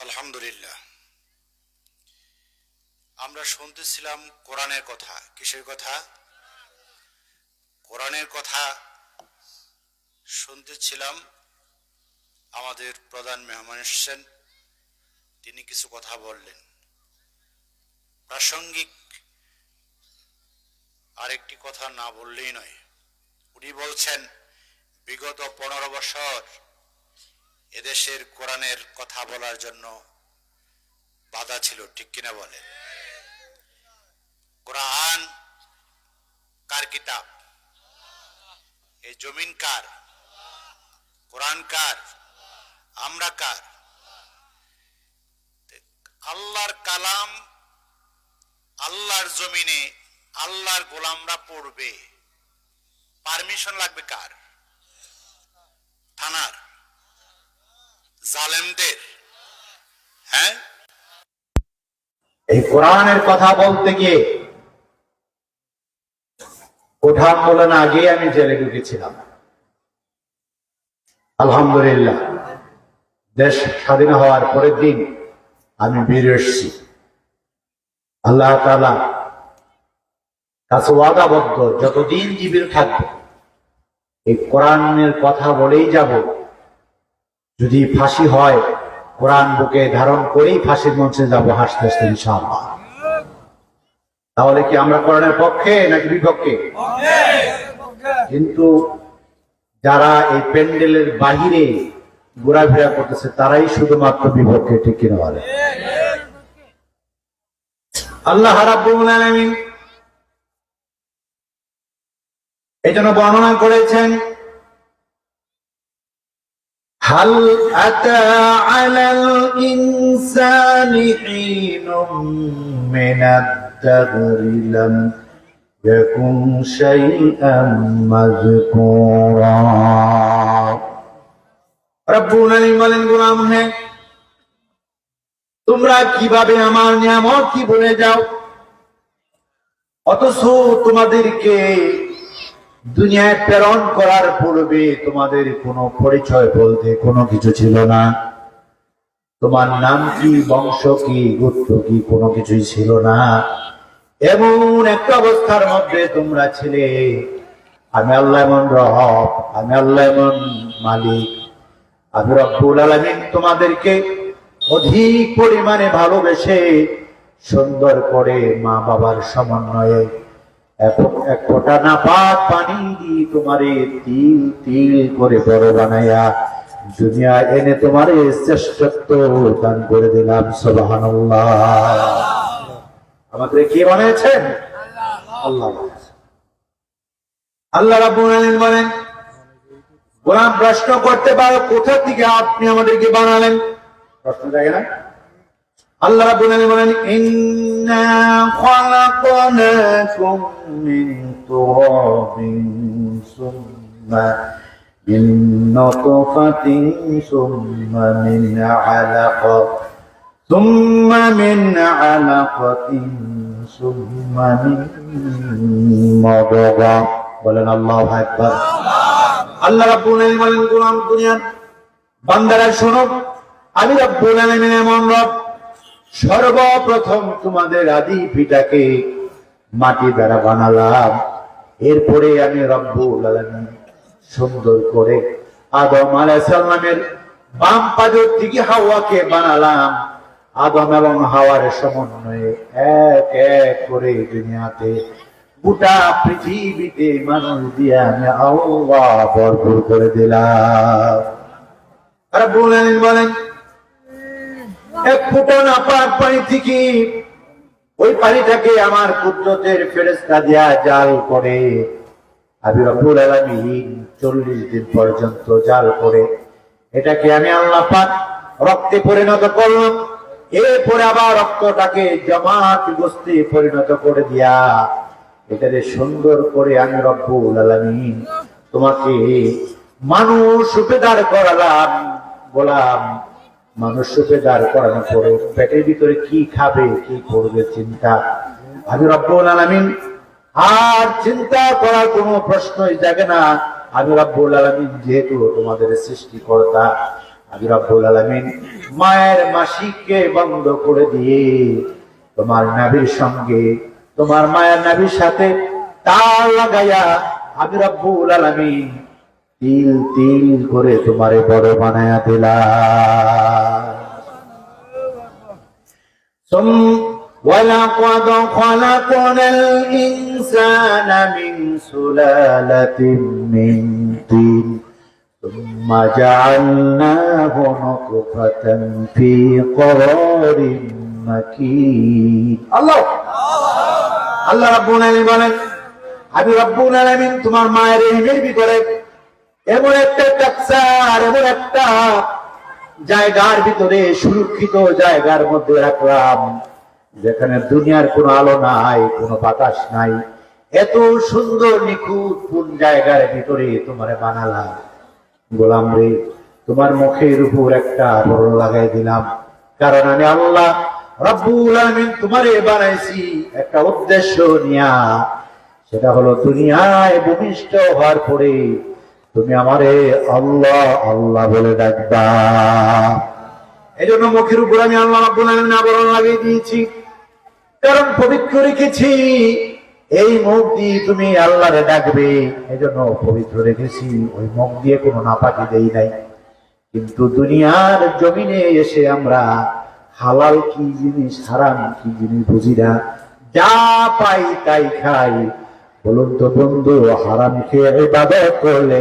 আলহামদুলিল্লাহ। আমরা শুনতেছিলাম কোরআনের কথা। কিসের কথা? কোরআনের কথা শুনতেছিলাম। আমাদের প্রধান মেহমান এসেছেন, তিনি কিছু কথা বললেন। প্রাসঙ্গিক আরেকটি কথা না বললেই নয়। উনি বলছেন বিগত 15 বছর এদেশের কোরআনের কথা বলার জন্য বাধা ছিল, ঠিক কিনা বলেন? কোরআন কার কিতাব? এই জমিন কার? কোরআন কার? আমরা কার? আল্লাহর কালাম আল্লাহর জমিনে আল্লাহর গোলামরা পড়বে, পারমিশন লাগবে কার? থানার? জালেমদের? হ্যাঁ, এই কোরআনের কথা বলতে গিয়ে কোঠা আন্দোলন আগে আমি জেলে ঢুকেছিলাম। আলহামদুলিল্লাহ, দেশ স্বাধীন হওয়ার পরের দিন আমি বেরিয়ে এসেছি। আল্লাহ তাআলা কাছে ওয়াদাবদ্ধ, যতদিন জীবিত থাকবে এই কোরআনের কথা বলেই যাব। যদি ফাঁসি হয়, কোরআন বুকে ধারণ করেই ফাঁসির মঞ্চে যাব হাসতে হাসতে ইনশাআল্লাহ। তাহলে কি আমরা কোরআনের পক্ষে নাকি বিপক্ষে? কিন্তু যারা এই প্যান্ডেলের বাহিরে ঘোরাফেরা করতেছে তারাই শুধুমাত্র বিপক্ষে, ঠিক কিনা বলে? আল্লাহ রাব্বুল আলামিন এই জন্য বর্ণনা করেছেন, হাল আতা আলাল ইনসানি হিনুম মিনাদ দাহরি লাম ইয়াকুন শাইআম মাযকুরা। রব্বুল আলামিন বলেন, গোলাম হে, তোমরা কিভাবে আমার নিয়ামত কি ভুলে যাও, অথচ তোমাদেরকে দুনিয়ায় প্রেরণ করার পূর্বে তোমাদের কোনো পরিচয় বলতে কোনো কিছু ছিল না। তোমার নাম কি, বংশ কি, গোত্র কি, কোনো কিছুই ছিল না। এমন একটা অবস্থার মধ্যে তোমরা ছিলে। আমি আল্লাহ এমন রব, আমি আল্লাহ এমন মালিক, আমি রব্বুল আলামিন তোমাদেরকে অধিক পরিমাণে ভালোবেসে সুন্দর করে মা বাবার সমন্বয়ে এক ফোঁটা নাপাক পানি দিয়ে তোমারে তিল তিল করে বড় বানাইয়া দুনিয়া এনে তোমারে শ্রেষ্ঠত্ব দান করে দিলাম। সুবহানাল্লাহ। আমাদের কে বানিয়েছেন? আল্লাহ। আল্লাহ রাব্বুল আলামিন বলেন, গোলাম প্রশ্ন করতে পারো কোথা থেকে আপনি আমাদেরকে বানালেন? প্রশ্ন জাগে না? আল্লাহ রাব্বুল আলামিন বলেন, ইন্না খালাকনাকুম মিন তুরাবিন সুম্মা মিন নুতফাতিন সুম্মা মিন আলাকা সুম্মা মিন আলাকাতিন সুম্মা মিন মাদগা। বলেন আল্লাহু আকবার। আল্লাহ রাব্বুল আলামিন বলেন, গোলাম দুনিয়ার বান্দারা শোনো, আমি রব্বুল আলামিন এমন রব, সর্বপ্রথম তোমাদের আদি পিতাকে মাটি দ্বারা বানালাম। এরপরে আমি রব্বুল আলামিন সুন্দর করে আদম আলাইহিস সালামের বাম পাজর থেকে হাওয়াকে বানালাম। আদম এবং হাওয়ার সমন্বয়ে এক এক করে দুনিয়াতে গোটা পৃথিবীতে মানুষ দিয়ে আমি আল্লাহ ভরপুর করে দিলাম। রব্বুল আলামিন বলেন, এক ফোঁটা নাপাক পানি থেকে ওই পানিটাকে আমার কুদরতের ফেরেশতা দিয়া জাল করে আমি রব্বুল আলামিন 40 দিন পর্যন্ত জাল করে এটাকে আমি আল্লাহ পাক রক্তে পরিণত করলাম। এরপরে আবার রক্তটাকে জমাট গোস্তে পরিণত করে দিয়া এটাকে সুন্দর করে আমি রব্বুল আলামিন তোমাকে মানুষ রূপে দাঁড় করালাম। গোলাম, মানুষ রূপে দাঁড় করানোর পরে পেটের ভিতরে কি খাবে, কি করবে চিন্তা। আমি রব্বুল আলামিন আর চিন্তা করার কোনো প্রশ্নই জাগে না। আমি রব্বুল আলামিন যেহেতু তোমাদের সৃষ্টিকর্তা, আমি রব্বুল আলামিন মায়ের মাসিককে বন্ধ করে দিয়ে তোমার নবীর সঙ্গে, তোমার মায়ের নবীর সাথে তাল লাগাইয়া আমি রব্বুল আলামিন তিল তিল করে তোমারে বড় বানায়া দিলাম। وَلَقَدْ خَلَقْنَا الْإِنسَانَ مِنْ سُلَالَةٍ مِنْ طِينٍ ثُمَّ جَعَلْنَاهُ نُطْفَةً فِي قَرَارٍ مَكِينٍ আল্লাহ রাব্বুল আলামিন বলেন, আমি রব্বুল আলামিন তোমার মায়ের রেহেমের ভিতরে এমন একটা কাপসার, এমন একটা জায়গার ভিতরে, সুরক্ষিত জায়গার মধ্যে রাখলাম যেখানে দুনিয়ার কোনো আলো নাই, কোনো বাতাস নাই। এত সুন্দর নিখুঁত কোন জায়গার ভিতরে তোমারে বানালাম। গোলাম রে, তোমার মুখের উপর একটা আবরণ লাগাই দিলাম, কারণ আমি আল্লাহ রব্বুল আলামিন তোমারে বানাইছি একটা উদ্দেশ্য নিয়া। সেটা হলো দুনিয়ায় ভূমিষ্ঠ হওয়ার পরে তুমি আমারে আল্লাহ আল্লাহ বলে ডাকবা। এই জন্য মুখের উপর আমি আল্লাহ রাব্বুল আলামিন আবরণ লাগিয়ে দিয়েছি, কারণ পবিত্র রেখেছি। এই মুখ দিয়ে তুমি আল্লাহরে ডাকবে, এই জন্য পবিত্র রেখেছি। ওই মুখ দিয়ে কোনো নাপাকি দেই নাই। কিন্তু দুনিয়ার জমিনে এসে আমরা হালাল কি জিনিস, হারাম কি জিনিস বুঝি না, যা পাই তাই খাই। বলুন তো বন্ধু, হারাম খেয়ে ইবাদত করলে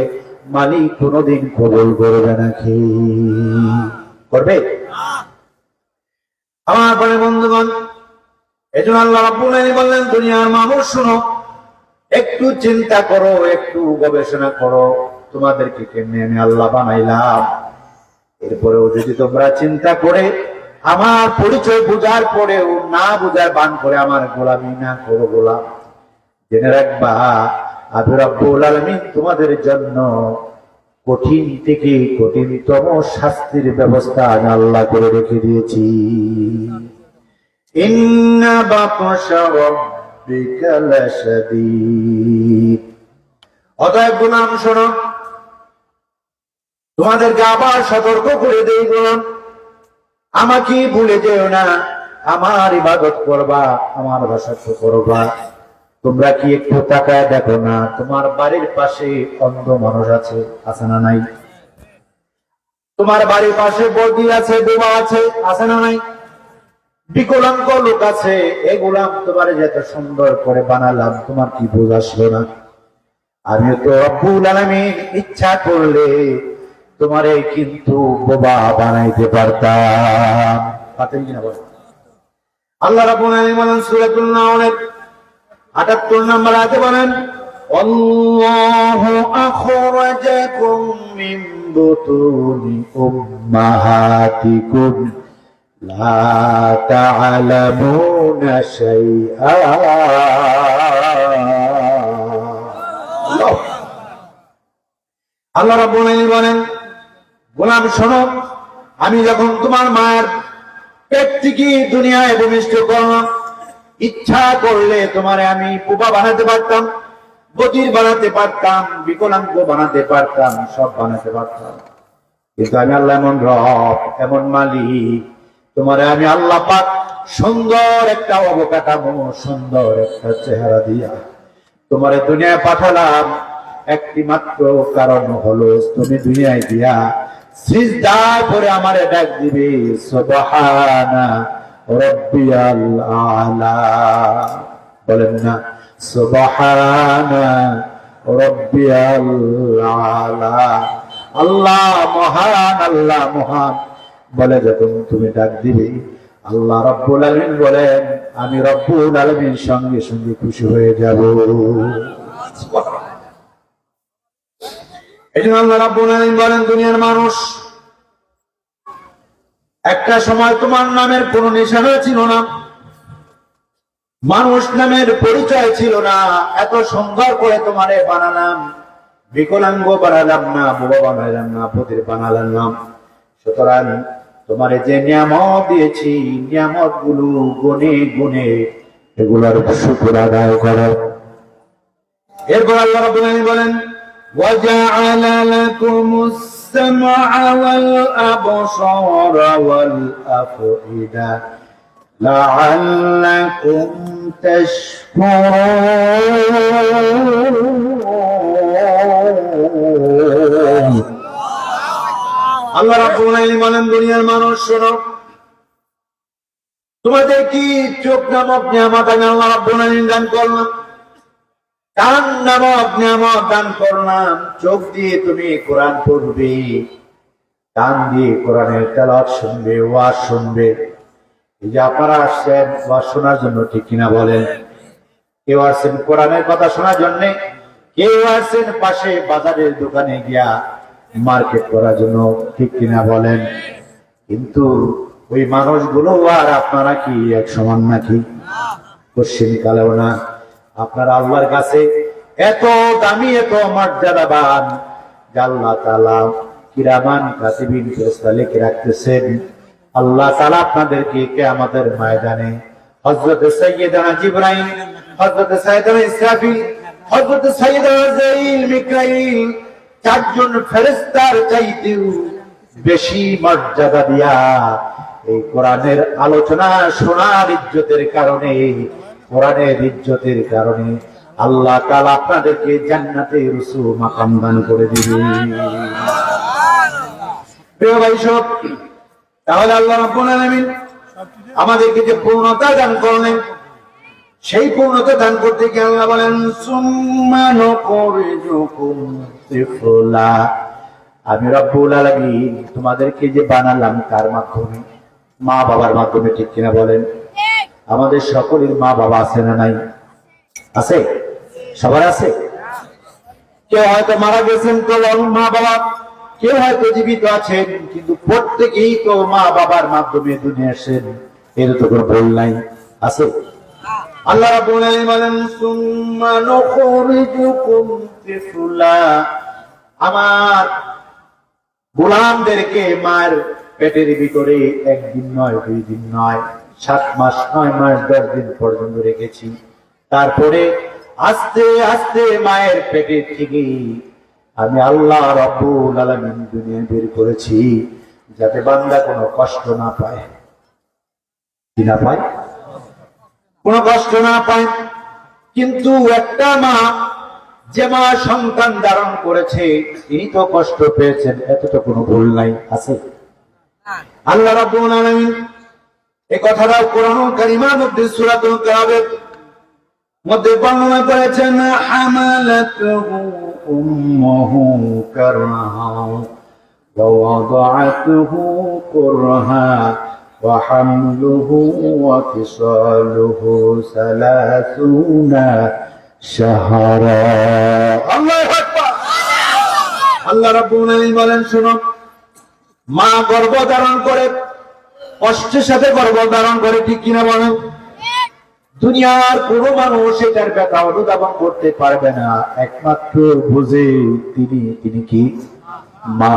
মালিক কোনদিন কবুল করবে নাকি? করবে? আমার পরে বন্ধুগণ, এই জন্য আল্লাহ রাব্বুল আলামিন বললেন, দুনিয়ার মানুষ শুনো, একটু চিন্তা করো, একটু গবেষণা করো, তোমাদেরকে কেমনে আমি আল্লাহ বানাইলাম। এরপরেও যদি তোমরা চিন্তা করে আমার পরিচয় বুঝার পরেও না বুঝার বান করে আমার গোলামি না করো, গোলাম, জেনে রাখবা আমি রব্বুল আলামিন তোমাদের জন্য কঠিন থেকে কঠিনতম শাস্তির ব্যবস্থা আমি আল্লাহ করে রেখে দিয়েছি। ইন্না বাতশা রাব্বিকা লাশাদীদ। অতএব গোলাম শোনো, তোমাদেরকে আবার সতর্ক করে দেই, গোলাম আমাকে ভুলে যেও না, আমার ইবাদত করবা, আমার দাসত্ব করবা। তোমরা কি একটু তাকায় দেখো না, তোমার বাড়ির পাশে অন্ধ মানুষ আছে, আছে না নাই? তোমার বাড়ির পাশে বর্দি আছে, বোমা আছে, আছে না নাই? বিকলাঙ্গ লোক আছে। এগুলাম তোমার যত সুন্দর করে বানালাম, তোমার কি বোঝ আসলো না? আমি তো রব্বুল আলামিন ইচ্ছা করলে তোমারে কিন্তু বোবা বানাইতে পারতাম। পাতেন কিনা বলেন? আল্লাহ রাব্বুল আলামিন বলেন সূরাতুন নাহলের ৭৮ নম্বর আয়াতে বলেন, আল্লাহু আখরাজাকুম মিন বুতুনি উম্মাহাতিকুম লা তা'লামুনা শাইআ। আল্লাহ রাব্বুল আলামিন বলেন, গোলাম শোনো, আমি যখন তোমার মায়ের পেট থেকে দুনিয়ায় ভূমিষ্ঠ করলাম, ইচ্ছা করলে তোমারে আমি পোপা বানাতে পারতাম, বধির বানাতে পারতাম, বিকলাঙ্গ বানাতে পারতাম, সব বানাতে পারতাম। কিন্তু আমি আল্লাহ এমন রব, এমন মালিক, তোমারে আমি আল্লাহ পাক সুন্দর একটা অবকাঠামো, সুন্দর একটা চেহারা দিয়া তোমারে দুনিয়ায় পাঠালাম। একটি মাত্র কারণ হলো, তুমি দুনিয়ায় দিয়া সিজদা করে আমারে ডাক দিবে, সুবহানা রাব্বিয়াল আলা। বলেন না সুবহানা রাব্বিয়াল আলা। আল্লাহ মহান, আল্লাহ মহান বলে যখন তুমি ডাক দিবে, আল্লাহ রাব্বুল আলামিন বলেন, আমি রব্বুল আলামিন সঙ্গে সঙ্গে খুশি হয়ে যাব। এই জন্য আল্লাহ রাব্বুল আলামিন বলেন, দুনিয়ার মানুষ, একটা সময় তোমার নামের কোন নিশানা ছিল না, মানুষ নামের পরিচয় ছিল না। এত সুন্দর করে তোমারে বানালাম, বিকলাঙ্গ বানালাম না, বোবা বানালাম না, বধির বানালাম না। সুতরাং তোমারে যে নিয়ামত দিয়েছি, নিয়ামত গুলো গুনে গুনে এগুলোর শুকর আদায় করো। এরপর আল্লাহ রাব্বুল আলামিন বলেন, ওয়াজআলা লাকুমুস السمع والأبصار والأفئدة لعلكم تشكرون আল্লাহ রাব্বুল আলামিন বলেন, দুনিয়ার মানুষ শোনো, তোমাদের কি চোখ নামক নিয়ামত আমি আল্লাহ রাব্বুল আলামিন দান করলাম, কান নামক নিয়ামত দান করলাম। চোখ দিয়ে তুমি কোরআন পড়বে, কান দিয়ে কোরআনের তেলাওয়াত শুনবে, ওয়াজ শুনবে। এই যে আপনারা আসছেন ওয়াজ শোনার জন্য, ঠিক কিনা বলেন? কেউ আসছেন কোরআনের কথা শোনার জন্য, কেউ আসছেন পাশে বাজারের দোকানে গিয়া মার্কেট করার জন্য, ঠিক কিনা বলেন? কিন্তু ওই মানুষগুলো আর আপনারা কি এক সমান নাকি? পশ্চিম কালেও না। আপনারা আল্লাহর কাছে এত দামি, এত মর্যাদাবান, আল্লাহ তাআলা কিরামান কাতিবিন ফেরেশতা লিখে রাখতেছেন। আল্লাহ তাআলা আপনাদেরকে কিয়ামতের ময়দানে হযরত সাইয়্যিদানা জিবরাইল, হযরত সাইয়্যিদানা ইসরাফিল, হযরত সাইয়্যিদানা আজরাইল, মিকাইল, চারজন ফেরেশতার চাইতেও বেশি মর্যাদা দিয়া এই কোরআনের আলোচনা শোনার ইজ্জতের কারণে, কোরআনের ইজ্জতের কারণে আল্লাহ তাআলা আপনাদেরকে জান্নাতে রুসু মাকাম দান করে দিবেন। প্রিয় ভাই সব, তাহলে আল্লাহ রাব্বুল আলামিন আমাদেরকে যে পূর্ণতা দান করলেন, সেই পূর্ণতা দান করতে গিয়ে আল্লাহ বলেন, সুম্মা নুখরিজুকুম তিফলা। আমি রব্বুল আলামিন তোমাদেরকে যে বানালাম কার মাধ্যমে? মা বাবার মাধ্যমে, ঠিক কিনা বলেন? আমাদের সকলের মা বাবা আছে না নাই? আছে, সবার আছে। কেউ হয়তো মারা গেছেন তো মা বাবা, কেউ হয়তো জীবিত আছেন, কিন্তু প্রত্যেকেই তো মা বাবার মাধ্যমে দুনিয়া আসেন, এর তো কোনো ভুল নাই। আছে? আল্লাহ রাব্বুল আলামিন বলেন, সুম্মা নুখরিজুকুম তিফলা। আমার গোলামদেরকে মার পেটের ভিতরে একদিন নয়, 2 দিন নয়, 7 মাস, 9 মাস, 10 দিন পর্যন্ত রেখেছি। তারপরে আস্তে আস্তে মায়ের পেটে থেকে আমি আল্লাহ রাব্বুল আলামিন দুনিয়া বের করেছি, যাতে বান্দা কোনো কষ্ট না পায়। কি না পায়? কোনো কষ্ট না পায়। কিন্তু একটা মা, যে মা সন্তান ধারণ করেছে, তিনি তো কষ্ট পেয়েছেন, এত তো কোনো ভুল নাই। আছে? আল্লাহ রাব্বুল আলামিন এই কথাটা কোরআনুল কারীমের মধ্যে সূরাতুল কাহফের মধ্যে বর্ণনা করেছেন, হামালাতুহু উম্মুহু কারহা ওয়া ওয়াদাআতুহু কুরহা ওয়া হামলুহু ওয়া ফিসালুহু 30 শাহরা। আল্লাহু আকবার। আল্লাহ রাব্বুল আলামিন বলেন, শুনো, মা গর্ভ ধারণ করে, কষ্টের সাথে গর্ভ ধারণ করে, ঠিক কিনা বলেন? দুনিয়ার কোন মানুষ এটার ব্যথা অনুধাবন করতে পারবে না, একমাত্র বুঝে তিনি কি? মা।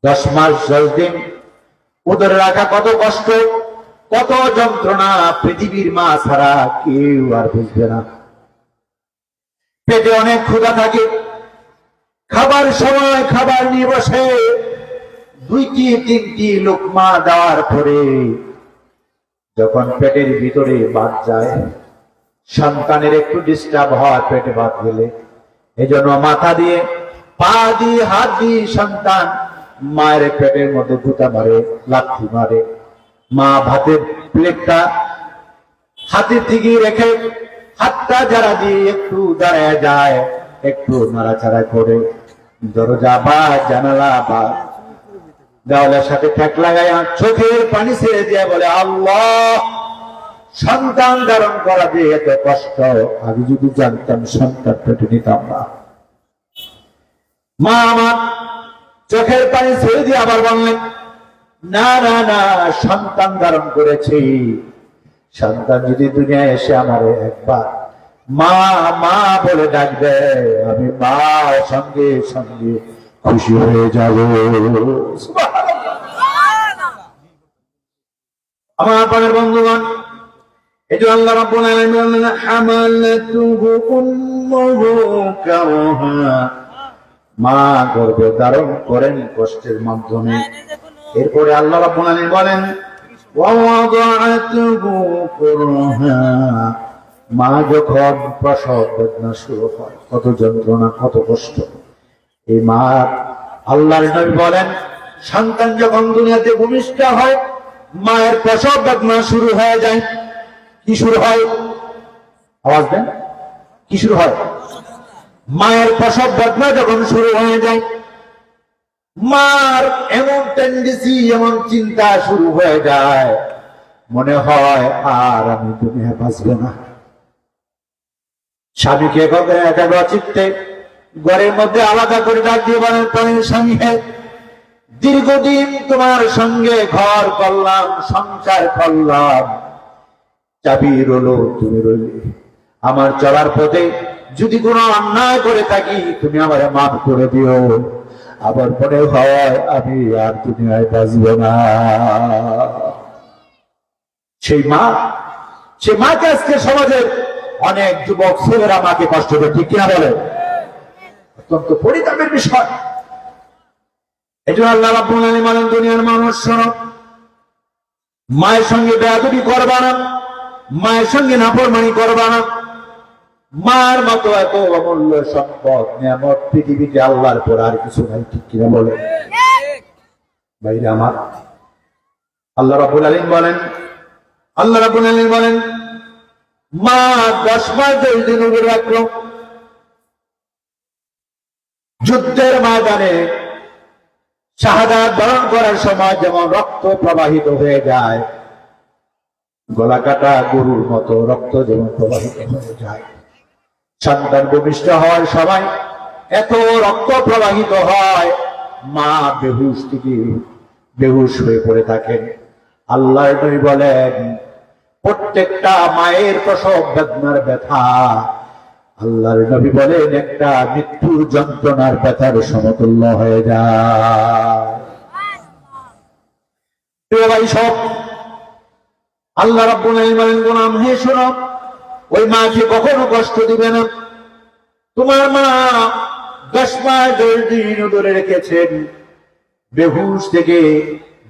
10 মাস 10 দিন উদরে রাখা কত কষ্ট, কত যন্ত্রণা, পৃথিবীর মা ছাড়া কেউ আর বুঝবে না। পেটে অনেক ক্ষুধা থাকে, খাবার সময় খাবার নিয়ে বসে 2-3টি লোকমা দেওয়ার পরে যখন পেটের ভিতরে বাদ যায়, সন্তানের একটু ডিস্টার্ব হয় পেটে বাদ গেলে, এজন্য মাথা দিয়ে, পা দিয়ে, হাত দিয়ে সন্তান মায়ের পেটের মধ্যে গুতা মারে, লাথি মারে। মা ভাতের প্লেটটা হাতের দিকে রেখে হাতটা যারা দিয়ে একটু দাঁড়ায় যায়, একটু নাড়াচাড়া করে, দরজা বা জানালা বা দেওয়ালের সাথে ঠেক লাগাইয়া চোখের পানি ছেড়ে দিয়ে বলে, আল্লাহ, সন্তান ধারণ করা যে এত কষ্ট, আমি যদি জানতাম সন্তান পেটে নিতাম না। মা আমার চোখের পানি ছেড়ে দিয়ে আবার বললেন, না না না, সন্তান ধারণ করেছি, সন্তান যদি দুনিয়ায় এসে আমারে একবার মা মা বলে ডাক দেয়, আমি মা সঙ্গে সঙ্গে খুশি হয়ে যাব। আমার প্রাণের বন্ধুগণ, এই যে আল্লাহ রাব্বুল আলামিন বললেন, হামালাতুহু উম্মুহু কারহা মা গর্ভে ধারণ করেন কষ্টের মাধ্যমে। এরপরে আল্লাহ রাব্বুল আলামিন বলেন ওয়াওয়াদাতুহু কুরহা, মা যখন প্রসব বেদনা শুরু হয়, কত যন্ত্রণা, কত কষ্ট। এই মা, আল্লাহর নবী বলেন, সন্তান যখন দুনিয়াতে ভূমিষ্ঠ হয়, মায়ের প্রসব বেদনা শুরু হয়ে যায়। কি শুরু হয়? আওয়াজ দেন, কি শুরু হয়? মায়ের প্রসব বেদনা যখন শুরু হয়ে যায়, মার এমন টেন্ডেন্সি, এমন চিন্তা শুরু হয়ে যায়, মনে হয় আর আমি দুনিয়া বাঁচব না। স্বামীকে একাগ্র চিত্তে ঘরের মধ্যে আলাদা করে ডাক দিয়ে বলেন, প্রাণের সঙ্গে দীর্ঘদিন তোমার সঙ্গে ঘর করলাম, সংসার করলাম, চাবি রইলো, তুমি রইলে। আমার চলার পথে যদি কোনো অন্যায় করে থাকি, তুমি আমার মাফ করে দিও। আবার মনে হয় আমি আর দুনিয়ায় বাঁচব না। সেই মাকে আজকে সমাজের অনেক যুবক ছেলেরা মাকে কষ্ট দেয়, ঠিক কিনা বলে? অত্যন্ত পরিতাপের বিষয়। এই জন্য আল্লাহ রাব্বুল আলামিন বলেন, দুনিয়ার মানুষ শোনো, মায়ের সঙ্গে বেয়াদবি করবা না, মায়ের সঙ্গে নাফরমানি করবা না। মার মতো এত অমূল্য সম্পদ, নিয়ামত পৃথিবীতে আল্লাহর পর আর কিছু নাই, ঠিক কিনা বলে? ভাইরা আমার, আল্লাহ রাব্বুল আলামিন বলেন, মা 10 মাস 10 দিন উপরে রাখলো। যুদ্ধের ময়দানে শাহাদাত বরণ করার সময় যেমন রক্ত প্রবাহিত হয়ে যায়, গলা কাটা গরুর মতো রক্ত যেমন প্রবাহিত হয়ে যায়, সন্তান ভূমিষ্ঠ হওয়ার সময় এত রক্ত প্রবাহিত হয়, মা বেহুশ হয়ে পড়ে থাকেন। আল্লাহর নবী বলেন, প্রত্যেকটা মায়ের প্রসব বেদনার ব্যথা, আল্লাহর নবী বলেন, একটা মৃত্যুর যন্ত্রণার ব্যথার সমতুল্য হয়ে যায়। প্রিয় ভাই সব, আল্লাহ রাব্বুল আলামিন বলেন, গোলাম হে শোনো, ওই মাকে কখনো কষ্ট দিবে না। তোমার মা 10 মাস 10 দিন ধরে রেখেছেন,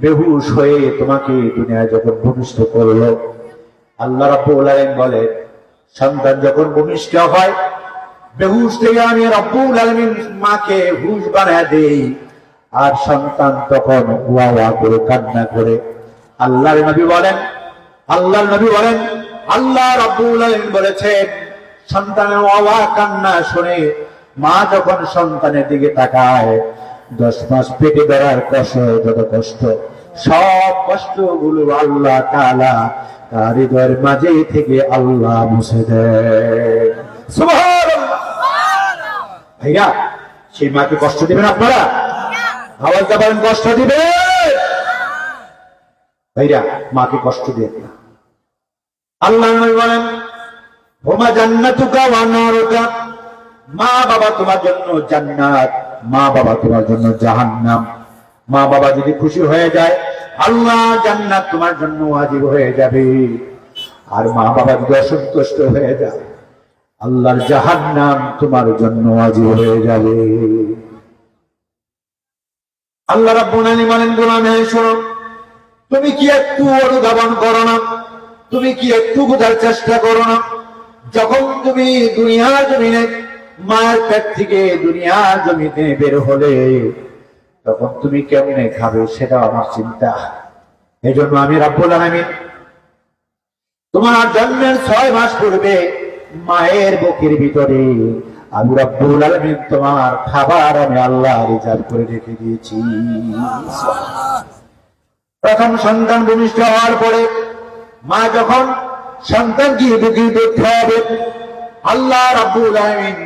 বেহুশ হয়ে তোমাকে দুনিয়ায় যখন ভূমিষ্ঠ করলো, আল্লাহ রাব্বুল আলামিন বলেন, সন্তান যখন ভূমিষ্ঠ হয়, বেহুশ থেকে আমি রাব্বুল আলামিন মাকে হুশ বানায় দেই, আর সন্তান তখন ওয়া ওয়া করে কান্না করে। আল্লাহর নবী বলেন, আল্লাহ রাব্বুল আলামিন বলেছেন, সন্তানের ওয়া ওয়া কান্না শুনে মা যখন সন্তানের দিকে তাকায়, 10 মাস পেটে ধরার কষ্ট, যত কষ্ট, সব কষ্টগুলো আল্লাহ তাআলা তার হৃদয়ের মাঝে থেকে আল্লাহ মুছে দেয়। সুবহানাল্লাহ। ভাইয়া, সেই মাকে কষ্ট দিবেন আপনারা? আওয়াজ দিয়ে বলেন, কষ্ট দিবেন? ভাইরা, মাকে কষ্ট দিবেন না। আল্লাহ নবী বলেন, ওমা জান্নাতুকা ওয়া নারুকা, মা বাবা তোমার জন্য জান্নাত, মা বাবা তোমার জন্য জাহান্নাম। মা বাবা যদি খুশি হয়ে যায়, আল্লাহ জান্নাত তোমার জন্য ওয়াজিব হয়ে যাবে। আর মা বাবা যদি অসন্তুষ্ট হয়ে যায়, আল্লাহর জাহান্নাম তোমার জন্য ওয়াজিব হয়ে যাবে। আল্লাহ রাব্বুল আলামিন বলেন, গোলাম হে শোনো, তুমি কি একটু অনুধাবন করো না? তুমি কি একটু বোঝার চেষ্টা করো না? যখন তুমি দুনিয়ার জমিনে মায়ের পেট থেকে দুনিয়ার জমিনে বের হলে, তখন তুমি কেমনে খাবে সেটা আমার চিন্তা। এই জন্য আমি রাব্বুল আলামিন তোমার জন্মের 6 মাস পূর্বে মায়ের বুকের ভিতরে আমি রাব্বুল আলামিন তোমার খাবার আমি আল্লাহ রিজার্ভ করে রেখে দিয়েছি। প্রথম সন্তান ভূমিষ্ঠ হওয়ার পরে মা যখন সন্তানকে বুকে দুধ খাওয়াবে, আল্লাহ রাব্বুল আলামিন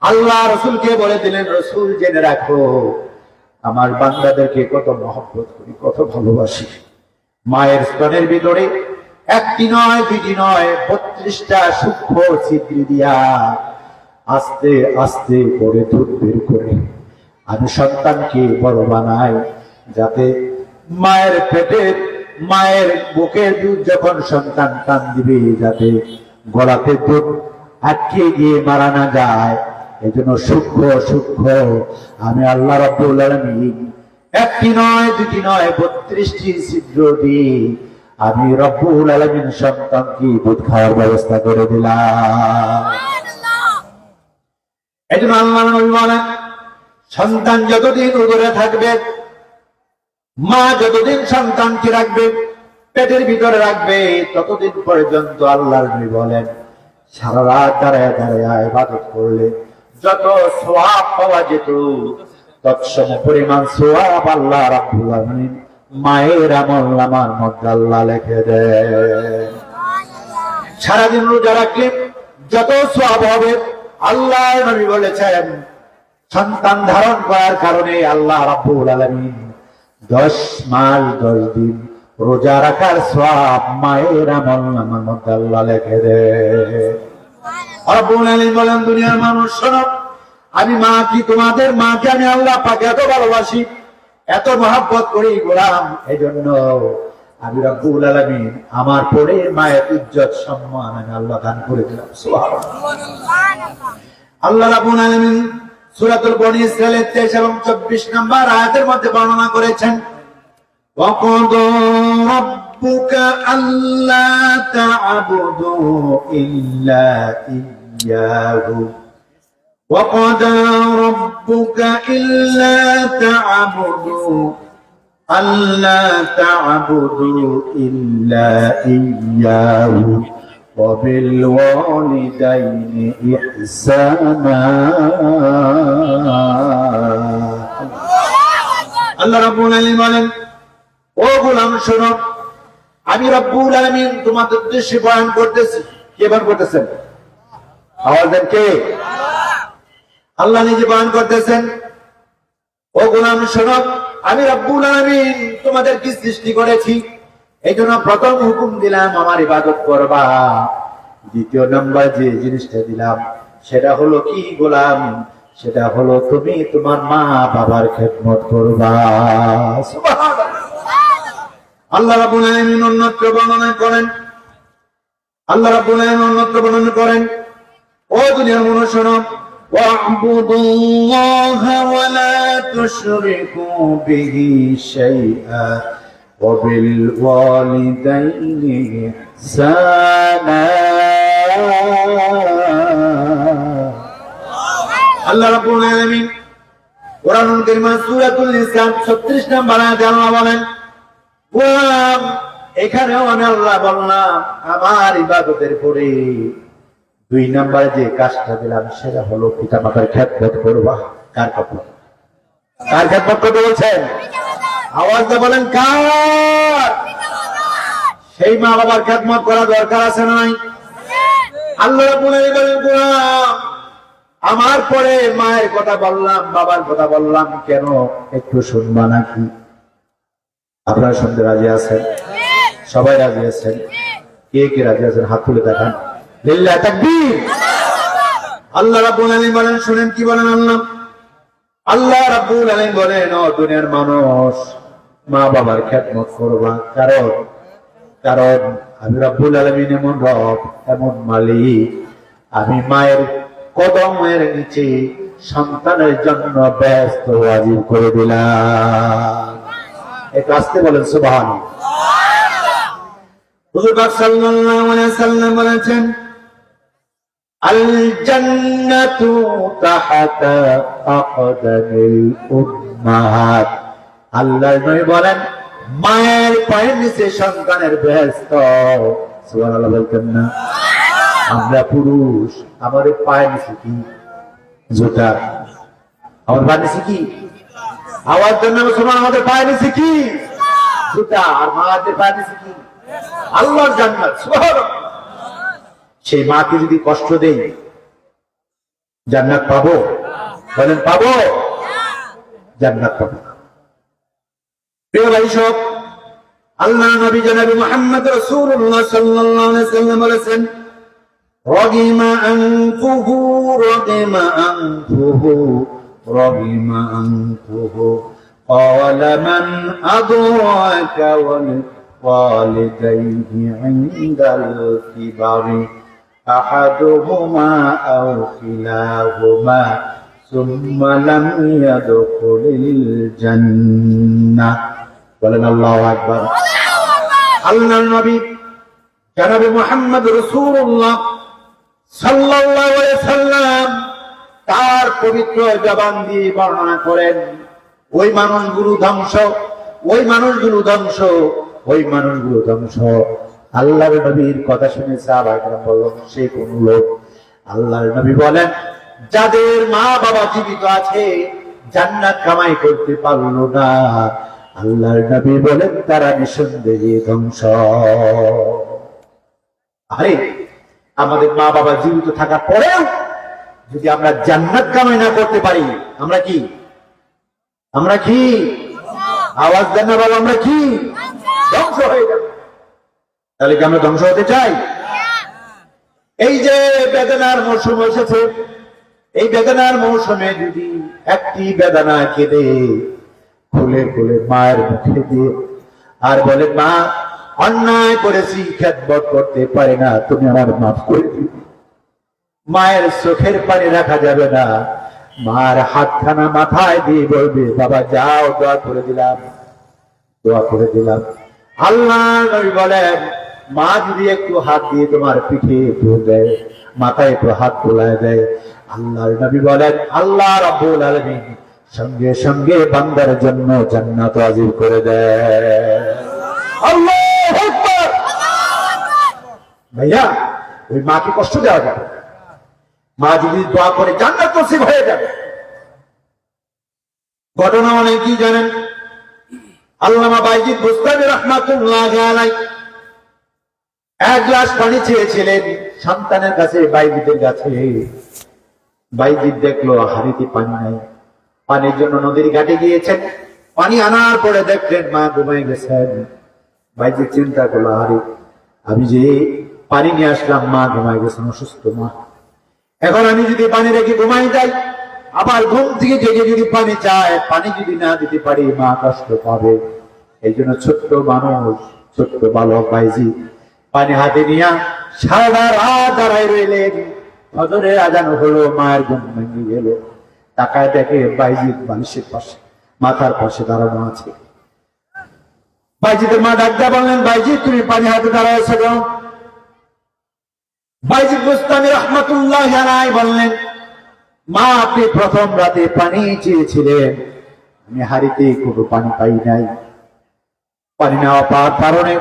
আল্লাহ রাসূলকে বলে দিলেন, রাসূল জেনে রাখো, আমার বান্দাদেরকে কত মহব্বত করি, কত ভালোবাসি। মায়ের স্তনের ভিতরে 1টি নয় 2টি নয় 32টা সূক্ষ্ম ছিদ্র দিয়া আস্তে আস্তে করে দুধ বের করে আমি সন্তানকে বড় বানাই, যাতে মায়ের পেটের মায়ের বুকের দুধ যখন সন্তান টান দিবে, যাতে গলাতে দুধ আটকে গিয়ে মারা না যায়। এই জন্য সূক্ষ্ম সূক্ষ্ম আমি আল্লাহ রাব্বুল আলামিন একটি নয় দুটি নয় 32টি ছিদ্র দিয়ে আমি রব্বুল আলামিন সন্তানকে দুধ খাওয়ার ব্যবস্থা করে দিলাম। এই জন্য আল্লাহ নবী বলেন, সন্তান যতদিন উদরে থাকবে, মা যতদিন সন্তানকে রাখবে, পেটের ভিতরে রাখবে, ততদিন পর্যন্ত আল্লাহর নবী বলেন সারা রাত দাঁড়ায় দাঁড়ায় ইবাদত করলে যত সওয়াব পাওয়া যেত তৎসম পরিমাণ সওয়াব আল্লাহ রাব্বুল আলামিন মায়ের আমলনামার মধ্যে আল্লাহ লিখে দেন। সারাদিন রোজা রাখলে যত সওয়াব হবে, আল্লাহর নবী বলেছেন সন্তান ধারণ করার কারণে আল্লাহ রাব্বুল আলামিন 10 মাস 10 দিন রোজা রাখার সওয়াব মায়ের আমলনামার মধ্যে আল্লাহ লিখে দেন। রব্বুল আলামিন বলেন, দুনিয়ার মানুষ শোনো, আমি মা কি তোমাদের মাকে আমি আল্লাহ পাক এত ভালোবাসি, এত মহব্বত করি গোলাম, এজন্য আমি রব্বুল আলামিন আমার পরে মায়ের ইজ্জত সম্মান আমি আল্লাহ দান করে দিলাম। সুবহানাল্লাহ। আল্লাহ রাব্বুল আলামিন সূরাতুল বনী ইসরাঈলের 23 এবং 24 নম্বর আয়াতের মধ্যে বর্ণনা করেছেন, وَقَضَى رَبُّكَ أَلَّا تَعْبُدُوا إِلَّا إِيَّاهُ وَقَضَى رَبُّكَ أَلَّا تَعْبُدُوا إِلَّا إِيَّاهُ وَبِالْوَالِدَيْنِ إِحْسَانًا। আল্লাহ রাব্বুল আলামিন বলেন, ও গোলাম শোনো, আমি রব্বুল আলামিন তোমাদের উদ্দেশ্যে বয়ান করতেছি। কে বয়ান করতেছেন? আওয়াজ দেন কে? আল্লাহ নিজে বয়ান করতেছেন, ও গোলাম শোনো, আমি রব্বুল আলামিন তোমাদের কি সৃষ্টি করেছি, এই জন্য প্রথম হুকুম দিলাম আমার ইবাদত করবা। দ্বিতীয় নম্বর যে জিনিসটা দিলাম সেটা হলো কি গোলাম, সেটা হলো তুমি তোমার মা বাবার খেদমত করবা। সুবহানাল্লাহ। আল্লাহ রাব্বুল আলামিন অন্যত্র বর্ণনা করেন, আল্লাহ রাব্বুল আলামিন অন্যত্র বর্ণনা করেন, ও দুনিয়ার মানুষ শোনো, ওয়া'বুদুল্লাহা ওয়া লা তুশরিকু বিহি শাইআ ওয়া বিল ওয়ালিদাইনি ইহসানা। আল্লাহ রাব্বুল আলামিন কোরআনুল কারীমে সূরাতুল নিসা 36 নম্বর আয়াতে আল্লাহ বলেন, গোলাম এখানেও আমি আল্লাহ বললাম আমার ইবাদতের পরে 2 নম্বরে যে কাজটা দিলাম সেটা হলো পিতা মাতার খেদমত করবা। কার কথা? কার খেদমত করতে বলছেন? আওয়াজ দিয়ে বলেন কার? সেই মা বাবার খেদমত করা দরকার আছে না নাই? আল্লাহ রাব্বুল আলামিন বলেন, গোলাম আমার পরে মায়ের কথা বললাম, বাবার কথা বললাম, কেন একটু শুনবা নাকি? আপনারা শুনতে রাজি আছেন? সবাই রাজি আছেন? কে কে রাজি আছেন হাত তুলে দেখান। লিল্লাহ তাকবীর। আল্লাহ রাব্বুল আলামিন বলেন, শুনেন কি বলেন আল্লাহ? আল্লাহ রাব্বুল আলামিন বলেন, ও দুনিয়ার মানুষ, মা বাবার খেদমত করবা, কারণ আমি রাব্বুল আলামিন এমন রব, এমন মালিক, আমি মায়ের কদমের নিচে সন্তানের জন্য ব্যস্ত ওয়াজিব করে দিলাম। একটু আসতে বলেন সুবহানাল্লাহ। হুজুর পাক সাল্লাল্লাহু আলাইহি ওয়াসাল্লাম বলেছেন, আল জান্নাতু তাহাতা আকদামিল উম্মাহাত। আল্লাহর নবী বলেন, মায়ের পায়ের নিচে সন্তানের বেহেশত। সুবহানাল্লাহ বলতেন না? আমরা পুরুষ, আমাদের পায়ের নিচে কি? জুতা। আমার পায়ের নিচে কি? আওয়াজ দেন না মুসলমান, আমাদের পায়ের নিচে কি? জুতা। আর মাদের পায়ের নিচে কি? আল্লাহর জান্নাত। সুবহানাল্লাহ। সেই মাকে যদি কষ্ট দেই জান্নাত পাবো? বলেন পাবো? জান্নাত পাবো না। প্রিয় ভাই সব, আল্লাহ নবী জনাব মুহাম্মদ রাসূলুল্লাহ সাল্লাল্লাহু আলাইহি ওয়াসাল্লাম বলেছেন, রগিমা আনফুহু রগিমা আনফুহু রগিমা আনফুহু قال من أدراك والوالدين عند الكبر আহাদুহুমা আও কিলাহুমা সুম্মা লাম ইয়াদখুলিল জান্নাহ। বলেন আল্লাহু আকবার। আল্লাহর নবী জনাবে মুহাম্মদ রাসূলুল্লাহ সাল্লাল্লাহু আলাইহি সাল্লাম তার পবিত্র জবান দিয়ে বর্ণনা করেন, ওই মানুষগুলো ধ্বংস, ওই মানুষগুলো ধ্বংস, ওই মানুষগুলো ধ্বংস। আল্লাহর নবীর কথা শুনে সাহাবারা বললেন, সে কোন লোক? আল্লাহর নবী বলেন, যাদের মা বাবা জীবিত আছে, জান্নাত কামাই করতে পারলো না, আল্লাহর নবী বলেন তারা নিঃসন্দেহে ধ্বংস। আরে আমাদের মা বাবা জীবিত থাকার পরেও যদি আমরা জান্নাত কামাই না করতে পারি, আমরা কি? আমরা কি? আওয়াজ দেন না বাবা, আমরা কি? ধ্বংস হয়ে যাব। তাহলে কি আমরা ধ্বংস হতে চাই? এই যে বেদনার মৌসুম এসেছে, এই বেদনার মৌসুমে যদি একটি বেদনা কেঁদে খুলে খুলে মায়ের মুখে দিয়ে আর বলে, মা অন্যায় করেছি, খেদমত করতে পারি না, তুমি আমার মাফ করে দিও। মায়ের চোখের পানি রাখা যাবে না, মার হাতখানা মাথায় দিয়ে বলবে, বাবা যাও, দোয়া করে দিলাম, দোয়া করে দিলাম। আল্লাহ নবী বলেন, মা যদি একটু হাত দিয়ে তোমার পিঠে একটু দেয়, মাথায় একটু হাত তোলায় দেয়, আল্লাহর নবী বলেন আল্লাহ রাব্বুল আলামিন সঙ্গে সঙ্গে বান্দার জন্য জান্নাত ওয়াজিব করে দেয়। আল্লাহু আকবার। ভাইয়া, ওই মাকে কষ্ট দেওয়া যাবে? মা যদি দোয়া করে জান্নাত নসিব হয়ে যাবে। ঘটনা অনেকেই জানেন। আল্লামা বাইজিদ বুস্তামি রাহমাতুল্লাহি আলাইহি এক গ্লাস পানি চেয়েছিলেন সন্তানের কাছে, বাইজিদের কাছে। বাইজিদ দেখলো হাড়িতে পানি নাই, পানির জন্য নদীর ঘাটে গিয়েছেন। পানি আনার পরে দেখলেন মা ঘুমাই গেছেন। বাইজিদ চিন্তা করলো, আরে আমি যে পানি নিয়ে আসলাম, মা ঘুমাই গেছেন, অসুস্থ মা, এখন আমি যদি পানি রেখে ঘুমাই যাই, আবার ঘুম থেকে জেগে যদি পানি চায়, পানি যদি না দিতে পারি, মা কষ্ট পাবে। এই জন্য ছোট্ট মানুষ, ছোট্ট বালক বাইজিদ পানি হাতে নিয়ে সারা রাত দাঁড়ায় রইলেন। ফজরের আজান হলো, মায়ের ঘুম ভেঙে গেল। তাকায় দেখে বাইজিদ বালিশের পাশে, মাথার পাশে দাঁড়ানো আছে। বাইজিদের মা ডাক দিয়ে বললেন, বাইজিদ তুমি পানি হাতে দাঁড়াইছো কেন? বাইজিদ বুস্তামি রাহমাতুল্লাহি আলাইহি বললেন, মা আপনি প্রথম রাতে পানি চেয়েছিলেন, আমি হাড়িতে কোনো পানি পাই নাই। পানি নেওয়া পাওয়ার কারণে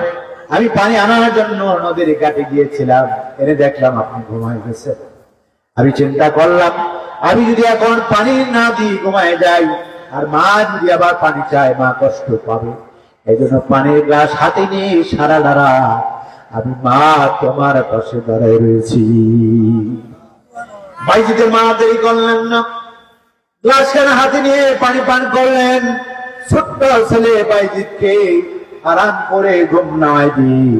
আমি পানি আনার জন্য নদীর ঘাটে গিয়েছিলাম, এনে দেখলাম আপনি ঘুমায় গেছেন। আমি চিন্তা করলাম, আমি যদি এখন পানি না দিয়ে ঘুমায় যাই, আর মা যদি আবার পানি চায়, মা কষ্ট পাবে। এই জন্য পানির গ্লাস হাতে নিয়ে সারা রাত আমি মা তোমার পাশে দাঁড়ায় রয়েছি। বাইজিদের মা দেরি করলেন না, গ্লাসখানা হাতে নিয়ে পানি পান করলেন। ছোট্ট ছেলে বাইজিদকে আরাম করে ঘুম নামায় দিয়ে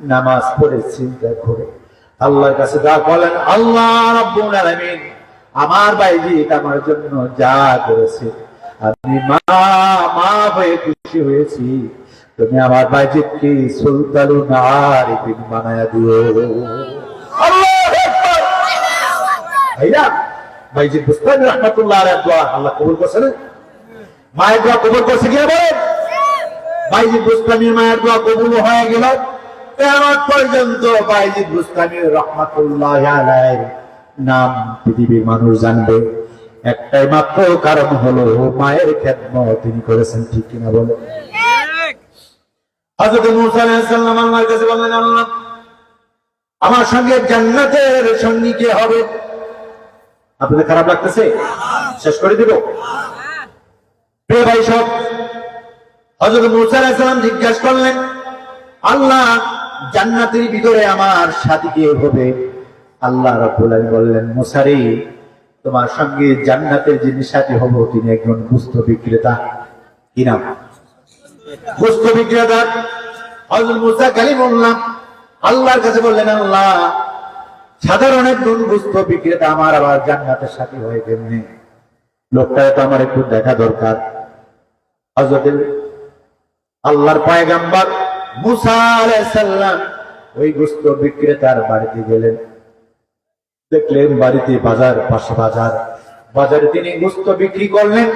নামাজ পড়ে চিন্তা করে আল্লাহর কাছে যা বলেন, আল্লাহ রাব্বুল আলামিন আমার বাইজিদ আমার জন্য যা করেছে, আমি মা হয়ে খুশি হয়েছি, তুমি আমার বাইজিদকে সুলতানুল আরিফিন বানায়া দিও। আল্লাহু আকবার। ভাইয়া, বাইজিদ বুস্তামি রাহমাতুল্লাহি আলাইহি দোয়া আল্লাহ কবুল করেছেন। মায়ের দোয়া কবুল করছে কিনা বলেন? বাইজিদ বুস্তামির মায়ের দোয়া কবুল হয়ে গেল। কিয়ামত পর্যন্ত বাইজিদ বুস্তামি রাহমাতুল্লাহি আলাইহির নাম পৃথিবীর মানুষ জানবে একটাই মাত্র কারণ হলো মায়ের খেদমত তিনি করেছেন। ঠিক কিনা বলে? হযরত মূসা আলাইহিস সালাম আল্লাহর কাছে বললেন, আল্লাহ আমার সঙ্গে জান্নাতের সঙ্গী কে হবে? আপনাদের খারাপ লাগতেছে? শেষ করে দিব? প্রিয় ভাই সব, হযরত মূসা আলাইহিস সালাম জিজ্ঞাসা করলেন, আল্লাহ জান্নাতের ভিতরে আমার সাথী কে হবে? আল্লাহ রাব্বুল আলামিন বললেন, মূসা রে, তোমার সঙ্গে জান্নাতের যিনি সাথী হব তিনি একজন গোশত বিক্রেতা। কি নাম? গোশত বিক্রেতা। হযরত মূসা কালিমুল্লাহ আল্লাহর কাছে বললেন, আল্লাহ সাধারণ একজন গোশত বিক্রেতা আমার আবার জান্নাতের সাথী হয়ে কেমনে? লোকটা তো আমার একটু দেখা দরকার। হযরত আল্লাহর পয়গম্বর মূসা আলাইহিস সালাম ওই গোশত বিক্রেতার বাড়িতে গেলেন। দেখলেন বাড়িতে বাজার, পাশে বাজার, বাজারে তিনি গোস্ত বিক্রি করলেন।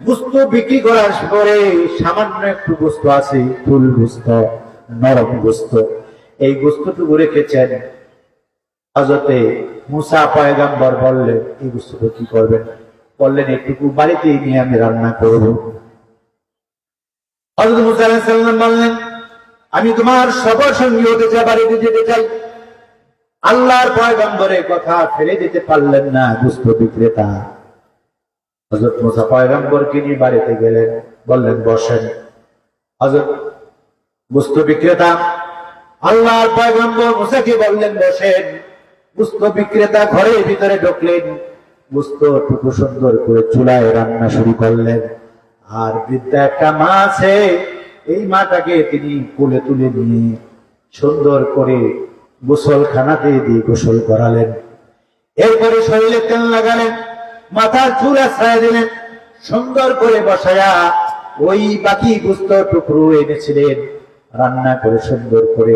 গোস্ত বিক্রি করার পরে সামান্য একটু গোস্ত আছে, ফুল গোস্ত, নরম গোস্ত, এই গোস্তটুকু রেখেছেন। হযরতে মুসা পয়গম্বর বললেন, এই গোস্তটা কি করবেন? বললেন, একটু বাড়িতে নিয়ে আমি রান্না করব। হযরত মুসা আলাইহিস সালাম বললেন, আমি তোমার সবার সঙ্গী হতে চাই, বাড়িতে যেতে চাই। আল্লাহর পয়গম্বরের কথা ফেলে দিতে পারলেন না গোস্ত বিক্রেতা। হযরত মুসা পয়গম্বরকে নিয়ে বাড়িতে গেলেন, বললেন, বসেন। হযরত গোস্ত বিক্রেতা আল্লাহর পয়গম্বর মুসাকে বললেন, বসেন। গোস্ত বিক্রেতা ঘরের ভিতরে ঢুকলেন, গোস্ত টুকু সুন্দর করে চুলায় রান্না শুরু করলেন। আর বৃদ্ধা একটা মা আছে, এই মাটাকে তিনি কোলে তুলে নিয়ে সুন্দর করে গোসলখানাতে দিয়ে গোসল করালেন। এরপরে শরীরে তেল লাগালেন, মাথার চুল আশ্রয় দিলেন, সুন্দর করে বসায়া ওই বাকি গোস্ত টুকরো এনেছিলেন, রান্না করে সুন্দর করে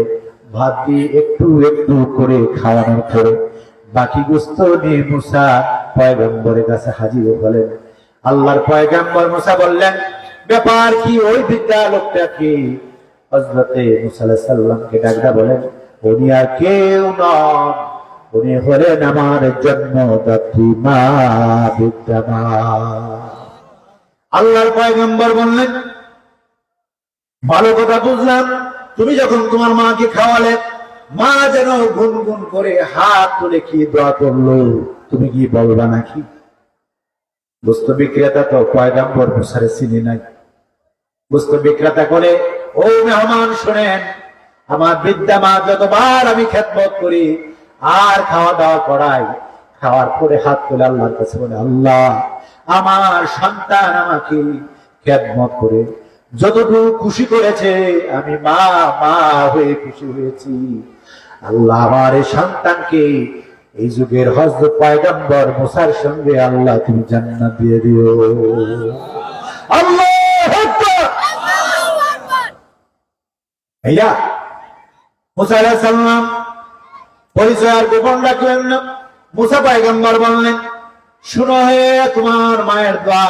ভাত দিয়ে একটু একটু করে খাওয়ানোর পরে বাকি গোস্ত নিয়ে মুসা পয়গম্বরের কাছে হাজির হলেন। আল্লাহর পয়গম্বর মুসা বললেন, ব্যাপার কি? ওই বৃদ্ধা লোকটা কি? হযরতে মুসা আলাইহিস সালামকে ডাকদা বলেন, উনি আর কেউ নন, উনি হলেন আমার জন্মদাত্রী মা, বৃদ্ধা মা। আল্লাহর পয়গম্বর বললেন, ভালো কথা বুঝলাম, তুমি যখন তোমার মাকে খাওয়ালে, মা যেন গুনগুন করে হাত তুলে কি দোয়া করলো, তুমি কি বলবা নাকি? গোস্ত বিক্রেতা তো পয়গম্বর মুসারে চিনি নাই। গোস্ত বিক্রেতা করে, ও মেহমান শোনেন, আমার বৃদ্ধা মা যতবার আমি খেদমত করি আর খাওয়া দাওয়া করাই, খাওয়ার পরে হাত তুলে আল্লাহর কাছে বলে, আল্লাহ, আমার সন্তান আমাকে খেদমত করে যতটুকু খুশি করেছে, আমি মা মা হয়ে খুশি হয়েছি। আল্লাহ আমার এই সন্তানকে এই যুগের হযরত পয়গম্বর মুসার সঙ্গে আল্লাহ তুমি জান্নাত দিয়ে দিও। আল্লাহু আকবার। ভাইয়া, মুসা আলাইহিস সালাম পরিচয় আর গোপন রাখলেন না। মুসা পয়গম্বর বললেন, শুনো হে তোমার মায়ের দোয়া,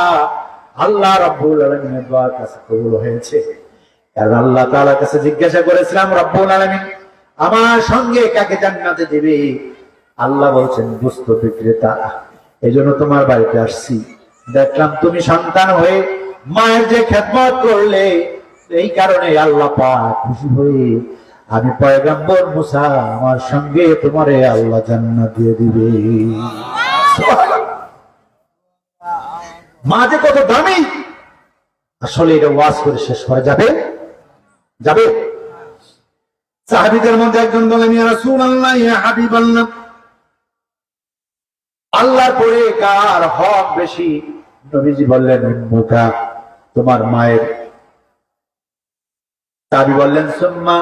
আল্লাহ রাব্বুল আলামিনের দোয়া কাছে কবুল হয়েছে। কারণ আল্লাহ তাআলার কাছে জিজ্ঞাসা করেছিলাম, রাব্বুল আলামিন আমার সঙ্গে কাকে জান্নাতে দিবে? আল্লাহ বলছেন, গোস্ত বিক্রেতা। এজন্য তোমার বাড়িতে আসছি। দেখলাম তুমি সন্তান হয়ে মায়ের যে খেদমত করলে, এই কারণে আল্লাহ পাক খুশি হয়ে আমি পয়গম্বর মুসা, আমার সঙ্গে তোমারে আল্লাহ জান্নাত দিয়ে দিবে। মা যে কত দামি, আসলে এটা ওয়াজ করে শেষ করা যাবে যাবে? সাহাবীদের মধ্যে একজন বলেন, ইয়া রাসূলুল্লাহ, ইয়া হাবিবাল্লাহ, আল্লাহর পরে কার হক বেশি? নবীজি বললেন, উম্মুকা, তোমার মায়ের। সাহাবী বললেন, সুম্মা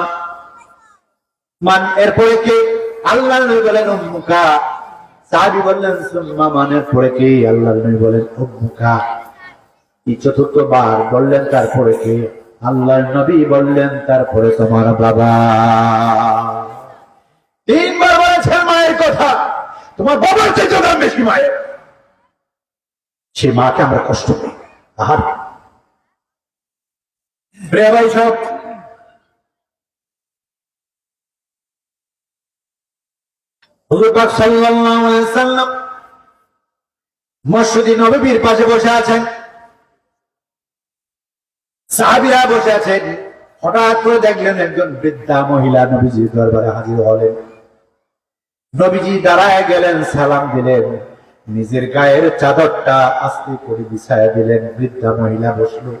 মান, এরপরে কে? আল্লাহর নবী বলেন, উম্মুকা। সাহাবী বললেন, সুম্মা মান, এরপরে কে? আল্লাহর নবী বলেন, উম্মুকা। চতুর্থবার বললেন, তারপরে কে? আল্লাহর নবী বললেন, তারপরে তোমার বাবা। তিনবার বলেছেন মায়ের কথা, তোমার বাবার চেয়ে দাম বেশি মায়ের। সে মাকে আমরা কষ্ট করি। আহার প্রিয় ভাই সব, হুজুর পাক সাল্লাল্লাহু আলাইহি ওয়াসাল্লাম মসজিদে নববীর পাশে বসে আছেন, সাহাবীরা বসে আছেন। হঠাৎ করে দেখলেন একজন বৃদ্ধা মহিলা নবীজির দরবারে হাজির হলেন। নবীজি দাঁড়ায় গেলেন, সালাম দিলেন, নিজের গায়ের চাদরটা আস্তে করে বিছায়া দিলেন। বৃদ্ধা মহিলা বসলো।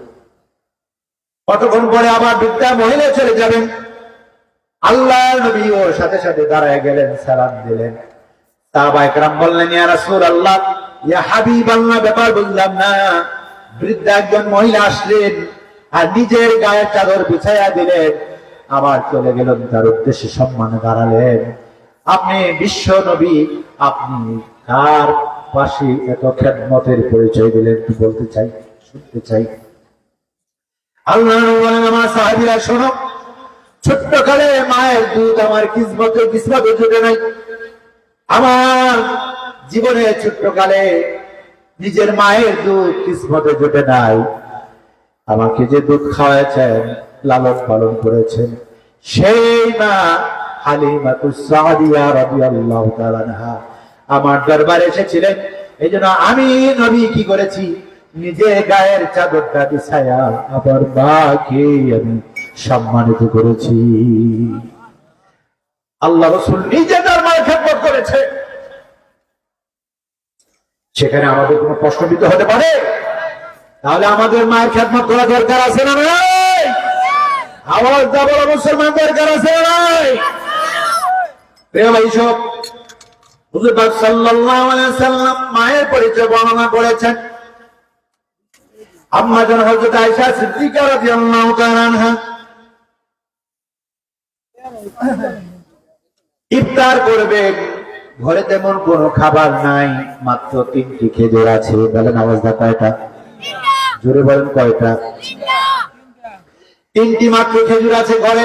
কতক্ষণ পরে আবার বৃদ্ধা মহিলা চলে যাবেন। আল্লাহর নবী ওর সাথে সাথে দাঁড়ায় গেলেন, সালাম দিলেন। সাহাবায়ে কেরাম বললেন, ইয়া রাসূলুল্লাহ, ইয়া হাবিবাল্লাহ, ব্যাপার বুঝলাম না। বৃদ্ধা একজন মহিলা আসলেন আর নিজের গায়ের চাদর বিছায়া দিলেন, আবার চলে গেলেন, তার উদ্দেশ্যে সম্মানে দাঁড়ালেন। আপনি বিশ্ব নবী, আপনি কার পাশে এত খেদমতের পরিচয় দিলেন? একটু বলতে চাই, শুনতে চাই। আল্লাহ বলেন, আমার সাহাবীরা শোনো, ছোট্ট কালে মায়ের দুধ আমার কিসমতে জুটে নাই। আমার জীবনে ছোট্টকালে নিজের মায়ের দুধ কিসমতে জোটে নাই, আমাকে যে দুধ খাওয়াচ্ছেন, লালন পালন করেছেন, সেই মা হালিমাতুস সাদিয়া রাদিয়াল্লাহু তাআলা আনহা আমার দরবারে এসেছিলেন। এই জন্য আমি নবী কি করেছি, নিজে গায়ের চাদরটা বিছায়া আবার মাকে আমি সম্মানিত করেছি। আল্লাহ রাসূল নিজে তার মায়ের খেদমত করেছে, সেখানে আমাদের কোনো প্রশ্ন দিতে হতে পারে? তাহলে আমাদের মায়ের খেদমত করা দরকার আছে না নাই? আওয়াজ দাও বলো, মুসলমান দরকার আছে না নাই? প্রিয় ভাই সব, হুজুর পাক সাল্লাল্লাহু আলাইহি সাল্লাম মায়ের পরিচয় বর্ণনা করেছেন। আম্মা জান হযরত আয়েশা সিদ্দিকা রাদিয়াল্লাহু তাআলা আনহা ইফতার করবেন, ঘরে তেমন কোনো খাবার নাই, মাত্র 3টি খেজুর আছে। বলেন আওয়াজ দাও, কয়টা? জোরে বলেন, কয়টা? 3টি মাত্র খেজুর আছে ঘরে।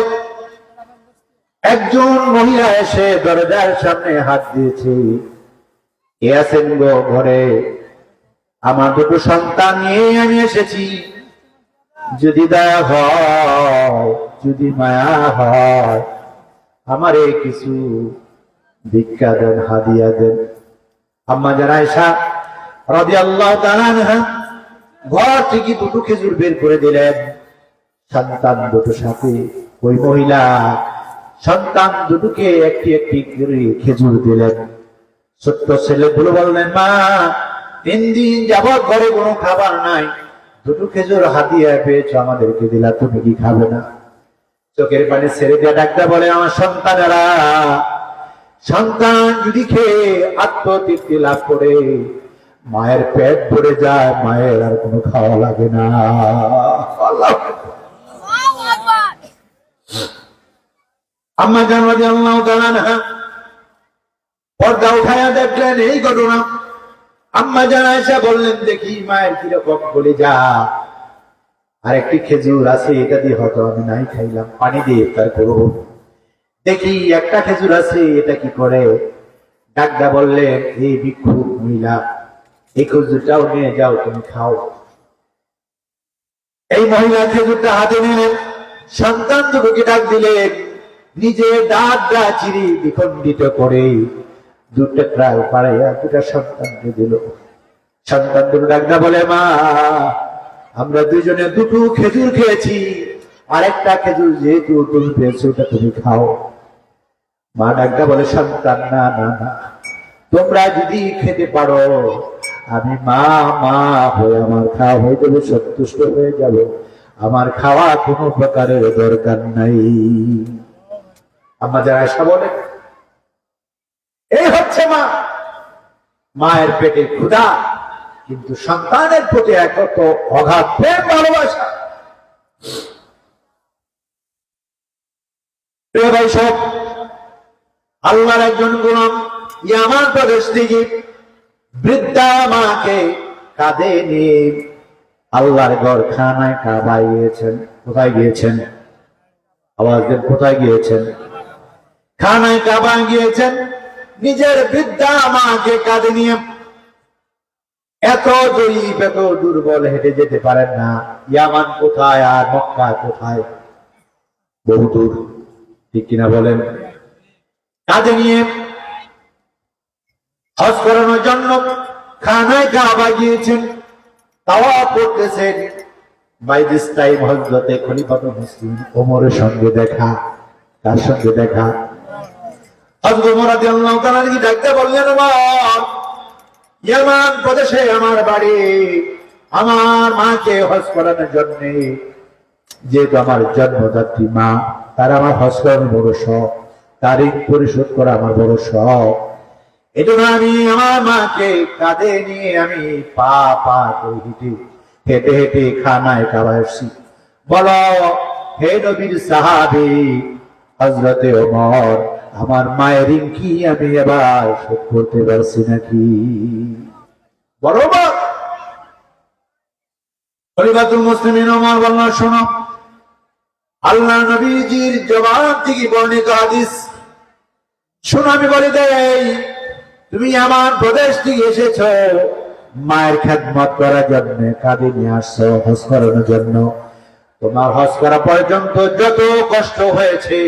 একজন মহিলা এসে দরজার সামনে হাত দিয়েছে, কে আছেন গো ঘরে? আমার দুটো সন্তান নিয়ে আমি এসেছি, যদি দয়া হয়, যদি মায়া হয়, আমারে কিছু ভিক্ষা দেন, হাদিয়া দেন। আম্মা জান আয়েশা রাদিয়াল্লাহু তাআলা আনহা ঘর থেকে দুটো খেজুর বের করে দিলেন। সন্তান দুটো সাথে ওই মহিলা সন্তান দুটোকে একটি একটি করে খেজুর দিলেন। ছোট্ট ছেলেগুলো বললেন, মা 3 দিন যাবৎ ঘরে কোনো খাবার নাই, দুটো খেজুর হাদিয়া পেয়েছ, আমাদেরকে দিলা, তুমি কি খাবে না? চোখের পানি ছেড়ে দিয়ে ডাকতে বলে, আমার সন্তানেরা, সন্তান যদি খেয়ে আত্মতৃপ্তি লাভ করে, মায়ের পেট ভরে যায়, মায়ের আর কোনো খাওয়া লাগে না। আম্মা জান রাদিয়াল্লাহু তাআলা আনহা পর্দা উঠায়া দেখলেন এই ঘটনা। আম্মা জান আয়েশা বললেন, দেখি মায়ের কিরকম কলিজা, আর একটি খেজুর আছে, এটা দিয়ে হয়তো আমি নাই খাইলাম, পানি দিয়ে ইফতার করব। দেখি একটা খেজুর আছে, এটা কি করে? ডাকদা বললেন, এই ভিক্ষুক মহিলা, এই খেজুরটাও নিয়ে যাও, তুমি খাও। এই মহিলা খেজুরটা হাতে নিলেন, সন্তান দুটোকে ডাক দিলেন, নিজে দাঁতটা চিরি বিখণ্ডিত করে 2 টুকরা পাড়াইয়া 2টা সন্তানকে দিল। সন্তান দুটো ডাকদা বলে, মা আমরা দুইজনে 2টো খেজুর খেয়েছি, আর একটা খেজুর যেহেতু তুমি পেয়েছো, ওটা তুমি খাও। মা ডাকদা বলে, সন্তান না না না, তোমরা যদি খেতে পারো, আমি মা মা হয়ে আমার খাওয়া হয়ে যাবে, সন্তুষ্ট হয়ে যাব, আমার খাওয়া কোনো প্রকারের দরকার নাই। আম্মা জান আয়েশা বলে, এই হচ্ছে মা, মায়ের পেটে ক্ষুধা, কিন্তু সন্তানের প্রতি কত অগাধ প্রেম ভালোবাসা। প্রিয় ভাই সব, আল্লাহর একজন গোলাম ইয়ামান প্রদেশ থেকে বৃদ্ধা মাকে কাঁধে নিয়ে আল্লাহর ঘর খানায় কাবায় গিয়েছেন। কোথায় গিয়েছেন? আওয়াজ দেন, কোথায় গিয়েছেন? খানায় কাবায় গিয়েছেন, নিজের বৃদ্ধা মাকে কাঁধে নিয়ে। এত জয়ীফ, এত দুর্বল, হেঁটে যেতে পারেন না। ইয়ামান কোথায় আর মক্কা কোথায়? বহু দূর, ঠিক কিনা বলেন? কাঁধে নিয়ে হজ করানোর জন্য খানায় কাবা গিয়েছেন, তাওয়াফ করতেছেন। বাই দিস টাইম হযরতে খলিফাতুল মুসলিমিন ওমরের সঙ্গে দেখা। কার সঙ্গে দেখা? হযরত ওমর রাদিয়াল্লাহু তাআলা কি ডাকতে বললেন, ওমর, ইয়ামান প্রদেশে আমার বাড়ি, আমার মাকে হজ করানোর জন্য, যেহেতু আমার জন্মদাত্রী মা, তার আমার হজ করানো বড় শখ, তারিখ পরিশোধ করা আমার বড় শখ। এজন্য আমি আমার মাকে কাঁধে নিয়ে আমি পা পা করে হেঁটে হেঁটে খানায় কাবা এসেছি। বলো হে নবীর সাহাবী হযরতে ওমর, আমার মায়ের ঋণ কি আমি এবার শোধ করতে পারছি নাকি? বরাবর খলিফাতুল মুসলিমিন ওমর বললেন, শোনো, আল্লাহ নবীজির জবান থেকে বর্ণিত হাদিস শোনো, আমি বলে দেই, তুমি আমার প্রদেশ থেকে এসেছো মায়ের খেদমত করার জন্য, কাঁধে নিয়ে আসছো হজ করানোর জন্য। তোমার হজ করা পর্যন্ত যত কষ্ট হয়েছে,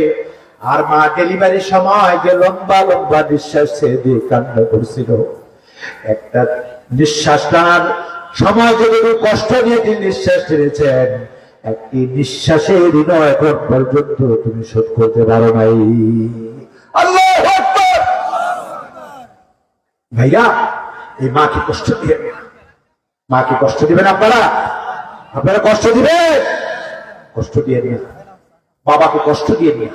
আর মা ডেলিভারির সময় যে লম্বা লম্বা নিঃশ্বাস ছেড়ে দিয়ে কান্না করছিল, একটা নিঃশ্বাস টানার সময় যেটুকু কষ্ট নিয়ে তিনি নিঃশ্বাস ছেড়েছেন, একটি নিঃশ্বাসের ঋণ এখন পর্যন্ত তুমি শোধ করতে পারো নাই। আল্লাহু আকবার। ভাইরা, এই মাকে কষ্ট দিবেন না, মাকে কষ্ট দিবেন আপনারা, আপনারা কষ্ট দিবেন, কষ্ট দিয়ে না, বাবাকে কষ্ট দিয়ে না,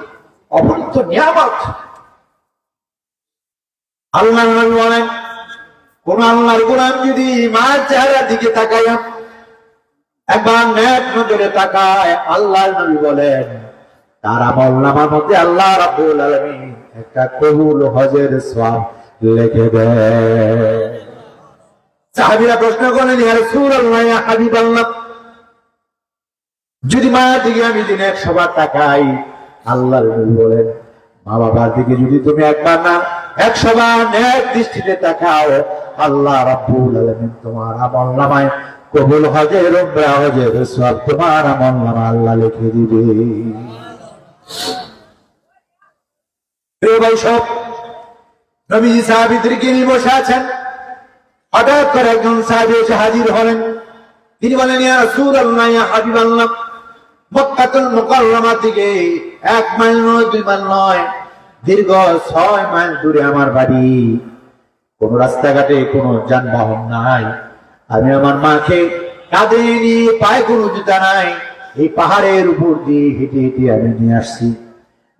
অপরিত নিয়ামত। আল্লাহ নবী বলেন, কোন আল্লাহর গোলাম যদি মার চেহারার দিকে তাকায়, একবার নেক নজরে তাকায়, আল্লাহর নবী বলেন তার আমলনামার মধ্যে আল্লাহ রাব্বুল আলামিন একটা কবুল হজের সওয়াব লিখে দেয়। সাহাবীরা প্রশ্ন করলেন, ইয়া রাসূলুল্লাহ, ইয়া হাবিবাল্লাহ, যদি মায়ের দিকে আমি দিনে 100 বার তাকাই, আল্লাহর নবী বলেন মা বাবার দিকে যদি তুমি একবার না 100 বার নেক দৃষ্টিতে তাকাও, আল্লাহ রাব্বুল আলামিন তোমার আমলনামায় কবুল হজের উমরা হজের সওয়াব তোমার আমলনামায় আল্লাহ লিখে দিবে। প্রিয় ভাই সব, নবীজি সাহাবীদেরকে নিয়ে বসে আছেন, হঠাৎ করে একজন সাহাবী এসে হাজির হলেন। তিনি বলেন, ইয়া রাসূলুল্লাহ, ইয়া হাবিবাল্লাহ, মক্কাতুল মুকাররমা থেকে 1 মাইল নয়, 2 মাইল নয়, দীর্ঘ 6 মাইল দূরে আমার বাড়ি। কোন রাস্তাঘাটে কোনো যানবাহন নাই, আমি আমার মাকে কাঁধে নিয়ে, পায়ে কোনো জুতা নাই, এই পাহাড়ের উপর দিয়ে হেঁটে হেঁটে আমি নিয়ে আসছি।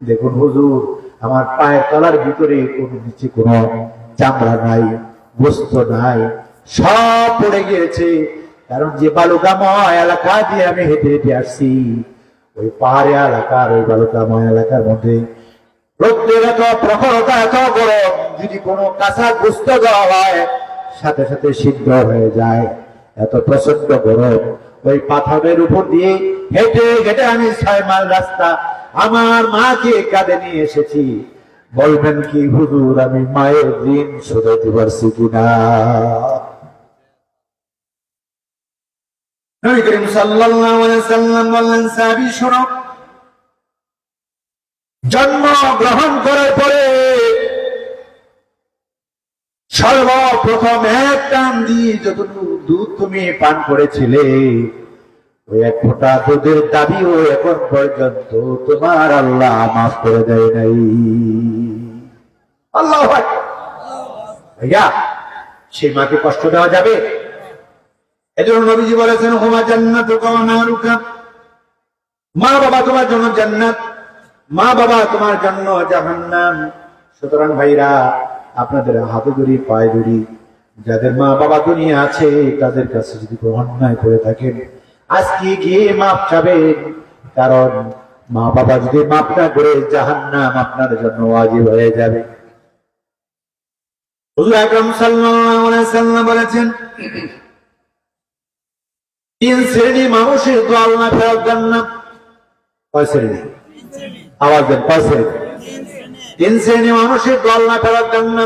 দেখুন হুজুর, আমার পায়ের তলার ভিতরে কোনো নিচে কোনো চামড়া নাই, গোস্ত নাই, সব পড়ে গিয়েছে। কারণ যে বালুকাময় এলাকা দিয়ে আমি হেঁটে হেঁটে আসছি, ওই পাহাড়ি এলাকার, ওই বালুকাময় এলাকার মধ্যে রোদ্রের এত প্রখরতা, এত গরম, যদি কোনো কাঁচা গোস্ত দেওয়া হয় সাথে সাথে সিদ্ধ হয়ে যায়, এত প্রচন্ড গরম। ওই পাথরের উপর দিয়ে হেঁটে হেঁটে আমি 6 মাইল রাস্তা আমার মাকে কাঁধে নিয়ে এসেছি। বলবেন কি হুজুর, আমি মায়ের ঋণ শোধাতে পারছি কিনা? নবী করিম সাল্লাল্লাহু আলাইহি সাল্লাম বললেন, সাহাবী শোনো, জন্ম গ্রহণ করার পরে সর্বপ্রথম এক টান দিয়ে যতটুকু দুধ তুমি পান করেছিলে, ওই 1 ফোঁটা দুধের দাবিও এখন পর্যন্ত তোমার আল্লাহ মাফ করে দেয় নাই। আল্লাহু আকবার। ভাইয়া, সেই মাকে কষ্ট দেওয়া যাবে? এজন্য নবীজি বলেছেন, হুমা জান্নাতুকা ওয়া নারুকা, মা বাবা তোমার জন্য জান্নাত, মা বাবা তোমার জন্য জাহান্নাম। সুতরাং ভাইরা, আপনাদের হাতে ধরি, পায়ে ধরি, যাদের মা বাবা দুনিয়া আছে তাদের কাছে যদি কোনো অন্যায় করে থাকেন, আজকে গিয়ে মাপ চাবেন। কারণ মা বাবা যদি মাপ না করে, জাহান্নাম আপনার জন্য ওয়াজিব হয়ে যাবে। হুজুর আকরাম সাল্লাল্লাহু আলাইহি সাল্লাম বলেছেন, 3 শ্রেণী মানুষের দোয়া আল্লাহ ফেরত দেন না। কয় শ্রেণী? আওয়াজ দেন, কয় শ্রেণী? 3 শ্রেণী মানুষের দোয়া আল্লাহ ফেরত দেন না।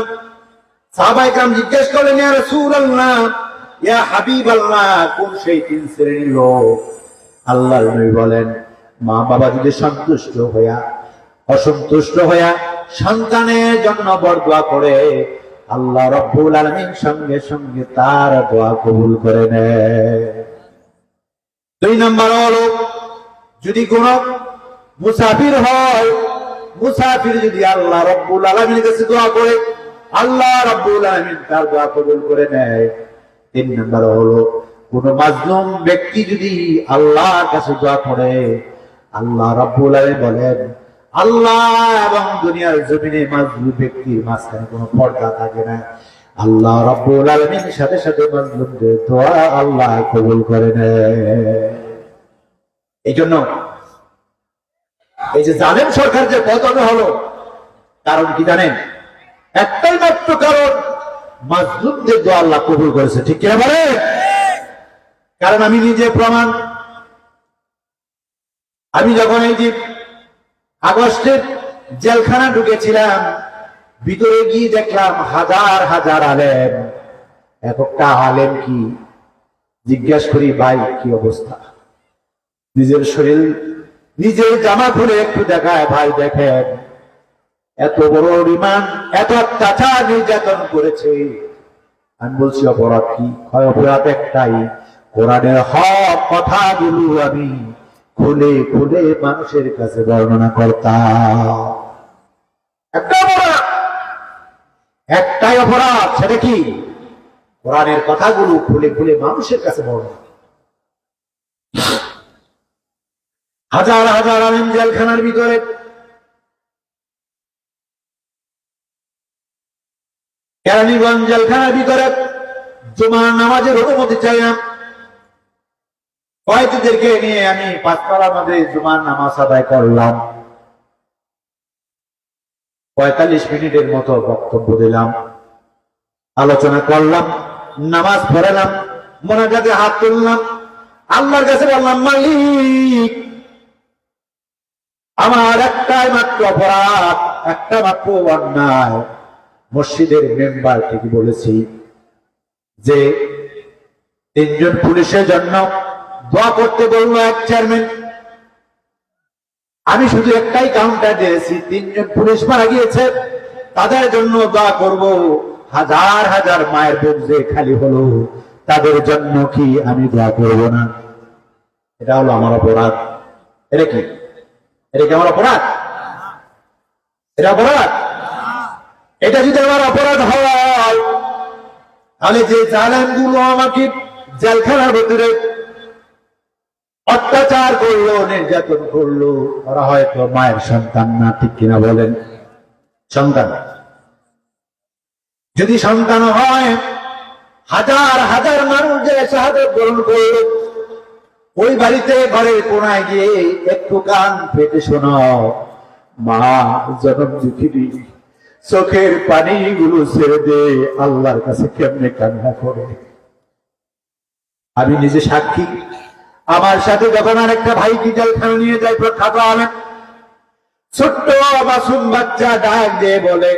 সাহাবায়ে কেরাম জিজ্ঞেস করলেন, ইয়া রাসূলুল্লাহ, ইয়া হাবিবাল্লাহ, কোন সেই 3 শ্রেণীর লোক? আল্লাহর নবী বলেন, মা বাবা যদি সন্তুষ্ট হইয়া, অসন্তুষ্ট হইয়া সন্তানের জন্য বরদোয়া করে, আল্লাহ রাব্বুল আলামিন সঙ্গে সঙ্গে তার দোয়া কবুল করে নেয়। 2 নম্বর হলো, যদি কোন মুসাফির হয়, মুসাফির যদি আল্লাহ রাব্বুল আলামিনের কাছে দোয়া করে, আল্লাহ রাব্বুল আলামিন তার দোয়া কবুল করে নেয়। 3 নম্বর হলো, কোন মাজলুম ব্যক্তি যদি আল্লাহর কাছে দোয়া করে, আল্লাহ রাব্বুল আলামিন বলেন, আল্লাহ এবং দুনিয়ার জমিনে মাজলুম ব্যক্তির মাঝখানে কোনো পর্দা থাকে না, আল্লাহ রাব্বুল আলামিনের সাথে সাথে মাজলুমদের দোয়া আল্লাহ কবুল করে নেয়। এই জন্য এই যে জালেম সরকার যে পতন হলো, কারণ কি জানেন? একটাই মাত্র কারণ, মাজলুমদের দোয়া আল্লাহ কবুল করেছে। ঠিক কিনা বলেন? কারণ আমি নিজে প্রমাণ। আমি যখন এই যে আগস্টের জেলখানা ঢুকেছিলাম, ভিতরে গিয়ে দেখলাম হাজার হাজার আলেম। এক একটা আলেম কি জিজ্ঞাস করি, ভাই কি অবস্থা? নিজের শরীর নিজের জামা খুলে একটু দেখায়, ভাই দেখেন এত বড় রিমান্ড, এত অত্যাচার নির্যাতন করেছে। আমি বলছি অপরাধ কি? অপরাধ একটাই, কোরআনের হক কথাগুলো আমি খুলে খুলে মানুষের কাছে বর্ণনা করতাম। একটা অপরাধ, একটাই অপরাধ, সেটা কি? কোরআনের কথাগুলো খুলে খুলে মানুষের কাছে বর্ণনা। হাজার হাজার আলেম জেলখানার ভিতরে, কেরানীগঞ্জ জেলখানার ভিতরে জুমার নামাজের অনুমতি চাই না। কয়েকদেরকে নিয়ে আমি পাঁচতলার মধ্যে জুমার নামাজ আদায় করলাম। 45 মিনিটের মতো বক্তব্য দিলাম, আলোচনা করলাম, নামাজ পড়লাম, মোনাজাতে হাত তুললাম, আল্লাহর কাছে বললাম, মালিক আমার একটাই মাত্র অপরাধ, একটা মাত্র অন্যায়। মসজিদের মেম্বার থেকে বলেছি যে 3 জন পুলিশের জন্য দোয়া করতে বললো এক চেয়ারম্যান। আমি শুধু একটাই কাউন্টার দিয়েছি, 3 জন পুলিশ মারা গিয়েছে, তাদের জন্য দোয়া করব। হাজার হাজার মায়ের বুক যে খালি হলো, তাদের জন্য কি আমি দোয়া করব না? এটা হলো আমার অপরাধ। এটা কি? এটা কি আমার অপরাধ? এটা অপরাধ? এটা যদি আমার অপরাধ হয়, তাহলে যে জালেমগুলো আমাকে জেলখানার ভিতরে অত্যাচার করলো, নির্যাতন করলো, ওরা হয়তো মায়ের সন্তান না, ঠিক কিনা বলেন? সন্তান যদি সন্তান হয়, হাজার হাজার মানুষ যে শাহাদাত বরণ করলো, ওই বাড়িতে ঘরের কোনায় গিয়ে একটু কান পেতে শোনাও, মা জনম দুঃখিনী চোখের পানিগুলো ছেড়ে দে, আল্লাহর কাছে কেমনে কান্না করে। আমি নিজে সাক্ষী। আমার সাথে যখন আরেকটা ভাইকে জেলখানা নিয়ে যায় প্রখ্যাত আলেম, ছোট্ট মাসুম বাচ্চা ডাক দিয়ে বলে,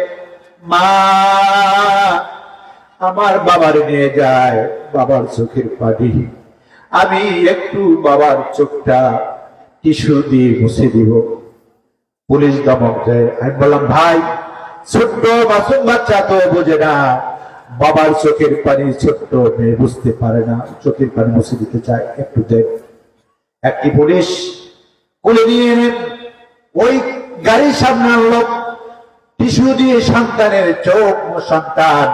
মা আমার বাবার নিয়ে যায়, বাবার চোখের পানি আমি একটু বাবার চোখটা টিস্যু দিয়ে মুছে দিব। পুলিশ দমক দেয়। আমি বললাম, ভাই ছোট্ট মাসুম বাচ্চা তো বোঝে না, বাবার চোখের পানি ছোট্ট মেয়ে বুঝতে পারে না, চোখের পানি মুছে দিতে চায়, একটু দেন। একটি পুলিশ কোলে নিয়ে এনে ওই গাড়ির সামনে আনলো, টিস্যু দিয়ে সন্তানের চোখ, সন্তান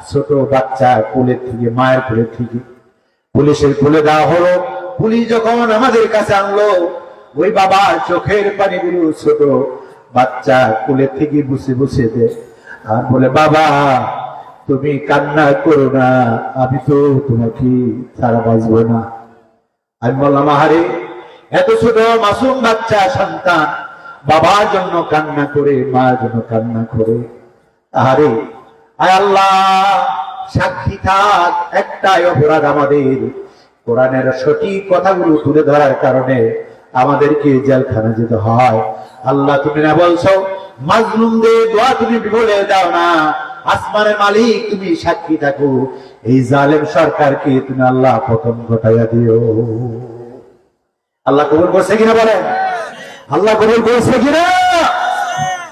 ছোট বাচ্চা কোলের থেকে, মায়ের কোলের থেকে পুলিশের কোলে দেওয়া হলো। পুলিশ যখন আমাদের কাছে আনলো, ওই বাবার চোখের পানিগুলো ছোট বাচ্চা কোলের থেকে বুঝে বুঝে দেয় আর বলে, বাবা তুমি কান্না করো না, আমি তো তোমাকে ছাড়া বাঁচবো না। আমি বললাম, আহারে এত ছোট মাসুম বাচ্চা সন্তান বাবার জন্য কান্না করে, মার জন্য কান্না করে, আহারে আয় আল্লাহ সাক্ষী থাক, একটাই অপরাধ আমাদের, কোরআনের সঠিক কথাগুলো তুলে ধরার কারণে আমাদেরকে জেলখানা যেতে হয়। আল্লাহ তুমি না বলছো মাজলুমদের দোয়া তুমি বলে দাও না, আসমানের মালিক তুমি সাক্ষী থাকো, এই জালেম সরকারকে তুমি আল্লাহ পতন ঘটাইয়া দিও। আল্লাহ কবুল করছে কিনা বলেন? আল্লাহ কবুল করছে কিনা?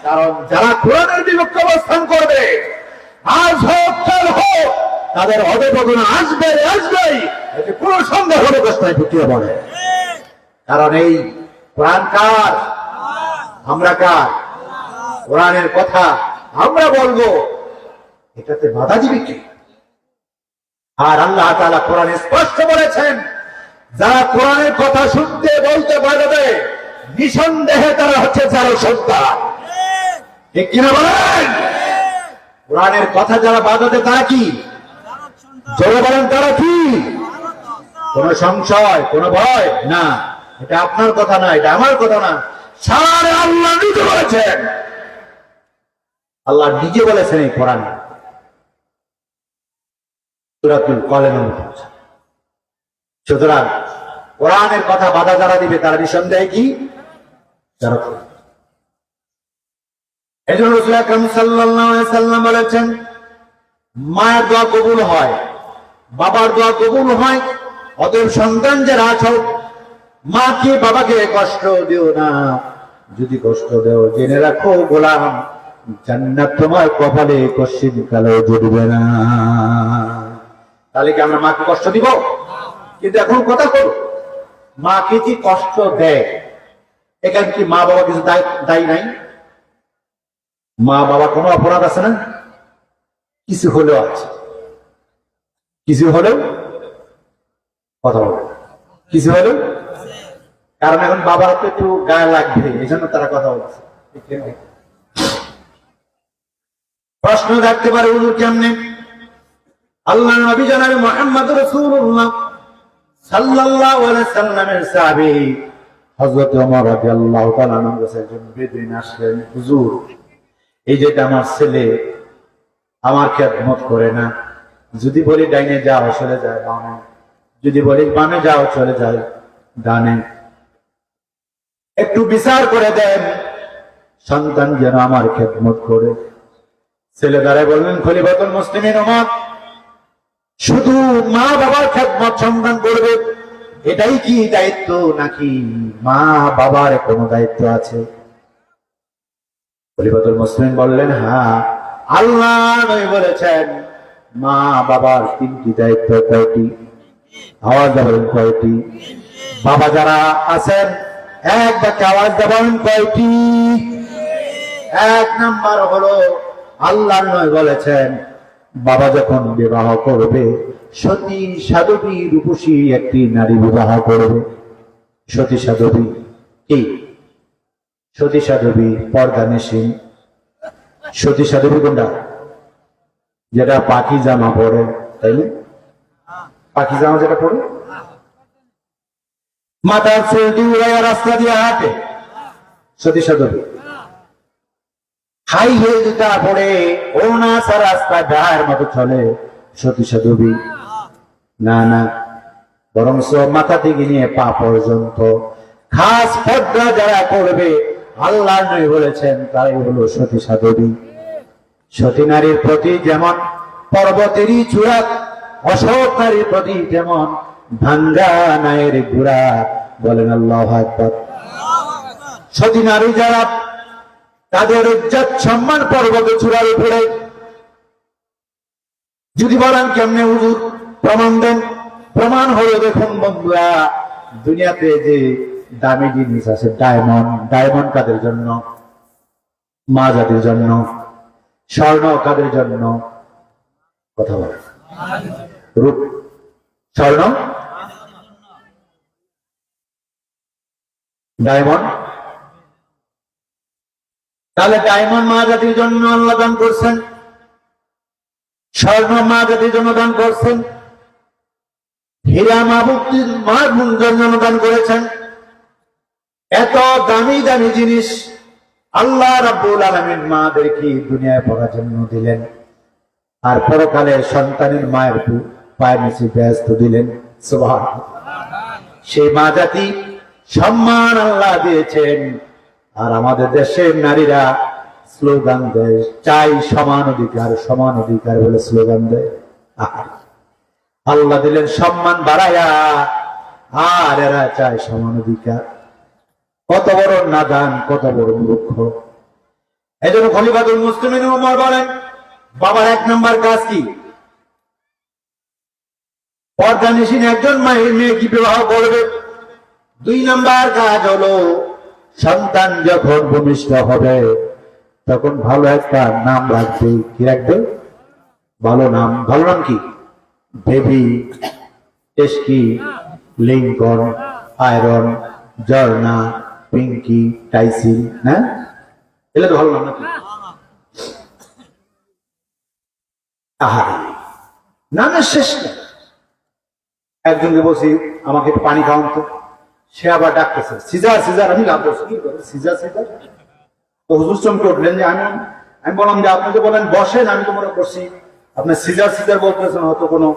কারণ যারা কোরআনের বিপক্ষে অবস্থান করবে, আজ হোক কাল হোক, তাদের অধঃপতন আসবে আসবেই, এতে কোন সন্দেহ অবস্থায় ঢুকিয়ে বলে। কারণ এই কোরআন কার? আমরা কার? কোরআনের কথা আমরা বলবো, এটাতে বাধা দিবে কে? আর আল্লাহ তাআলা কোরআনে স্পষ্ট বলেছেন, যারা কোরআনের কথা শুনতে বলতে বাধা দেয়, নিঃসন্দেহে তারা হচ্ছে যারা সন্তান। ঠিক কিনা বলেন? কোরআনের কথা যারা বাধা দেয় তারা কি? জোরে বলেন, তারা কি? কোন সংশয়, কোন ভয় না, এটা আপনার কথা না, এটা আমার কথা না, সারা আল্লাহ নিজে বলেছেন। আল্লাহ নিজে বলেছেন এই কোরআন সূরাতুল কলমের মধ্যে। সুতরাং কোরআনের কথা বাধা যারা দিবে তারা নিঃসন্দেহে কি? যারা এজন্য রাসূল আকরাম সাল্লাল্লাহু আলাইহি সাল্লাম বলেছেন, মায়ের দোয়া কবুল হয়, বাবার দোয়া কবুল হয়। অতএব সন্তান যারা আছো, মাকে বাবাকে কষ্ট দিও না। যদি কষ্ট দেও, জেনে রাখো গোলাম, জান্নাত তোমার কপালে কশিন কালেও জুটবে না। তাহলে কি আমরা মাকে কষ্ট দিব? কিন্তু এখন কথা করো, মাকে যে কষ্ট দেয়, এখানে কি মা বাবা কিছু দায়ী নাই? মা বাবা কোনো অপরাধ আছে না? কিছু হলেও আছে, কিছু হলেও কথা বলে, কিছু হলেও। কারণ এখন বাবার তো একটু গায়ে লাগবে, এই জন্য তারা কথা বলছে। প্রশ্ন থাকতে পারে, হুজুর কেমনে? আল্লাহ নবী জনাব মুহাম্মদ রাসূলুল্লাহ সাল্লাল্লাহু আলাইহি সাল্লামের সাহাবী হযরত ওমর রাদিয়াল্লাহু তাআলা আনহু একজন বেদুইন আসলেন, হুজুর এই যেটা আমার ছেলে আমার খেদমত করে না, যদি বলি ডাইনে যাও চলে যায় বামে, যদি বলি বামে যাও চলে যায় ডানে, একটু বিচার করে দেন, সন্তান যেন আমার খেদমত করে। ছেলে দাঁড়ায় বললেন, খলিফাতুল মুসলিমিন ওমর, শুধু মা বাবার খেদমত সন্তান করবে, এটাই কি দায়িত্ব, নাকি মা বাবার কোনো দায়িত্ব আছে? খলিফাতুল মুসলিমিন বললেন, হ্যাঁ, আল্লাহ নবী বলেছেন মা বাবার তিনটি দায়িত্ব। কয়টি? আওয়াজ দেবেন কয়টি? বাবা যারা আছেন এক বাক্যে আওয়াজ দেবেন কয়টি? এক নাম্বার হলো, আল্লাহ নবী বলেছেন বাবা যখন বিবাহ করবে, সতী সাধবী রূপসী একটি নারী বিবাহ করবে। সতী সাধবী কি? সতী সাধবী পর্দানিশীন। সতী সাধবী কোনটা? যেটা পাখি জামা পরে, তাই না? পাখি জামা যেটা পরে, মাথার চুল দিয়ে উড়াইয়া রাস্তা দিয়ে হাঁটে, সতী সাধবী। হাই হিল জুতা পরে ওনা সারা রাস্তা গায়ের মতো চলে, সতী সাধবী না। না, বরং মাথা থেকে নিয়ে পা পর্যন্ত খাস পর্দা যারা করবে, আল্লাহ নবী বলেছেন তাই হলো সতী সাধবী। সতী নারীর প্রতি যেমন পর্বতেরই চূড়া, অসৎ নারীর প্রতি যেমন ভাঙ্গা নায়ের গুড়া। বলেন আল্লাহু আকবার। সতী নারী যারা, তাদের ইজ্জত সম্মান পর্বতে চূড়ার উপরে। যদি বলেন কেমনে হুজুর, প্রমাণ দেন। প্রমাণ হলো, দেখুন বন্ধুরা, দুনিয়াতে যে দামি জিনিস আছে, ডায়মন্ড, ডায়মন্ড কাদের জন্য? মা জাতির জন্য। স্বর্ণ কাদের জন্য? কথা বলে। রূপ, স্বর্ণ, ডায়মন্ড। তাহলে ডায়মন্ড মা জাতির জন্য আল্লাহ দান করছেন, স্বর্ণ মা জাতির জন্য দান করছেন, হীরা মা মুক্তির মা জন্য দান করেছেন। এত দামি দামি জিনিস আল্লাহ রাব্বুল আলামিন মাদেরকে দুনিয়ায় পড়ার জন্য দিলেন, আর পরকালে সন্তানের মায়ের পায়ের নিচে ব্যস্ত দিলেন। সুবহানাল্লাহ। সেই মা জাতি সম্মান আল্লাহ দিয়েছেন। আর আমাদের দেশের নারীরা স্লোগান দেয়, চাই সমান অধিকার, সমান অধিকার বলে স্লোগান দেয়। আল্লাহ দিলেন সম্মান বাড়ায়া, আর এরা চায় সমান অধিকার। কত বড় নাদান, কত বড় মূর্খ। এই জন্য খলিফাতুল মুসলিমিন ওমর বলেন, বাবার এক নাম্বার কাজ কি? পর্দানিশীন একজন মায়ের মেয়ে কি বিবাহ করবে। 2 নাম্বার কাজ হলো, সন্তান যখন ভূমিষ্ঠ হবে তখন ভালো একটা নাম রাখবে। কি রাখবে? ভালো নাম। ভালো নাম কি? বেবি, টেস্কি, লিঙ্কন, আয়রন, ঝর্ণা, পিঙ্কি, টাইসিল। হ্যাঁ, এগুলো তো ভালো নাম নাকি? নামের শেষ নেই। একজনকে বলছি আমাকে একটু পানি খাওয়ান তো, সে আবার ডাকতেছে সিজার সিজার। আমি লাভ করছি, কি করে সিজার সিজার? তো হুজুর চমকে উঠলেন যে আমি বললাম যে আপনি তো বলেন বসেন, আমি তো মনে করছি আপনি সিজার সিজার বলতেছেন, হয়তো কোনো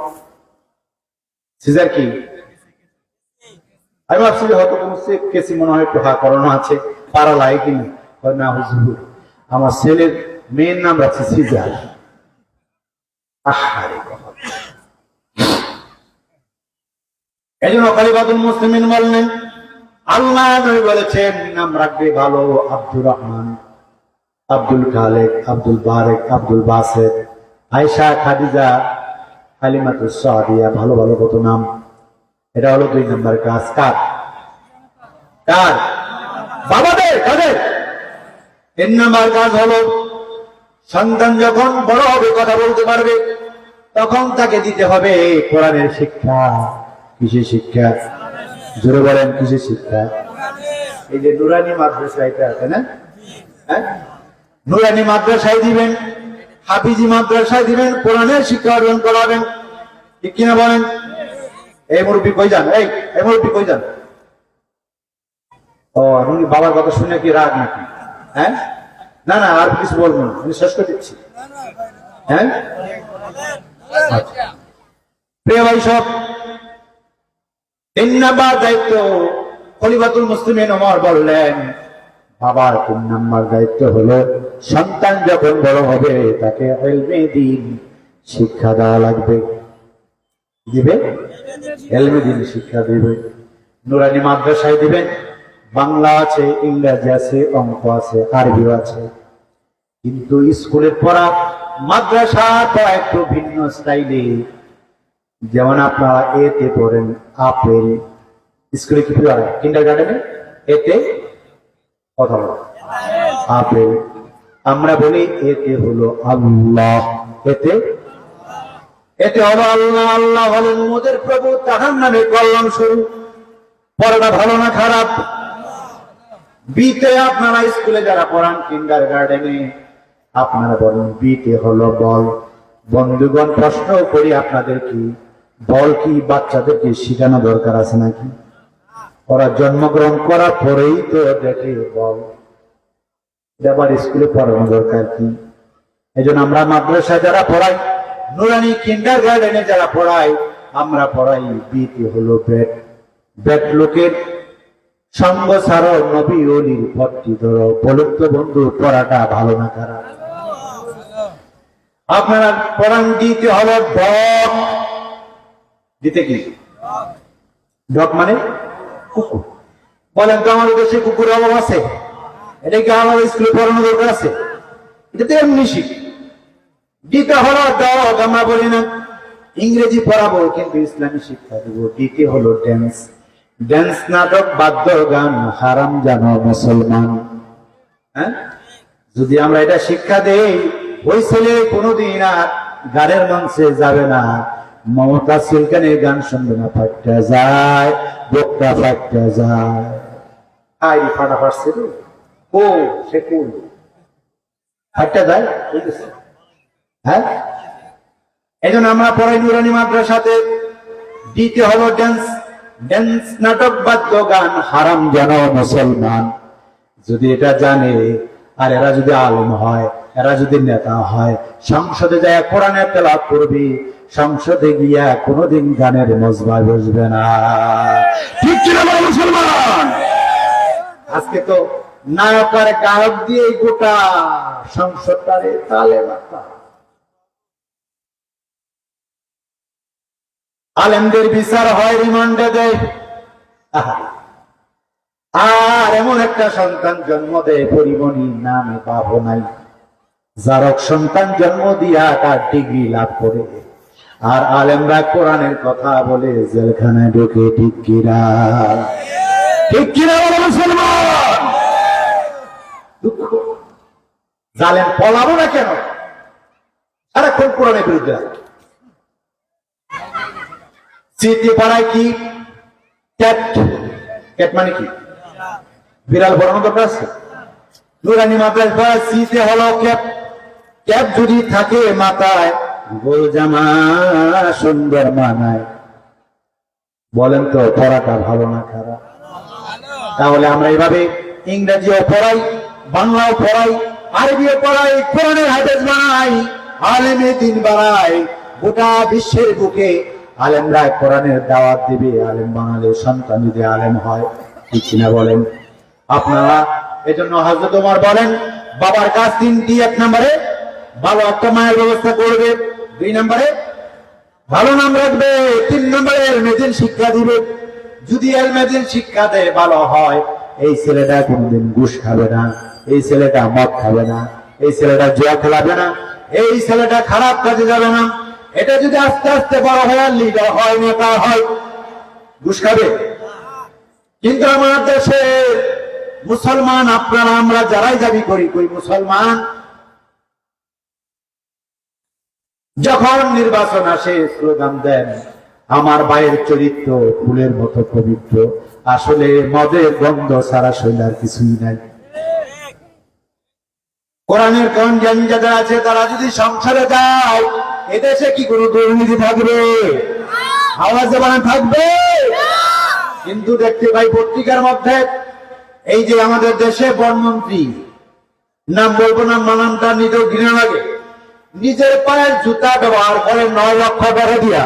সিজার কি আমি ভাবছি হয়তো কোনো কেসি মনে হয় একটু হা করানো আছে, পারা লাগে কিনা। না হুজুর, আমার ছেলের মেয়ের নাম রাখছে সিজার। আহারে কথা। এই জন্য খলিফাতুল মুসলিমিন বললেন, আল্লাহ নবী বলেছেন নাম রাখবে ভালো, আব্দুর রহমান, আব্দুল খালেক, আব্দুল বারেক, আব্দুল বাসেত, আয়েশা, খাদিজা, হালিমাতুস সাদিয়া, ভালো ভালো কত নাম। এটা হলো 2 নম্বর কাজ। কার? কার? বাবাদের। কাদের? 3 নম্বর কাজ হলো সন্তান যখন বড় হবে, কথা বলতে পারবে, তখন তাকে দিতে হবে কোরআনের শিক্ষা। কিসের শিক্ষা? জোরে বলেন, কিসের শিক্ষা? এই যে নুরানি মাদ্রাসা, এটা আছে না? হ্যাঁ, নুরানি মাদ্রাসায় দিবেন, হাফিজি মাদ্রাসায় দিবেন, কোরআনের শিক্ষা অর্জন করাবেন। ঠিক কিনা বলেন? এই মুরব্বী কই যান? এই মুরব্বী কই যান? ও, আপনি বাবার কথা শুনে কি রাগ নাকি? হ্যাঁ, না না, আর কিছু বলবো না, আমি শেষ করে দিচ্ছি। হ্যাঁ, প্রিয় ভাই সব, 3 নম্বর দায়িত্ব খলিফাতুল মুসলিমিন ওমর বললেন, বাবার 3 নম্বর দায়িত্ব হলো সন্তান যখন বড় হবে তাকে ইলমে দ্বীন শিক্ষা দেওয়া লাগবে। দিবে? ইলমে দ্বীন শিক্ষা দিবে। নুরানি মাদ্রাসায় দিবেন, বাংলা আছে, ইংরেজি আছে, অঙ্ক আছে, আরবি আছে। কিন্তু স্কুলের পড়া, মাদ্রাসার পড়া একটু ভিন্ন স্টাইলে। যেমন আপনারা এতে পড়েন আপেল, স্কুলে কি পড়া? কিন্ডারগার্টেনে এতে কথা বলো, আপেল। আমরা বলি এতে হলো আল্লাহ, এতে হলো আল্লাহ। আল্লাহ হলেন মোদের প্রভু, তাহার নামে কল্যাণ শুরু। পড়াটা ভালো না খারাপ? বিতে আপনারা স্কুলে যারা পড়ান, কিন্ডারগার্টেনে, আপনারা বলেন বিতে হলো বল। বন্ধুগণ, প্রশ্ন করি আপনাদের, কি বল কি বাচ্চাদেরকে শেখানো দরকার আছে নাকি? ওরা জন্মগ্রহণ করার পরেই তো দেখে বল, আবার স্কুলে পড়ানো দরকার কি? এই জন্য আমরা মাদ্রাসায় যারা পড়াই, নুরানি কিন্ডারগার্টেনে যারা পড়াই, আমরা পড়াই বিতে হলো ব্যাট। ব্যাট লোকের সঙ্গ ছাড়ো, নবী ওলির পথটি ধরো। বলুন তো বন্ধু, পড়াটা ভালো না খারাপ? আপনারা পড়ান দিতে হলো ডগ। দিতে কি? ডগ মানে কুকুর। বলেন তো আমাদের দেশে কুকুরের অভাব আছে? এটা কি আমাদের স্কুলে পড়ানো দরকার আছে? এটা তো এমনি শিখ। দিতে হলো ডগ। আমরা বলি না ইংরেজি পড়াবো, কিন্তু ইসলামী শিক্ষা দিব। দিতে হলো ড্যান্স। ড্যান্স, নাটক, বাদ্য গান হারাম জানো মুসলমান। হ্যাঁ, যদি আমরা এটা শিক্ষা দেই, ওই ছেলে কোনোদিন আর গানের মঞ্চে যাবে না, মমতা সুলতানের গান শুনবে না, ফাটতে যায়, বোকটা ফাটতে যায়। আই ফাটা ফাটছে রে, ও সে কোন ফাটতে যায়। হ্যাঁ, এই জন্য আমরা পড়াই নুরানি মাদ্রাসাতে। দিতে হলো ড্যান্স, ড্যান্স, নাটক, বাদ্য গান হারাম জানো মুসলমান। যদি এটা জানে, আর এরা যদি আলেম হয়, এরা যদি নেতা হয়, সংসদে যায় কোরআনের তেলাওয়াত করবে, সংসদে গিয়া কোনোদিন গানের মজবায় বসবে না। ঠিক ছিল মুসলমান? আজকে তো নায়ক আর গায়ক দিয়ে গোটা সংসদটারে তালে বাতা। আলেমদের বিচার হয় রিমান্ডে দেয়। আর এমন একটা সন্তান জন্ম দেয়, পরিমণি নামে বাবু নাই, যারক সন্তান জন্ম দিয়া তার ডিগ্রি লাভ করে, আর আলেমরা কোরআনের কথা বলে জেলখানায় ঢুকে। ঠিক কিনা? ঠিক কিনা বলো মুসলমান? দুঃখ। জালেম পলাবো না কেন? সারাক্ষণ কোরআনের বিরুদ্ধে। স্মৃতি পাড়ায় কি ক্যাট? ক্যাট মানে কি? বিড়াল পড়ানো দরকার আছে? নুরানি মাদ্রাসায় স্মৃতি হলো ক্যাপ। ক্যাপ যদি থাকে মাথায়, গোল জামা সুন্দর মানায়। বলেন তো পড়াটা ভালো না খারাপ? তাহলে আমরা এইভাবে ইংরেজিও পড়াই, বাংলাও পড়াই, আরবিও পড়াই, কোরআনের হাফেজ বানাই, আলেমে দ্বীন বানাই। গোটা বিশ্বের বুকে আলেমরা কোরআনের দাওয়াত দিবে। আলেম বানালে সন্তান যদি আলেম হয়। ঠিক কিনা বলেন আপনারা? এজন্য হযরত ওমর বলেন, বাবার কাজ তিনটি। 1 নম্বরে ভালো একটা মায়ের ব্যবস্থা করবে, 2 নম্বরে ভালো নাম রাখবে, 3 নম্বরে এলমেদিন শিক্ষা দিবে। যদি এলমেদিন শিক্ষা দেয় ভালো হয়, এই ছেলেটা কোনদিন ঘুষ খাবে না, এই ছেলেটা মদ খাবে না, এই ছেলেটা জুয়া খেলাবে না, এই ছেলেটা খারাপ কাজে যাবে না। এটা যদি আস্তে আস্তে বড় হয়, লিডার হয়, নেতা হয়, ঘুষ খাবে। কিন্তু আমার দেশে মুসলমান, আপনারা আমরা যারাই দাবি করি কই মুসলমান, যখন নির্বাচন আসে স্লোগান দেন আমার ভাইয়ের চরিত্র ফুলের মতো পবিত্র। আসলে মদের গন্ধ সারা শৈল আর কিছুই নাই। কোরআনের কোন জ্ঞানী যারা আছে তারা যদি সংসারে যায়, এদেশে কি কোনো দুর্নীতি থাকবে? আওয়াজ বানান থাকবে? কিন্তু দেখতে পাই পত্রিকার মধ্যে এই যে আমাদের দেশে বনমন্ত্রী, নাম বলবো না, নামটা নিতেও ঘৃণা লাগে, নিজের পায়ের জুতা ব্যবহার করে 9 লক্ষ টাকা দিয়া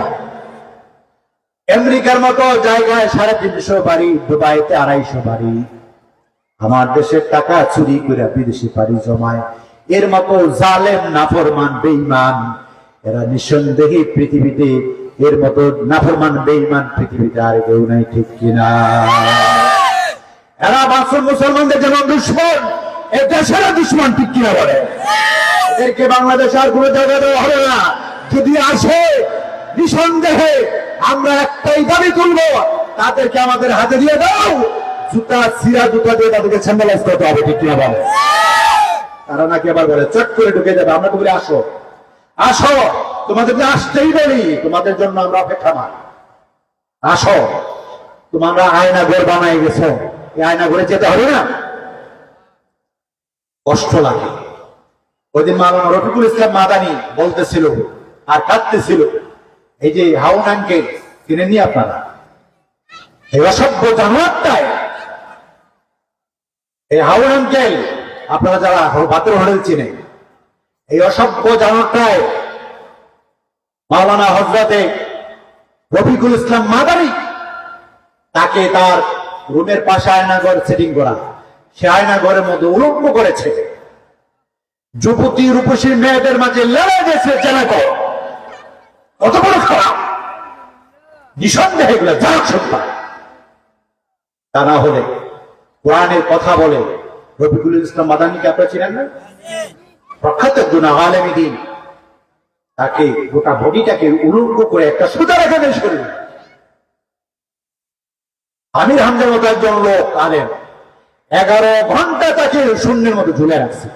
আমেরিকার মতো জায়গায় 350 বাড়ি, দুবাইতে 250 বাড়ি, আমার দেশের টাকা চুরি করে বিদেশি বাড়ি জমায়। এর মতো জালেম, নাফরমান, বেঈমান এরা নিঃসন্দেহে পৃথিবীতে, এর মতো নাফরমান বেঈমান পৃথিবীতে আর কেউ নাই, ঠিক কিনা? এরা মুসলমানদের যেমন দুশ্মন, এর দেশের দুশ্মন, ঠিক কিনা বলে? এদেরকে বাংলাদেশ আর কোনো জায়গা দেওয়া হবে না। যদি আসে নিঃসন্দেহে আমরা একটাই দাবি তুলব, তাদেরকে আমাদের হাতে দিয়ে দাও, জুতা সিরা জুতা দিয়ে তাদেরকে স্যান্ডেলাইজ করতে হবে, ঠিক কিনা বলে? তারা নাকি আবার বলে চট করে ঢুকে যাবে। আমরা তো বলি আসো আসো, তোমাদের আসতেই বলি, তোমাদের জন্য আমরা অপেক্ষা না, আসো। তোমরা আয়না ঘর বানাই গেছো, এই আয়না ঘরে যেতে হবে না? কষ্ট লাগে। ওই দিন মাওলানা রফিকুল ইসলাম মাদানী বলতেছিল আর কাঁদতেছিল, এই যে হাউন আঙ্কেল চিনেননি আপনারা? এই অসভ্য জানোয়ারটাই, এই হাউন আঙ্কেল, আপনারা যারা বাতের হোটেল চিনে, এই অসভ্য জানোয়ারটাই মাওলানা হযরতে রফিকুল ইসলাম মাদানী, তাকে তার রুমের পাশে আয়নাঘর সেটিং করা, সে আয়নাঘরের মধ্যে উলম্ব করেছে, যুবতী রূপসী মেয়েদের মাঝে লড়ে গেছে। জেনা কত বড় খারাপ! নিঃসন্দেহে এগুলো যার সত্তা। তা না হলে কোরআনের কথা বলে রফিকুল ইসলাম মাদানীকে আপনারা চিনেন না? প্রখ্যাত একজন আলেম দ্বীন, তাকে গোটা বডিটাকে উলঙ্গ করে একটা সুতা রেখে দেশ করে আমির হামজার মতো একজন লোক আলেম 11 ঘন্টা তাকে শূন্যের মতো ঝুলে রাখছে।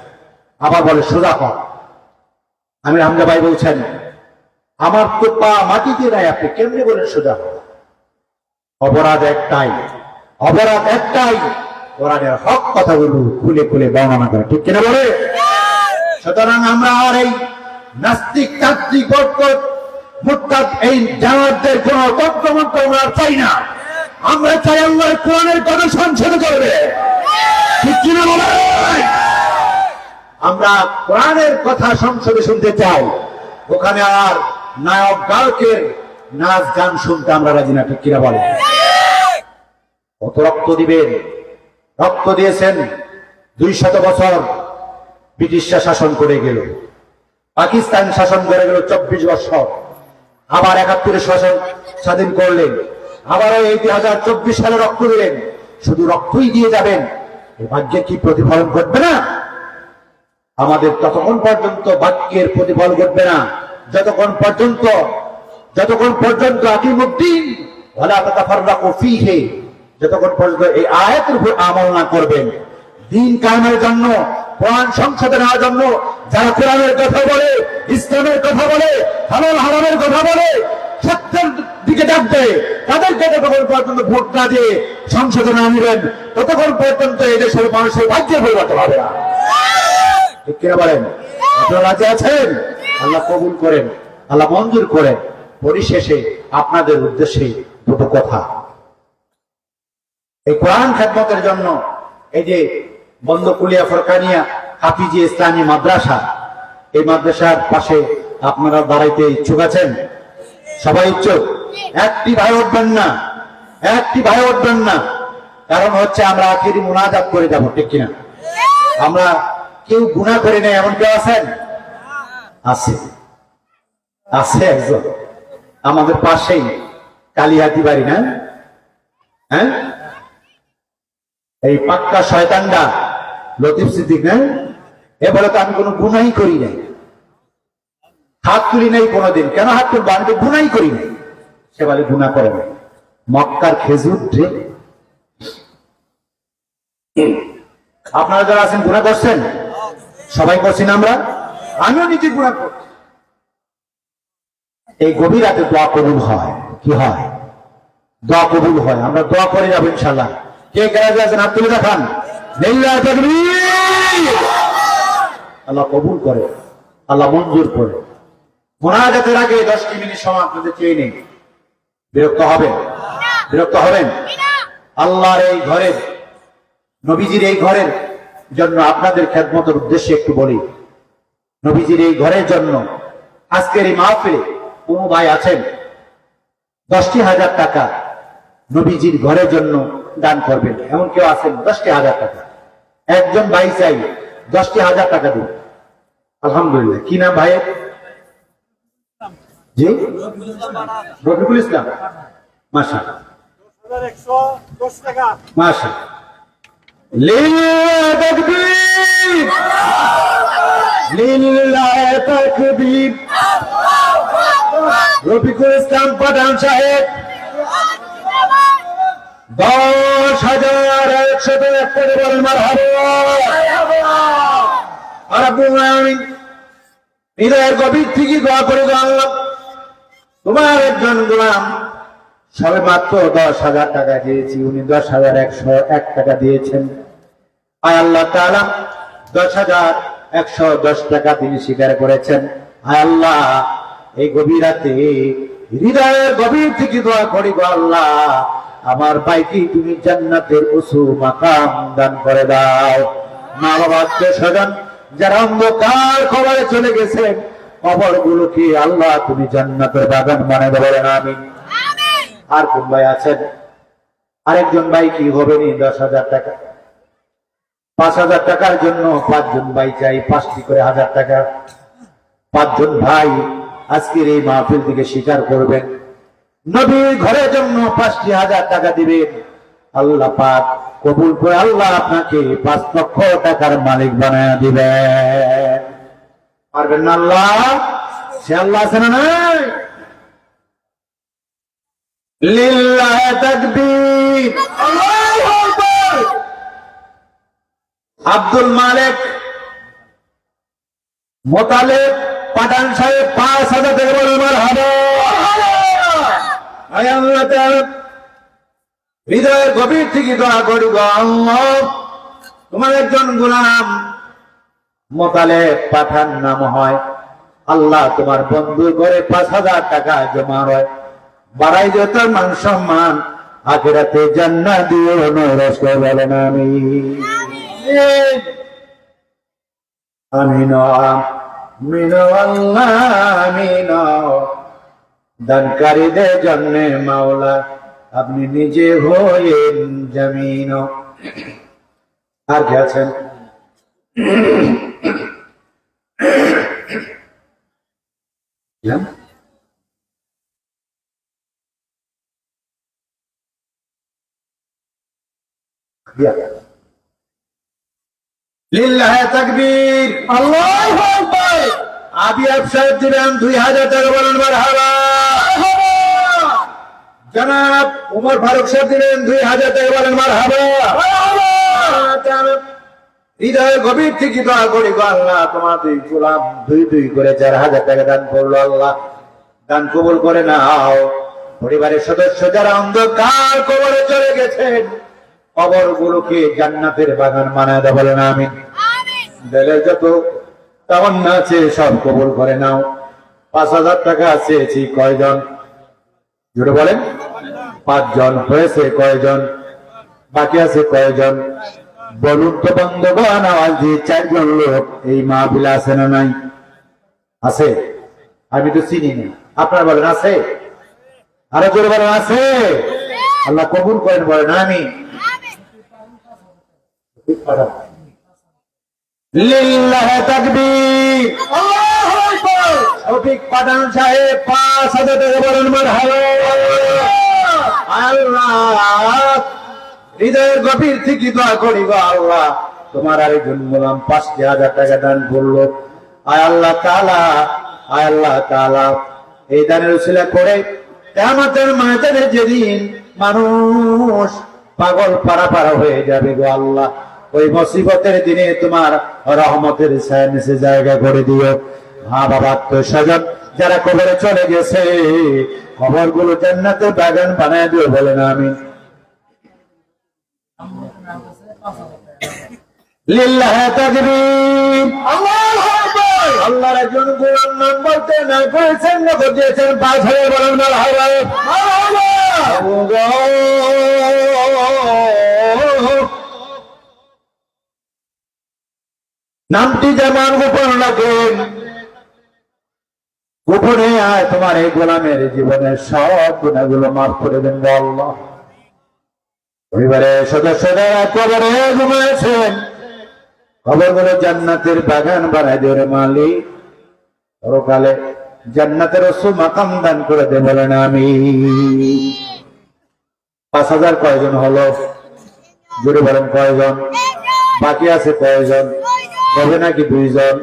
আবার বলে সোজা কর। আমির হামজা ভাই বলছেন, আমার তো পা মাটিতে নাই, আপনি কেমনে বলেন সোজা হন? অপরাধ একটাই, অপরাধ একটাই, কোরআনের হক কথাগুলো খুলে খুলে বর্ণনা করে, ঠিক কিনা বলে? সুতরাং আমরা আর এই নাস্তিক তাত্ত্বিক বরকত মুরতাদ এই জামাতদের কোন তন্ত্রমন্ত্র আমরা চাই না। আমরা চাই আল্লাহর কোরআনের কথা সংশোধন করবে, ঠিক কিনা বলে? আমরা কোরআনের কথা সংসদে শুনতে চাই, ওখানে আর নায়ক গায়কের নাচ গান শুনতে আমরা রাজি না, ঠিক কিনা বলে? কত রক্ত দিবেন? রক্ত দিয়েছেন। 200 বছর ব্রিটিশরা শাসন করে গেল, পাকিস্তান শাসন করে গেল 24 বছর, আবার 71 শাসন স্বাধীন করলেন, আবারও এই 2024 সালে রক্ত দিলেন। শুধু রক্তই দিয়ে যাবেন, এ ভাগ্যে কি প্রতিফলন ঘটবে না? আমাদের ততক্ষণ পর্যন্ত বাক্যের প্রতিফল ঘটবে না, যতক্ষণ পর্যন্ত আকিমুদ্দিন ওয়ালা তাতাফাররাকু ফীহি, যতক্ষণ পর্যন্ত এই আয়াতের উপর আমল না করবেন। দ্বীন কায়েমের জন্য, কোরআন সংসদে নেওয়ার জন্য যারা কোরআনের কথা বলে, ইসলামের কথা বলে, হালাল হারামের কথা বলে, সত্যের দিকে ডাকবে, তাদেরকে যতক্ষণ পর্যন্ত ভোট না দিয়ে সংসদে না আনবেন, ততক্ষণ পর্যন্ত এই দেশের মানুষের ভাগ্যের পরিবর্তন হবে না, ঠিক কিনা বলেন? আপনারা রাজি আছেন? আল্লাহ কবুল করেন, আল্লাহ মঞ্জুর করেন। পরিশেষে আপনাদের উদ্দেশ্যে দুটো কথা। এই কোরআন খেদমতের জন্য এই যে বন্দকুলিয়া ফরকানিয়া হাফিজি ইসলামী মাদ্রাসা, এই মাদ্রাসার পাশে আপনারা দাঁড়াইতে ইচ্ছুক আছেন? সবাই ইচ্ছুক? একটি ভাই উঠবেন না, একটি ভাই উঠবেন না। কারণ হচ্ছে আমরা আখিরি মুনাজাত করে যাব, ঠিক কিনা? আমরা কেউ গুনাহ করে নাই এমন কেউ আছেন? আছে, আছে একজন আমাদের পাশেই, কালিহাতি বাড়ি না? হ্যাঁ, এই পাক্কা শয়তানটা লতিফ সিদ্দিক না? এ বলে তো আমি কোনো গুনাহই করি নাই, হাত তুলি নাই কোনোদিন। কেন হাত তুলবো? আমি তো গুনাহই করি নাই। সে বলে গুনাহ করে নাই। মক্কার খেজুর রে, আপনারা যারা আছেন গুনাহ করছেন? সবাই করছি না আমরা? আমিও নিজে গুনাহ করছি। এই গভীর রাতে দোয়া কবুল হয়। কি হয়? দোয়া কবুল হয়। আমরা দোয়া করে যাবো ইনশাল্লাহ। কে গ্যারাজে আছেন হাত তুলে দেখান। লিল্লাহি তাকবীর। আল্লাহ কবুল করে, আল্লাহ মঞ্জুর করে। মুনাজাতের আগে 10 মিনিট সময় আপনাদের চেয়ে নেই। বিরক্ত হবেন? বিরক্ত হবেন? আল্লাহর এই ঘরের, নবীজির এই ঘরের জন্য আপনাদের খেদমতের উদ্দেশ্যে একটু বলি। নবীজির এই ঘরের জন্য আজকের এই মাহফিলে কোন ভাই আছেন 10,000 টাকা নবীজির ঘরের জন্য দান করবেন, এমন কেউ আছেন? 10,000 টাকা একজন ভাই চাই, 10,000 টাকা দিন। আলহামদুলিল্লাহ। কি নাম ভাইয়ের? জি, রফিকুল ইসলাম। মাশাআল্লাহ, মাশাআল্লাহ। লিল্লাহি তাকবীর, লিল্লাহি তাকবীর। রফিকুল ইসলাম পাঠান সাহেব 10,101 টাকা বলেন মারহাবা। আর আপনি হৃদয়ের গভীর থেকে দোয়া করে আল্লাহ, তোমার একজন গোলাম সবে মাত্র 10,000 টাকা দিয়েছি, উনি 10,101 টাকা দিয়েছেন। আয় আল্লাহ তাআলা 10,110 টাকা তিনি স্বীকার করেছেন। আয় আল্লাহ, এই গভীর রাতে হৃদয়ের গভীর থেকে দোয়া করি গো আল্লাহ, আমার ভাইকে তুমি জান্নাতের উঁচু মাকাম দান করে দাও। মা বাবা আত্মীয় স্বজন যারা অন্ধকার কবরে চলে গেছেন, কবরগুলোকে আল্লাহ তুমি জান্নাতের বাগান বানায় দেবেন, আমিন। আর কোন ভাই আছেন? আরেকজন ভাই কি হবে নি? 10,000 টাকা। 5,000 টাকার জন্য 5 জন ভাই চাই, 5টি করে 1,000 টাকা। 5 জন ভাই আজকের এই মাহফিল থেকে স্বীকার করবেন, নবীর ঘরের জন্য 5টি 1,000 টাকা দিবেন। আল্লাহ পাক কবুল করে আল্লাহ আপনাকে 5 লক্ষ টাকার মালিক বানায় দিবেন। পারবেন না আল্লাহ? সে আল্লাহ আছে না নাই? লিল্লাহি তাকবীর, আল্লাহু আকবার। আব্দুল মালিক মোতালেব পাঠান সাহেব 5,000 টাকা বলেন মারহাবা। আয় আল্লাহ তাআলা, হৃদয়ের গভীর থেকে দোয়া করি গো আল্লাহ, তোমার একজন গোলাম মোতালেব পাঠান নাম হয়, আল্লাহ তোমার বন্ধুর ঘরে 5,000 টাকা জমা হয়, বাড়াই দিও তার মান সম্মান, আখিরাতে জান্নাত দিও, নরস করে বলেন আমিন। আমিন আমিন আল্লাহ আমিন। দানকারীদের জন্য মাওলা আপনি নিজে হয়েন জামিন। আর কে আছেন? লিল্লাহি তাকবীর, আল্লাহু আকবার। আবিয়াব সাহেব দিবেন 2,000 টাকা বলেন মারহাবা। জনাব ওমর ফারুক সাহেব দিবেন 2,000 টাকা বলেন মারহাবা। হৃদয়ের গভীর থেকে দোয়া করি গো আল্লাহ, তোমার দুই গোলাম 2 করে 4,000 টাকা দান করলো, আল্লাহ দান কবুল করে নাও। পরিবারের সদস্য যারা অন্ধকার কবরে চলে গেছেন, কবরগুলোকে জান্নাতের বাগান বানায় দাও, বলেন আমিন। দিলের যত তামান্না আছে সব কবুল করে নাও। 5,000 টাকা চেয়েছি, কয়জন? জোরে বলেন। 5 জন হয়েছে, কয়জন বাকি আছে? কয়জন বলুন তো বন্ধুগণ, আওয়াজ দিয়ে। 4 জন লোক এই মাহফিলে আছে না নাই? আছে? আমি তো চিনি না, আপনারা বলেন আছে? আরো জোরে বলেন আছে? আল্লাহ কবুল করেন, বলেন আমিন। লিল্লাহি তাকবীর। শফিক পাঠান সাহেব ৫,০০০ টাকা বলেন মারহাবা। আল্লাহ হৃদয়ের গভীর থেকে দোয়া করি গো আল্লাহ, তোমার আরেকজন গোলাম ৫,০০০ টাকা দান করলো। আয় আল্লাহ তাআলা, আয় আল্লাহ তাআলা, এই দানের উসিলা করে কিয়ামতের ময়দানে যেদিন মানুষ পাগল পারা হয়ে যাবে গো আল্লাহ, ওই মুসিবতের দিনে তোমার রহমতের ছায়া নিচে জায়গা করে দিও। মা বাবা আত্মীয়স্বজন যারা কবরে চলে গেছে, কবরগুলো জান্নাতের বাগান বানায় দিও, বলেন আমিন। লিল্লাহি তাকবীর। আল্লাহু আকবার। আল্লাহর একজন গোলাম নাম বলতে না করেছেন, নগদ দিয়েছেন ৫,০০০, বলেন মারহাবা মারহাবা। নামটি যেমন গোপন রাখেন, গোপনে আয় তোমার এই গোলামের জীবনের সব গুনাহগুলো মাফ করে দেন গো আল্লাহ। পরিবারের সদস্যরা কবরে ঘুমিয়েছেন, কবরগুলো জান্নাতের বাগান বানায় দিও রে মালিক। পরকালে জান্নাতের উঁচু মাকাম দান করে দে, বলেন আমিন। ৫,০০০ কয়জন হলো? জোরে বলেন কয়জন? বাকি আছে কয়জন? হবে নাকি ২ জন?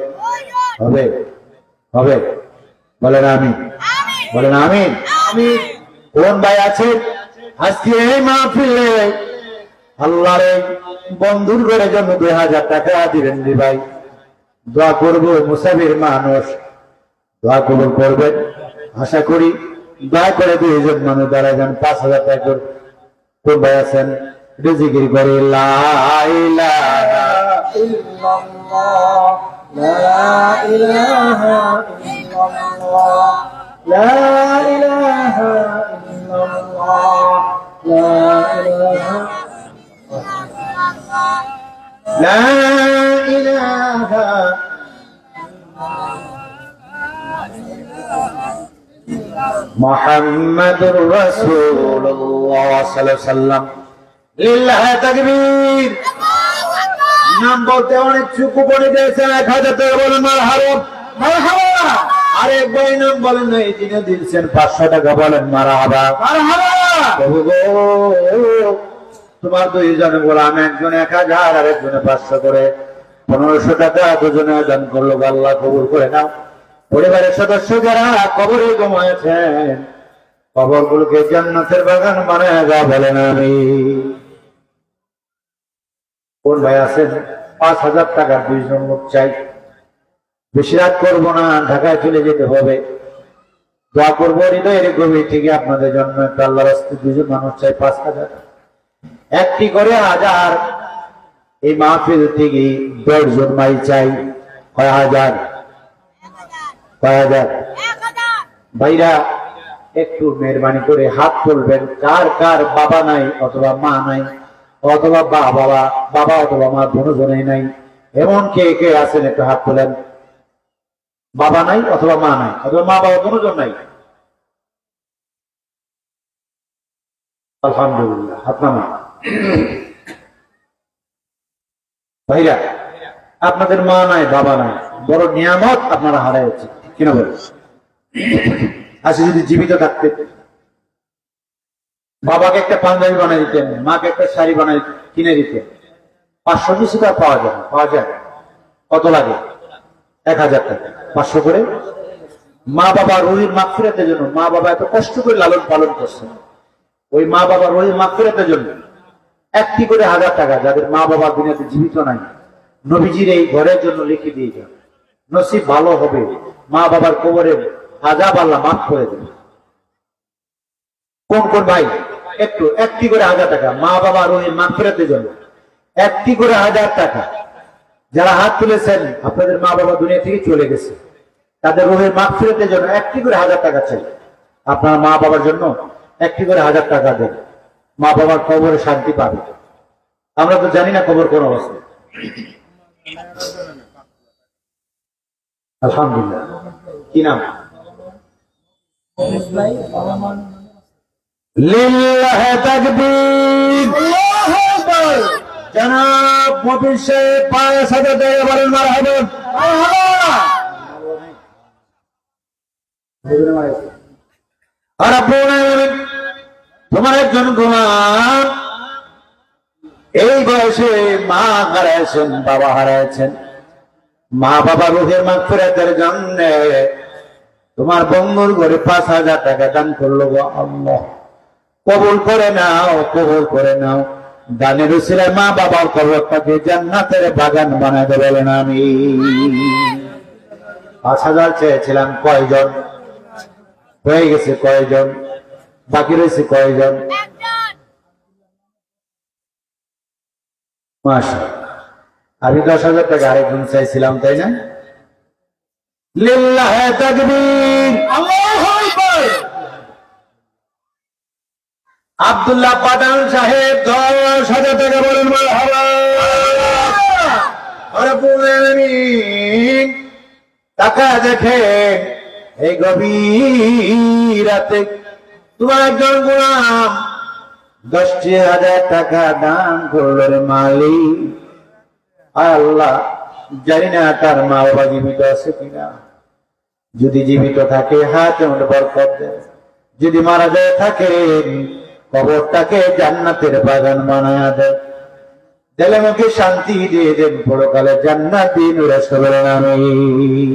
হবে হবে, বলেন আমিন, বলেন আমিন। কোন ভাই আছেন আজকে এই মাহফিলে আল্লাহর বন্ধুর ঘরের জন্য ২,০০০ টাকা দিবেন রে ভাই? দোয়া করবো, মুসাফির মানুষ, দোয়া কবুল করবেন আশা করি। দয়া করে ২ জন মানুষ দাঁড়ায় যান, ৫,০০০ টাকা করে। কোন ভাই আছেন জিকির করে লা ইলাহা ইল্লাল্লাহ, লা ইলাহা ইল্লাল্লাহ, লা ইলাহা ইল্লাল্লাহ, লা ইলাহা লা ইলাহা মুহাম্মাদুর রাসূলুল্লাহ সাল্লাল্লাহু আলাইহি ওয়াসাল্লাম। লিল্লাহি তাকবীর। নাম বলতে অনেক চুপ করে দিয়েছেন, ১,০০০ টাকা বলেন মারহাবা মারহাবা। আরেক ভাই নাম বলেন না, এই দিনে দিয়েছেন ৫০০ টাকা, বলেন মারহাবা মারহাবা। প্রভু গো, তোমার ২ জনে গোলাম, একজন ১,০০০ আর একজনে ৫০০ করে ১৫০০ টাকা দুজনে দান করলো, আল্লাহ কবুল করে নাও। পরিবারের সদস্য যারা কবরে ঘুমায়েছেন, কবরগুলোকে জান্নাতের বাগান বানায় দাও, বলেন আমিন। কোন ভাই আছেন ৫,০০০ টাকার ২ জন লোক চাই? বেশি রাত করবো না, ঢাকায় চলে যেতে হবে। দোয়া করবো হৃদয়ের গভীর থেকে আপনাদের জন্য। একটা আল্লাহর রাস্তায় ২ জন মানুষ চাই ৫,০০০, একটি করে ১,০০০। এই মাহফিল থেকে ১০ জন মাই চাই, কয় হাজার? কয় হাজার? ভাইরা একটু মেহরবানি করে হাত তুলবেন, কার কার বাবা নাই অথবা মা নাই, অথবা বাবা অথবা মা দুজনেই নাই, এমন কে কে আছেন একটু হাত তোলেন। বাবা নাই অথবা মা নাই অথবা মা বাবা দুজন নাই? আলহামদুলিল্লাহ, হাত নামা। ভাইরা, আপনাদের মা নাই বাবা নাই, বড় নিয়ামত আপনারা হারাইছেন, কিনা বলেন? আচ্ছা, যদি জীবিত থাকতে বাবাকে একটা পাঞ্জাবি বানিয়ে দিতেন, মাকে একটা শাড়ি বানিয়ে কিনে দিতেন, ৫০০ কিছু টাকা পাওয়া যায়, পাওয়া যায়। কত লাগে? ১,০০০ টাকা, ৫০০ করে। মা বাবা রুহির মাগফিরাতের জন্য, মা বাবা এত কষ্ট করে লালন পালন করছেন, ওই মা বাবা রুহির মাগফিরাতের জন্য একটি করে ১,০০০ টাকা, যাদের মা বাবা দুনিয়াতে জীবিত নাই, নবীজির এই ঘরের জন্য লিখে দিয়ে যান। নসিব ভালো হবে, মা বাবার কবরে আযাব আল্লাহ মাফ করে দেবে। কোন কোন ভাই একটি করে ১,০০০ টাকা মা বাবা রুহির মাগফিরাতের জন্য, একটি করে ১,০০০ টাকা। যারা হাত তুলেছেন, আপনাদের মা বাবা দুনিয়া থেকে চলে গেছে, তাদের রুহের মাগফিরাতের জন্য একটি করে ১,০০০ টাকা চাই। আপনার মা বাবার জন্য একটি করে ১,০০০ টাকা দেন, মা বাবার কবরে শান্তি পাবে। আমরা তো জানি না কবর কোন অবস্থা। আলহামদুলিল্লাহ। কি নাম? লিল্লাহি তাকবীর। আল্লাহু আকবার। জনাব মফিজ সাহেব 5,000 টাকা বলেন মারহাবা। আর রব্বুল আলামিন তোমার একজন গোলাম এই বয়সে মা হারাইছেন, বাবা হারাইছেন, মা বাবা রুহের মাগফিরাতের জন্য তোমার বন্ধুর ঘরে 5,000 টাকা দান করলো গো আল্লাহ, কবুল করে নাও, কবুল করে নাও। দানের উসিলায় মা বাবার কবরটাকে জান্নাতের বাগান বানায় দেবে বলেন আমি। 5,000 চেয়েছিলাম, কয়জন হয়ে গেছে? কয়জন বাকি রয়েছে? কয়জন? মাশাআল্লাহ। আমি 10,000 টাকা আরেকজন চাইছিলাম, তাই না? লিল্লাহি তাকবীর, আল্লাহু আকবার। আব্দুল্লাহ পাঠান সাহেব 10,000 টাকা বলেন মারহাবা। রব্বুল আলামিন টাকা দেখে এই গভীর রাতে তোমার একজন গোলাম 10,000 টাকা দান করল রে মালিক। আল্লাহ জানি না তার মা বাবা জীবিত আছে কিনা, যদি জীবিত থাকে হাতে মধ্যে বরকত দেন, যদি মারা যায় থাকে কবরটাকে জান্নাতের বাগান বানায়া দেন, দিলে মুখে শান্তি দিয়ে দেন, পরকালে জান্নাত দিয়ে নূরে সবরেন আমিন।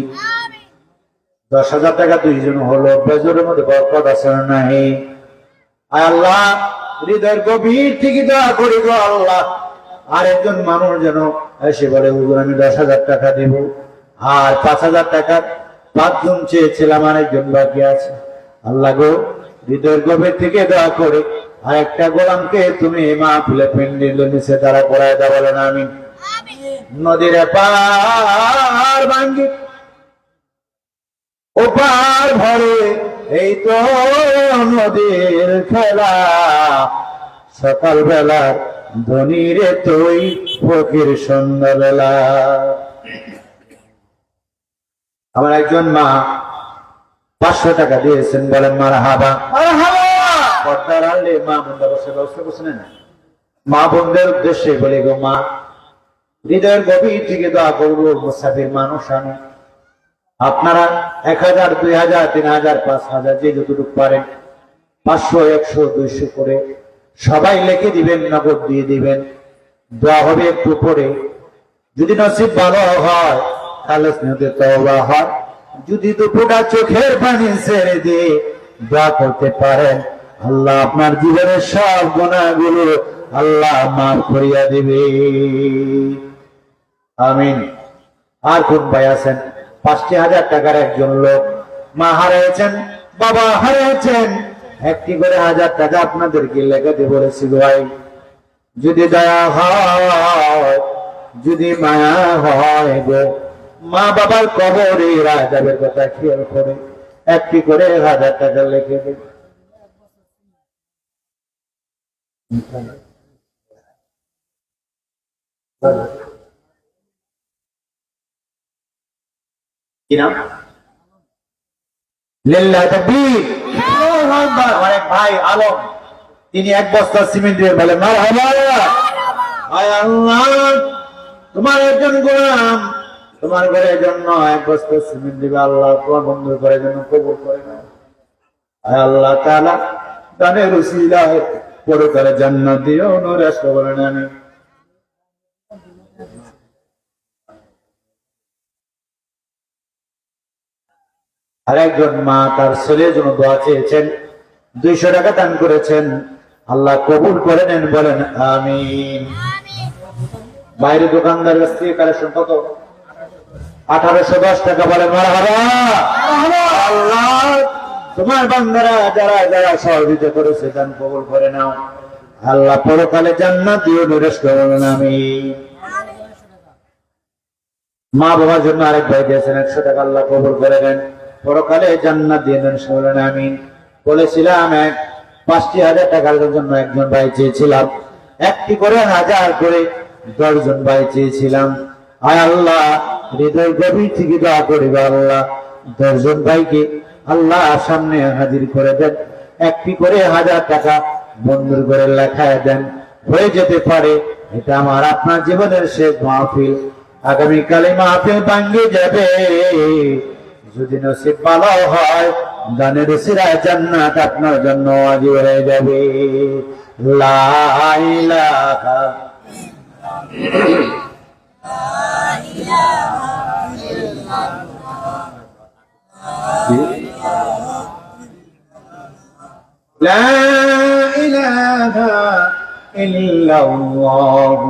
10,000 টাকা দুইজন হলো, বেজরের মধ্যে বরকত আছে না নাই? আল্লাহ হৃদয়ের গভীর থেকে দোয়া করি গো আল্লাহ, আরেকজন মানুষ যেন এসে বলে হুজুর আমি 10,000 টাকা দেব, আর 5,000 টাকার 5 জন চেয়েছিলাম, আরেকজন বাকি আছে। আল্লাহ গো হৃদয়ের গভীর থেকে দোয়া করে আরেকটা গোলামকে তুমি মাহফিলে পেন্ডেলের নিচে দাঁড়া করায় দাও বলেন আমিন। নদীর পার ভাঙ্গি ওপার ভরে এই তো নদীর খেলা, সকাল বেলার ধনীরে তুই ফকির সন্ধ্যাবেলা। আমার একজন মা 500 টাকা দিয়েছেন, বলেন মারহাবা। পর্দার আড়ালে মা বোনরা বসে ব্যবস্থা করছেন না, মা বোনদের উদ্দেশ্যে বলে গো মা, হৃদয়ের গভীর থেকে দোয়া করবো মুসাফির মানুষ আমি, আপনারা 1,000, 2,000, 3,000, 5,000 যে যতটুকু পারেন 500, 100, 200 করে সবাই লিখে দিবেন, নগদ দিয়ে দিবেন। দোয়া হবে একটু পরে, যদি নসিব ভালো হয় খালেস নিয়তে তওবা হয়, যদি দুপুরটা চোখের পানি ছেড়ে দিয়ে দোয়া করতে পারেন, আল্লাহ আপনার জীবনের সব গুনাহগুলো আল্লাহ মাফ করিয়া দিবে আমিন। আর কোন ভাই আছেন? 5,000 টাকার একজন লোক, মা হারিয়েছেন, বাবা হারিয়েছেন, একটি করে 1,000 টাকা আপনাদেরকে লেখাতে বলেছি ভাই, যদি দয়া হয়, যদি মায়া হয় গো, মা বাবার কবরে রাজাবের কথা খেয়াল করে একটি করে 1,000 টাকা লিখে দেবে। কি নাম? লিল্লাহি তাকবীর, আল্লাহু আকবার। আমার এক ভাই আলম, তিনি 1 বস্তা সিমেন্ট দিয়ে বলে মারহাবা। আয় আল্লাহ তোমার একজন গোলাম তোমার ঘরের জন্য 1 বস্তা সিমেন্ট দিবে, আল্লাহ তোমার বন্ধুর ঘরের জন্য কবুল করে নাও। আয় আল্লাহ তাআলা দানের উসিলায় পরকালে জান্নাত দিও, নূরে সবরেন আমিন। আরেকজন মা তার ছেলের জন্য দোয়া চেয়েছেন, 200 টাকা দান করেছেন, আল্লাহ কবুল করে নেন বলেন আমিন। বাইরে দোকানদার কাছ থেকে কালেকশন কত? 1,810 টাকা, বলেন মারহাবা। আল্লাহ তোমার বান্দারা যারা যারা সহযোগিতা করেছে দান কবুল করে নাও, আল্লাহ পরকালে জান্নাত দিও, নূরে সবরেন আমিন। মা বাবার জন্য আরেক ভাই দিয়েছেন 100 টাকা, আল্লাহ কবুল করে নেন, পরকালে জান্নাত দিয়ে দেন, সবরেন আমিন। বলেছিলাম 5,000 টাকার জন্য একজন ভাই চেয়েছিলাম, একটি করে 1,000 করে 10 জন ভাই চেয়েছিলাম। আয় আল্লাহ হৃদয় গভীর থেকে দোয়া করিব, আল্লাহ 10 জন ভাইকে আল্লাহ সামনে হাজির করে দেন, একটি করে 1,000 টাকা বন্ধুর করে লেখায় দেন, হয়ে যেতে পারে এটা আমার আপনার জীবনের শেষ মাহফিল। আগামীকালে মাহফিল ভাঙ্গে যাবে, যদি নসিব ভালো হয় দানের উসিলায় জান্নাত আপনার জন্য ওয়াজিব হয়ে যাবে। লা ইলাহা লা ইলাহা ইল্লাল্লাহ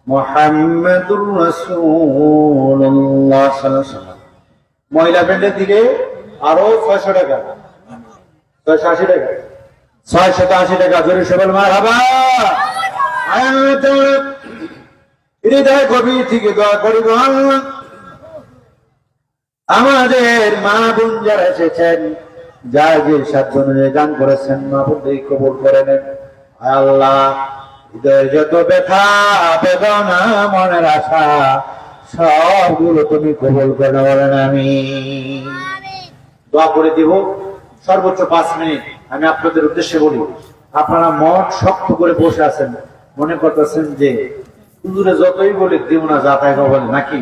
মুহাম্মাদুর রাসূলুল্লাহ সাল্লাল্লাহু আলাইহি ওয়াসাল্লাম। মহিলা ব্যান্ডের দিকে আরো 600 টাকা, 680 টাকা, 680 টাকা। জোরে সবাই মারহাবা। হৃদয় গভীর থেকে দোয়া করি গো আল্লাহ, আমাদের মা বোন যারা এসেছেন, যার যে সাধ্য অনুযায়ী দান করেছেন, মা বোনদের কবুল করে নেন আল্লাহ। হৃদয়ের যত ব্যথা বেদনা মনের আশা সবগুলো তুমি কবুল করে বলেন আমি দোয়া করে দিব। সর্বোচ্চ 5 মিনিট আমি আপনাদের উদ্দেশ্যে বলি, আপনারা মন শক্ত করে বসে আছেন, মনে করতেছেন যে হুজুরে যতই বলে দিব না, যা তাই বলে নাকি।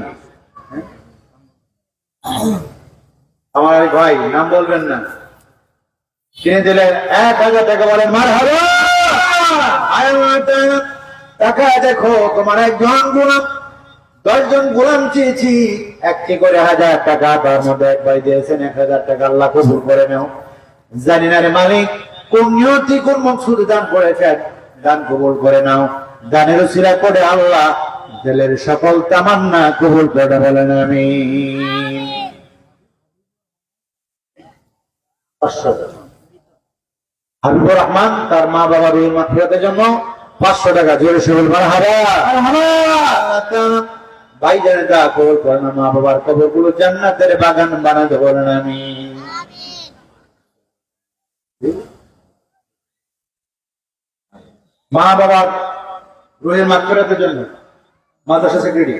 আমার ভাই নাম বলবেন না, কিনে দিলেন 1000 টাকা, বলেন মারহাবা। টাকা দেখো, তোমার একজন গোলাম 10 জন গোলাম চেয়েছি, একটি করে 1000 টাকা, তার মধ্যে এক ভাই দিয়েছেন 1000 টাকা। আল্লাহ কবুল করে নাও। জানি না রে মালিক কোন নিয়তি কোন মকসুদ দান করেছেন, দান কবুল করে নাও। দানের উসিলা করে আল্লাহ দিলের সকল তামান্না কবুল করে বলেন আমিন। হাবিবুর রহমান তার মা বাবার রুহের মাগফিরাতের জন্য 500 টাকা। জোরে সবল মারহাবা। ভাই জানে দা কবুল করেন, মা বাবার কবরগুলো জান্নাতের বাগান বানাতে বলেন আমিন। মা বাবার রুহের মাগফিরাতের জন্য মাদ্রাসা সেক্রেটারি,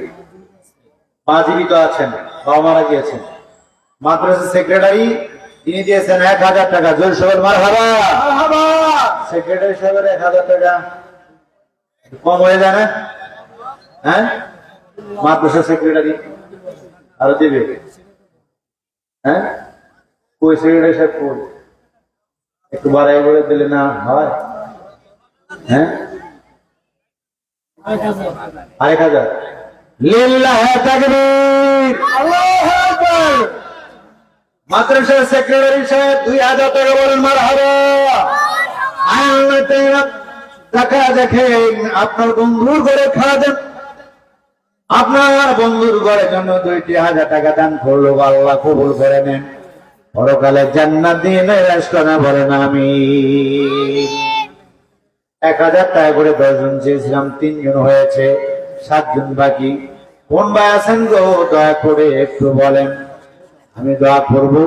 মা জীবিত আছেন, বাবা মারা গিয়েছেন, মাদ্রাসা সেক্রেটারি তিনি দিয়েছেন 1000 টাকা। জোরে সবল মারহাবা। সেক্রেটারি সাহেবের 1000 টাকা কম হয়ে যায় না? হ্যাঁ, মাদ্রাসা সেক্রেটারি আরো দেবে। হ্যাঁ, কই সেক্রেটারি সাহেব কই? একটু বাড়াই করে দিলে না হয়? হ্যাঁ, 1000। লিল্লাহি তাকবীর, আল্লাহু আকবার। মাদ্রাসা সেক্রেটারি সাহেব 2000 টাকা, বলেন মারহাবা। টাকা দেখেন, আপনার বন্ধুর ঘরে খাওয়া দেন, আপনার বন্ধুর ঘরের জন্য 2000 টাকা দান করলো, আল্লাহ কবুল করে নেন। পরকালে জান্নাত দিয়ে নিরাশ করে বলেন আমিন। 1000 টাকা করে 10 জন চেয়েছিলাম, 3 জন হয়েছে, 7 জন বাকি। কোন ভাই আছেন গো, দয়া করে একটু বলেন, আমি দোয়া করবো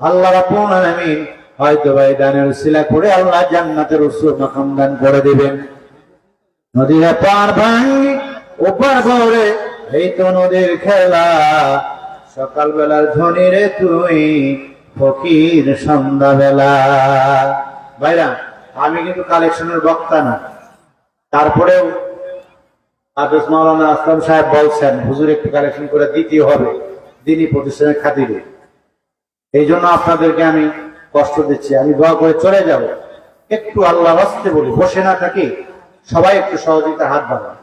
আল্লাহ রাব্বুল আলামিন হয়তো ভাই দানের উসিলা করে আল্লাহ জান্নাতের উসুল মাকাম দান করে দিবেন। নদীর পার ভাঙি ওপার ভরে, এই তো নদীর খেলা, সকাল বেলার ধনী রে তুই, ফকির সন্ধ্যা বেলা। ভাইরা, আমি কিন্তু কালেকশনের বক্তা না, তারপরেও হাফেজ মাওলানা আসলাম সাহেব বলছেন হুজুর একটু কালেকশন করে দিতে হবে দিনী প্রতিষ্ঠানের খাতিরে। এই জন্য আপনাদেরকে আমি কষ্ট দিচ্ছি, আমি দোয়া করে চলে যাব। একটু আল্লাহ রাস্তে বলি, বসে না থাকি, সবাই একটু সহযোগিতা হাত বাড়ান।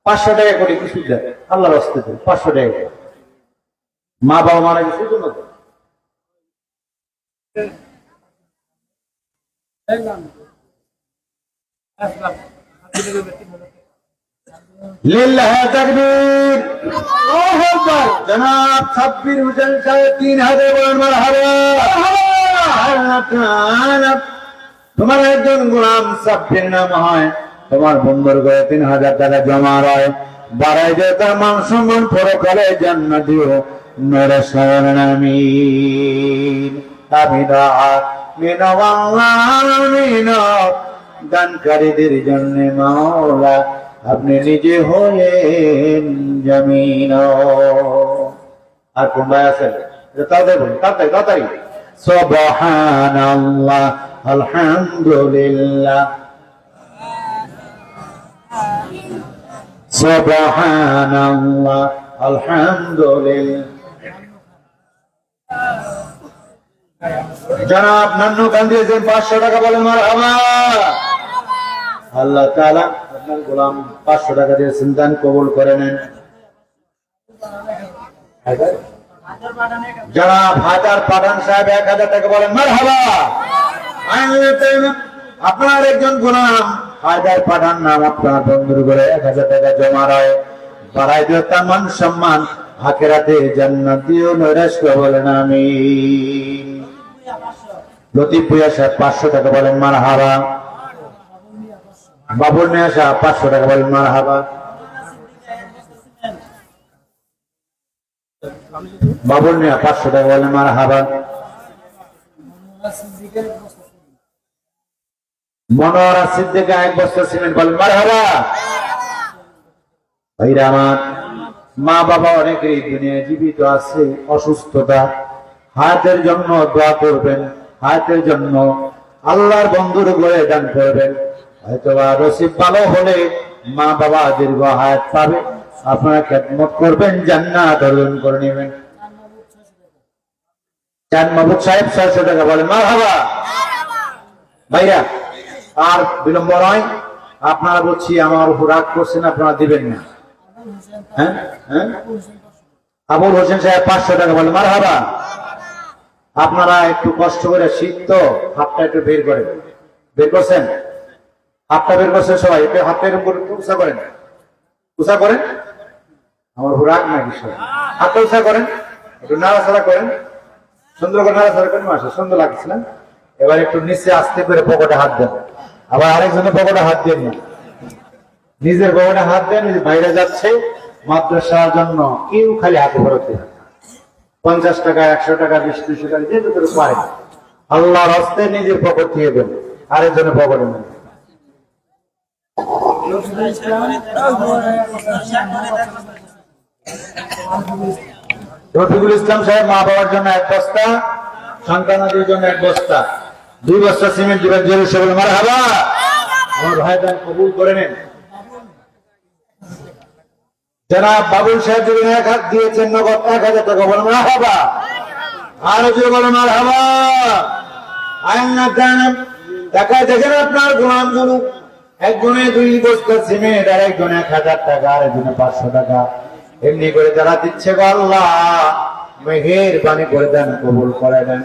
500 টাকা করে কিছু দেন, আল্লাহ রাস্তে দেন 500 টাকা করে। মা বাবা মারা গেছে জন্য লিল্লাহি তাকবীর, আল্লাহু আকবার। জনাব সাব্বির হোসেন সাহেব 3000 বলেন মারহাবা। তোমার একজন গোলাম সাব্বির নাম হয়, তোমার বন্ধুর ঘরে 3000 টাকা জমা রয়, বাড়াই দিয়ে তার মান সম্মান পরকালে জান্নাত দিও। নরে শরণ আমিন। আমিন আমিন আমিন। দানকারীদের জন্য মাওলা আপনি নিজে হলেন জামিন। আর কোন ভাই আছেন তাদের বলুন, তাড়াতাড়ি। সুবহানাল্লাহ, আলহামদুলিল্লাহ, সুবহানাল্লাহ, আলহামদুলিল্লাহ। জনাব নান্নু খান দিয়েছেন 500 টাকা, বলেন মারহাবা। আল্লাহ তাআলা আপনার গোলাম 500 টাকা দিয়েছেন, দান কবুল করে নেন। জনাব হাজার পাঠান সাহেব 1000 টাকা, বলেন মারহাবা। আপনার একজন গোলাম হায়দার পাঠান নাম আপনার বন্ধুর করে 1000 টাকা জমা রয়, বাড়াই দিও তার মান সম্মান, আখিরাতে জান্নাত দিও নৈরাশ করে, বলেন আমিন। লতিফ ভুঁইয়া সাহেব 500 টাকা, বলেন মারহাবা। বাবুল মিয়া সাহেব 500 টাকা, বলেন মারহাবা। বাবুল মিয়া 500 টাকা, বলেন মারহাবা। মনোয়ারা সিদ্দিকা 1 বস্তা সিমেন্ট, বলেন মারহাবা। ভাইরা আমার, মা বাবা অনেকেই দুনিয়ায় জীবিত আছে, অসুস্থতা, হায়াতের জন্য দোয়া করবেন, হায়াতের জন্য আল্লাহর বন্ধুর ঘরে দান করবেন। হয়তো নসিব ভালো হলে মা বাবা দীর্ঘ হায়াত পাবে, আপনারা খেদমত করবেন, জান্নাত অর্জন করে নেবেন। চাঁদ মাহবুব সাহেব 600 টাকা, বলেন মারহাবা। ভাইরা আর বিলম্ব নয়, আপনারা বলছি আমার উপর রাগ করছেন, আপনারা দিবেন না। হ্যাঁ হ্যাঁ, আবুল হোসেন সাহেব 500 টাকা, বলেন মারহাবা। আপনারা একটু কষ্ট করে, শীত তো, হাতটা একটু বের করেন। বের করছেন? হাতটা বের করছেন সবাই, একটু হাতটা এরকম করে উঁচা করেন, উঁচা করেন। আমার উপর রাগ নাকি? সবাই হাতটা উঁচা করেন, একটু নাড়াচাড়া করেন, সুন্দর করে নাড়াচাড়া করেন। মাসে সুন্দর লাগছে না? এবার একটু নিচে আস্তে করে পকেটে হাত দেন, আবার আরেকজনের পকেটে হাত দেন না, নিজের পকেটে হাত দেন। বাইরে যাচ্ছে মাদ্রাসার জন্য, কেউ খালি হাতে ফেরত দেন, 50 টাকা, 100 টাকা, 20-200 টাকা, যে যত পারে আল্লাহর হস্তে নিজের পকেট থেকে দেন, আরেকজনের পকেটে নেন। রফিকুল ইসলাম সাহেব মা বাবার জন্য 1 বস্তা, সন্তানাদের জন্য 1 বস্তা, 2 বস্তা সিমেন্ট দিবেন, জোরে সবাই মারহাবা। আমার ভাই দান কবুল করে নেন। জনাব বাবুল সাহেব যদি 1 হাত দিয়েছেন নগদ 1000 টাকা, বলেন মারহাবা। আরো জোরে বলেন মারহাবা। আয়না দান টাকা দেখেন আপনার গোলামগুলো, একজনে 2 বস্তা সিমেন্ট, আর একজনে 1000 টাকা, আর একজনে 500 টাকা, এমনি করে যারা দিচ্ছে গো আল্লাহ মেহেরবানি করে দেন, কবুল করে দেন,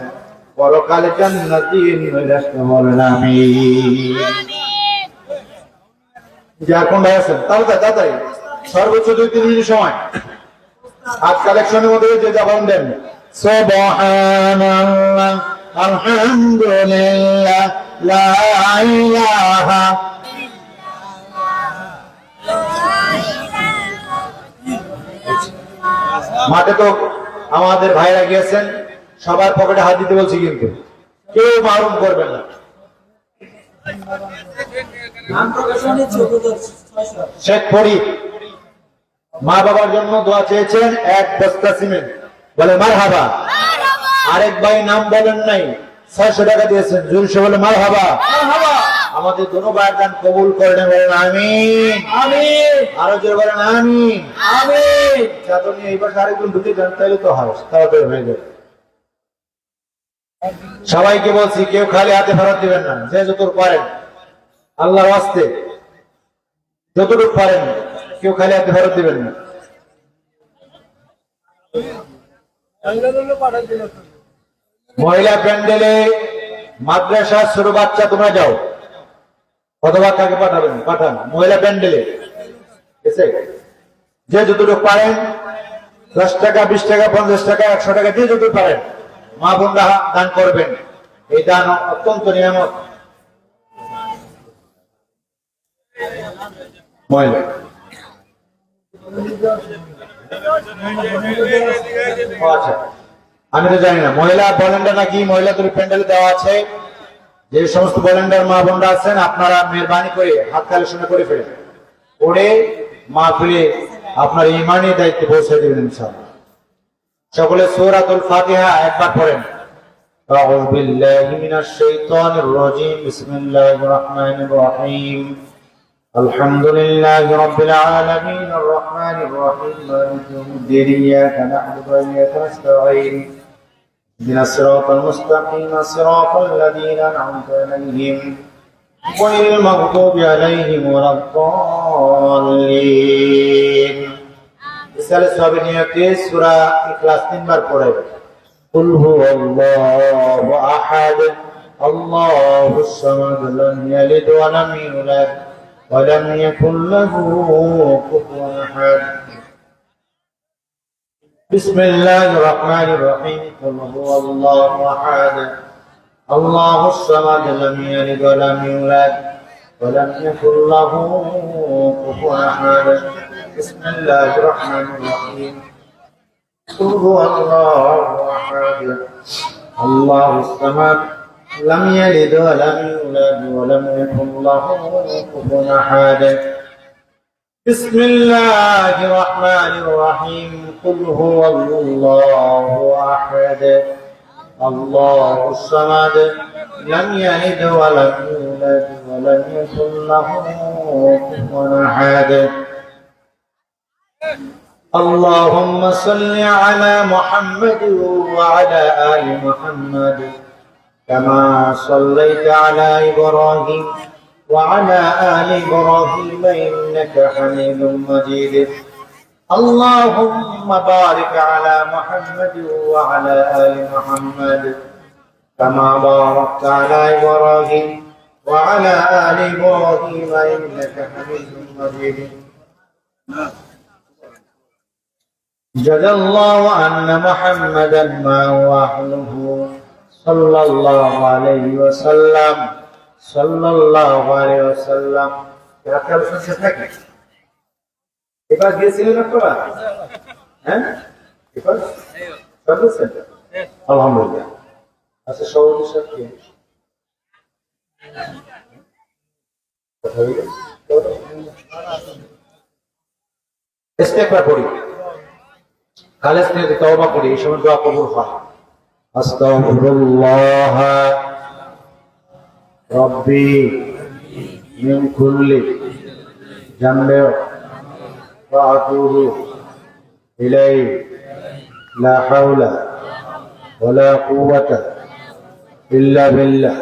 পরকালে জান্নাতি নৈরাশ করে, বলেন আমিন। যা কোন ভাই আছেন তাড়াতাড়ি, সর্বোচ্চ 2-3 মিনিট সময়, আজ কালেকশনের মধ্যে যে যাবেন দেন। সুবহানাল্লাহ, আলহামদুলিল্লাহ, লা ইলাহা। মাঠে তো আমাদের ভাইরা গিয়েছেন, সবার পকেটে হাত দিতে বলছি, কিন্তু কেউ মারুম করবেন না। শেখ ফরিদ মা বাবার জন্য দোয়া চেয়েছেন, 1 বস্তা সিমেন্ট, বলে মারহাবা। আরেক ভাই নাম বলেন নাই, 600 টাকা দিয়েছেন, জোরসে বলে মারহাবা। আমাদের দোনো ভাইয়ের দান কবুল করে নেন, বলেন আমিন আমিন। আরো জোরে বলেন আমিন আমিন। যাতে নিয়ে এই পাশে আরেকজন ঢুকে যান, তাহলে তো হয়, তাড়াতাড়ি হয়ে যাবে। সবাইকে বলছি, কেউ খালি হাতে ফেরত দিবেন না, যে যতটুকু পারেন আল্লাহর ওয়াস্তে, যতটুকু পারেন, কেউ খালি হাতে ফেরত দিবেন না। মহিলা প্যান্ডেলে মাদ্রাসা ছোট বাচ্চা, তোমরা যাও, অথবা কাকে পাঠাবেন, পাঠান মহিলা প্যান্ডেলে, যে যতটুকু পারেন, 10 টাকা, 20 টাকা, 50 টাকা, 100 টাকা, যে যতটুকু পারেন মা বোনরা দান করবেন। এই দান অত্যন্ত নিয়ামত। মহিলা আচ্ছা, আমি তো জানি না মহিলা ভলেন্টিয়ার নাকি মহিলাদের প্যান্ডেলে দেওয়া আছে। যে সমস্ত ভলেন্টিয়ার মা বোনরা আছেন, আপনারা মেহরবানি করে হাত কালেকশন করে ফেলেন, পড়ে মাহফিলে আপনার ইমানি দায়িত্ব পৌঁছে দেবেন ইনশাআল্লাহ। সকলে সূরাতুল ফাতিহা একবার পড়েন। আউযু বিল্লাহি মিনাশ শাইতানির রাজীম, বিসমিল্লাহির রহমানির রহিম। الحمد لله رب العالمين الرحمن الرحيم مالك يوم الدين إياك نعبد وإياك نستعين اهدنا الصراط المستقيم صراط الذين أنعمت عليهم غير المغضوب عليهم ولا الضالين ইসলামের সবে নিয়তে সূরা ইখলাস 3 বার পড়ে কুল হুয়াল্লাহু আহাদ আল্লাহুস সামাদ লাম ইয়ালিদ ওয়া লাম ইউলাদ ওয়া লাম ইয়াকুল লাহু কুফুওয়ান আহাদ বিসমিল্লাহির রহমানির রহিম কুল হুয়াল্লাহু আহাদ আল্লাহুস সামাদ লাম ইয়ালিদ ওয়া লাম ইউলাদ ওয়া লাম ইয়াকুল লাহু কুফুওয়ান আহাদ بسم الله الرحمن الرحيم قل هو الله احد الله الصمد لم يلد ولم يولد ولم يكن له كفوا احد بسم الله الرحمن الرحيم قل هو الله احد الله الصمد لم يلد ولم يولد ولم يكن له كفوا احد اللهم صل على محمد وعلى آل محمد كما صليت على إبراهيم وعلى آل إبراهيم إنك حميد مجيد اللهم بارك على محمد وعلى آل محمد كما باركت على إبراهيم وعلى آل إبراهيم إنك حميد مجيد جزا الله أن محمدا ما وحده صلى الله عليه وسلم صلى الله عليه وسلم রাখাল শুনতে থাকে এবার গিয়েছিলেন আপনারা হ্যাঁ এবার শুনছেন আলহামদুলিল্লাহ আচ্ছা সবাই সাথে কথা বলি ইস্তেগফার পড়ি খালেস নিয়ে তওবা করি এই সময় দোয়া কবুল হয় আস্তাগফিরুল্লাহ রব্বি মিন কুল্লি জামবে ওয়া আতুবু ইলাইহি লা হাওলা ওয়ালা কুওয়াতা ইল্লা বিল্লাহ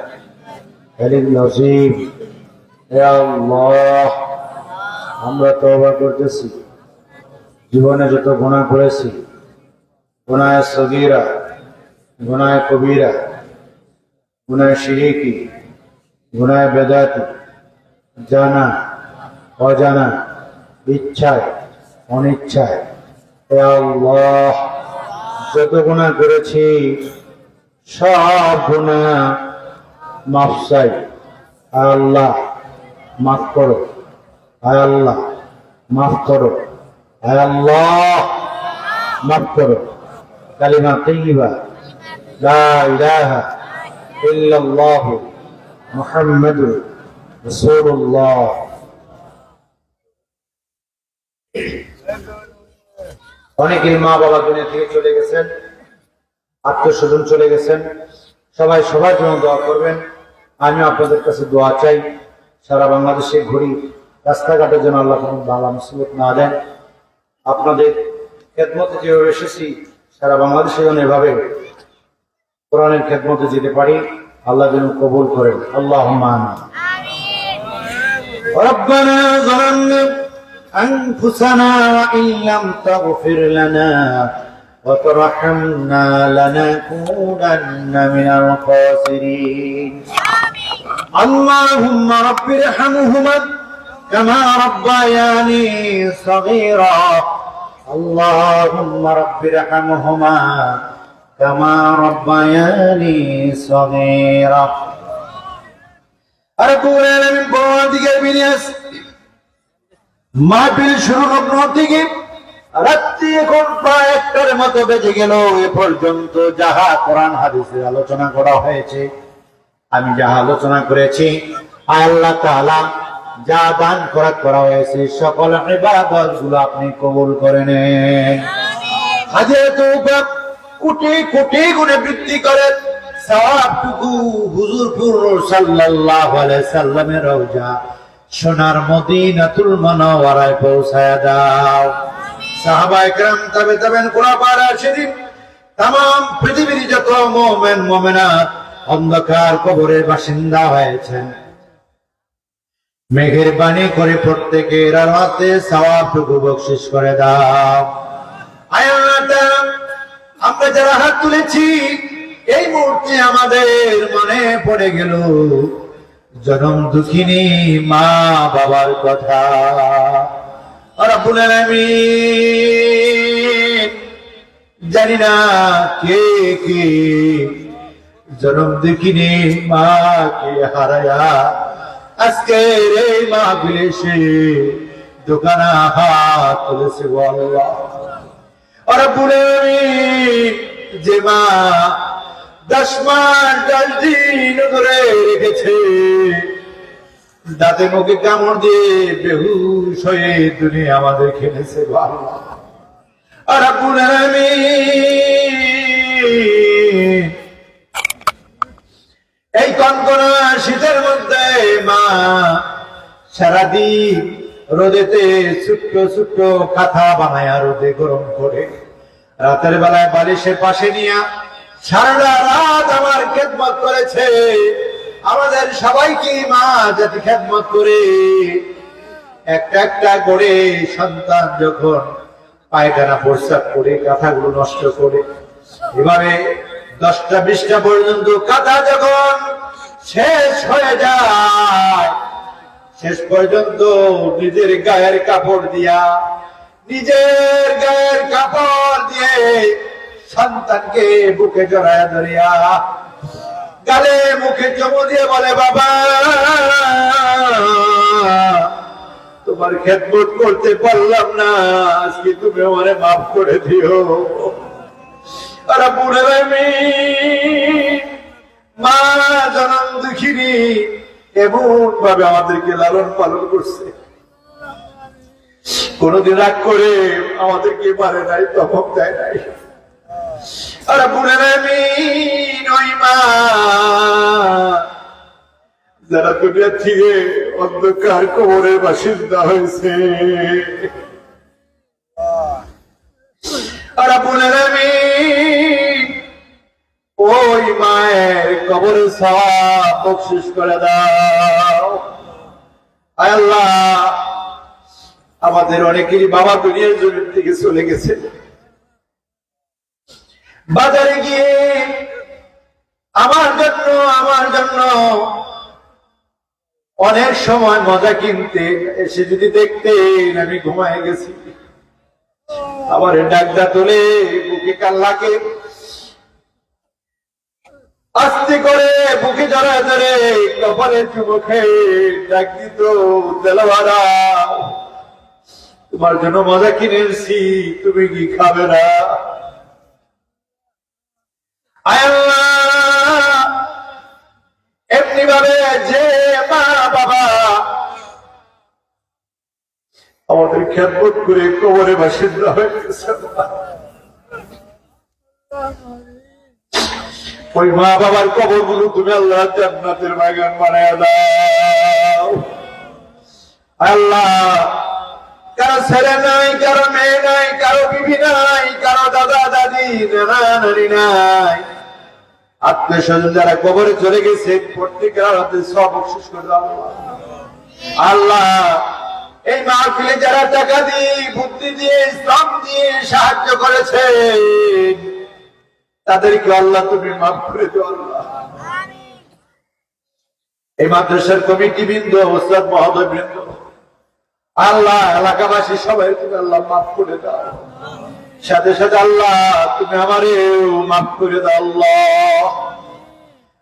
আলিল আযীম ইয়া আল্লাহ আমরা তওবা করতেছি জীবনে যত গুনাহ করেছি গুনাহ সগীরা গুনাহ কবীরা গুনাহ শিরকি গুনাহ বেদাতি জানা অজানা ইচ্ছায় অনিচ্ছায় হে আল্লাহ যত গুনাহ করেছি সব গুনাহ মাফ চাই আল্লাহ মাফ করো আয় আল্লাহ মাফ করো আয় আল্লাহ মাফ করো কালিমা তাইয়্যিবা লা ইলাহা ইল্লাল্লাহ মুহাম্মাদুর রাসূলুল্লাহ অনেকের মা বাবা দুনিয়া থেকে চলে গেছেন আত্মীয়স্বজন চলে গেছেন সবাই সবার জন্য দোয়া করবেন আমি আপনাদের কাছে দোয়া চাই সারা বাংলাদেশে ঘুরি রাস্তাঘাটের জন্য আল্লাহ কোনো বালা মুসিবত না দেন আপনাদের খেদমতে যেভাবে এসেছি সারা বাংলাদেশে যেন এভাবে কোরআনের খেদমতে যেতে পারি আল্লাহ যেন কবুল করেন আল্লাহুম্মা আমিন রব্বানা যালামনা আনফুসানা ওয়া ইন লাম তাগফির লানা ওয়া তারহামনা লানাকুনান্না মিনাল খাসিরিন আল্লাহুম্মা রাব্বিরহামহুমা কামা রাব্বায়ানি صغيرا اللهم رب ارحمهما كما ربياني صغيرا ربنا من بوادك البنياس মাহফিল শুরু লগ্ন থেকে রাত্রি এখন প্রায় 1টার মতো বেজে গেল এ পর্যন্ত যাহা কোরআন হাদিসের আলোচনা করা হয়েছে আমি যাহা আলোচনা করেছি আল্লাহ তাআলা যা দান করা হয়েছে সকল ইবাদত গুলো আপনি কবুল করে নেন হাজরাতুল্লাহ কোটি কোটি গুণে বৃদ্ধি করেন সওয়াবটুকু হুজুর সাল্লাল্লাহু আলাইহি সাল্লামের রওজা সোনার মদিনাতুল মুনাওয়ারায় পৌঁছায়া দাও। সাহাবায়ে কেরাম তাবে তাবেন খুলাফায়ে রাশিদিন तमाम পৃথিবীর যত মুমিন মুমিনাত অন্ধকার কবরের বাসিন্দা হয়েছেন, মেহেরবানি করে প্রত্যেকের হাতে সওয়াবটুকু বকশিশ করে দাও। আয় আল্লাহ তাআলা, আমরা যারা হাত তুলেছি এই মুহূর্তে আমাদের মনে পড়ে গেল জনম দুঃখিনী মা বাবার কথা। রব্বুল আলামিন, জানি না কে কে জনম দুঃখিনী মা কে হারায়া আজকে এই মাহফিলে এসে দোকানা হাত তুলেছে। আল্লাহ রব্বুল আলামিন, যে মা 10 মাস 10 দিন ধরে রেখেছে, দাঁতে মুখে কামড় দিয়ে বেহুশ হয়ে দুনিয়া আমাদের খেলেছে। আল্লাহ রব্বুল আলামিন, এই কনকনা শীতের মধ্যে মা সারাদিন রোদেতে ছোট্ট ছোট্ট কাঁথা বানায়া রোদে গরম করে রাতের বেলায় বালিশের পাশে নিয়ে সারা রাত আমার খেদমত করেছে। আমাদের সবাইকে মা যাতে খেদমত করে একটা একটা করে সন্তান যখন পায়খানা প্রস্রাব করে কাঁথাগুলো নষ্ট করে এভাবে 10টা 20টা পর্যন্ত কাঁথা যখন শেষ হয়ে যায়, শেষ পর্যন্ত নিজের গায়ের কাপড় দিয়ে সন্তানকে বুকে জড়ায়া ধরিয়া গালে মুখে চুমু দিয়ে বলে, বাবা তোমার খেদমত করতে পারলাম না, আজকে তুমি আমারে মাফ করে দিও। রব্বুল আলামিন, মা জনম দুঃখিনী এমন ভাবে আমাদেরকে লালন পালন করছে, কোনদিন রাগ করে আমাদেরকে মারে নাই, ধমক দেয় নাই। রব্বুল আলামিন, ওই মা যারা দুনিয়া থেকে অন্ধকার কবরের বাসিন্দা হয়েছে, রব্বুল আলামিন, ওই মায়ের কবরের সওয়াব বকশিশ করে দাও। আয় আল্লাহ, আমাদের অনেকেরই বাবা দুনিয়ার জমিন থেকে চলে গেছে, বাজারে গিয়ে আমার জন্য অনেক সময় মজা কিনতে এসে যদি দেখতেন আমি ঘুমায় গেছি, আমার ডাকটা তুলে বুকে কাল্লাকে আস্তে করে বুকে জড়ায় ধরে কপালে চুমুখে ডাক দিত, দেলওয়ারা তোমার জন্য মজা কিনেছি, তুমি কি খাবে না? আয় আল্লাহ, এমনি ভাবে যে মা বাবা আমাদের খেদমত করে কবরে বাসিন্দা হয়ে গেছে, ওই মা বাবার কবর গুলো তুমি আল্লাহ জান্নাতের বাগান বানায় দাও। আল্লাহ, কারো ছেলে নাই, কারো মেয়ে নাই, কারো বিবি নাই, কারো দাদা দাদি নানা নানি নাই, আত্মীয় স্বজন যারা কবরে চলে গেছে প্রত্যেকের হাতে সব বকশিশ করে দাও। আল্লাহ, এই মাহফিলে যারা টাকা দিয়ে, বুদ্ধি দিয়ে, শ্রম দিয়ে সাহায্য করেছে তাদেরকে আল্লাহ তুমি মাফ করে দাও। আল্লাহ, এই মাদ্রাসার কমিটি বৃন্দ, ওস্তাদ মহোদয় বৃন্দ, আল্লাহ এলাকাবাসী সবাই তুমি আল্লাহ মাফ করে দাও। সাথে সাথে আল্লাহ তুমি আমারেও মাফ করে দাও। আল্লাহ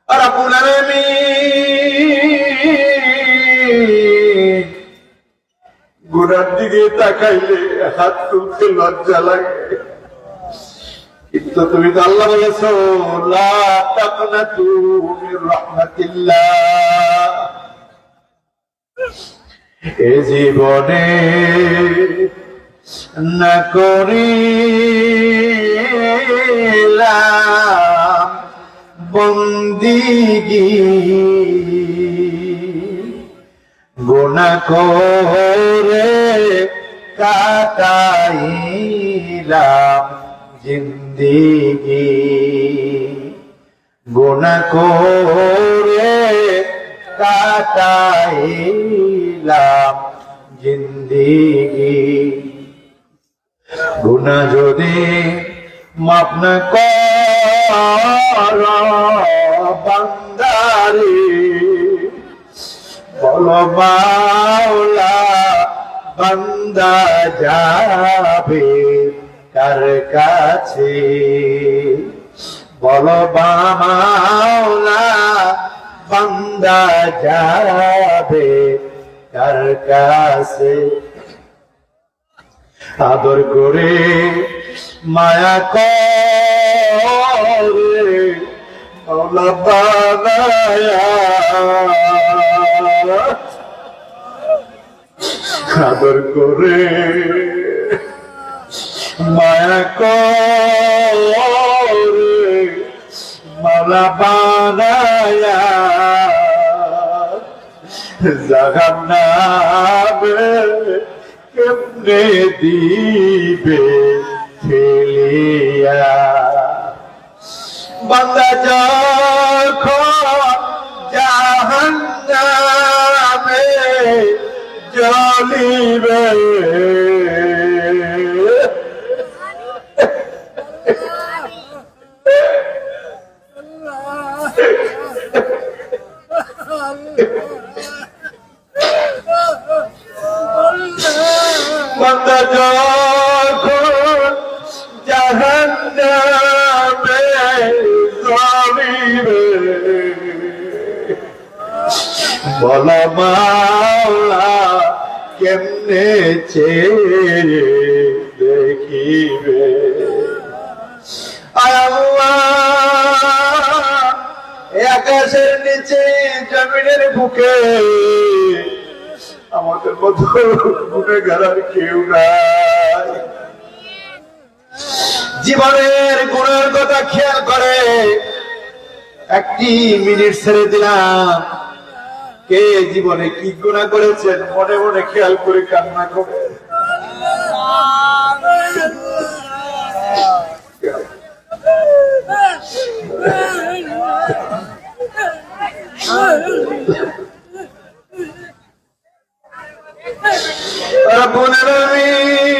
রাব্বুল আলামিন, গুনার দিকে তাকাইলে হাত তুলতে লজ্জা লাগে, কিন্তু তুমি তো আল্লাহ বলেছো লা তাকনাতু মির রাহমাতিল্লাহ। এ জীবনে না করিলাম বন্দিগি, গুনাহ গুনাহ করে কাটাইলাম জিন্দেগি, গুনাহ করে কাটাইলাম জিন্দেগি। গুনাহ যদি মাফ না কর বান্দারে, বলো মাওলা বান্দা যাবে কার কাছে, বলো মাওলা বান্দা যাবে কার কাছে। আদর করে মায়া করে মাওলা বানায়া, আদর করে মায়া করে মাওলা বানায়া, জাহান্নামে কেমনে দিবে ফেলিয়া। বান্দা যখন জাহান্নামে জ্বলিবে, বান্দা যখন জাহান্নামে জ্বলিবে, বলো মাওলা কেমনে চেয়ে দেখিবে। আয় আল্লাহ, আকাশের নিচে জমিনের বুকে আমাদের মতো গুনাহগার আর কেউ নাই। জীবনের গুণের কথা খেয়াল করে একটি মিনিট ছেড়ে দিলাম। কে জীবনে কি গুনাহ করেছেন মনে মনে খেয়াল করে কান্না করে। রব্বুল আলামিন,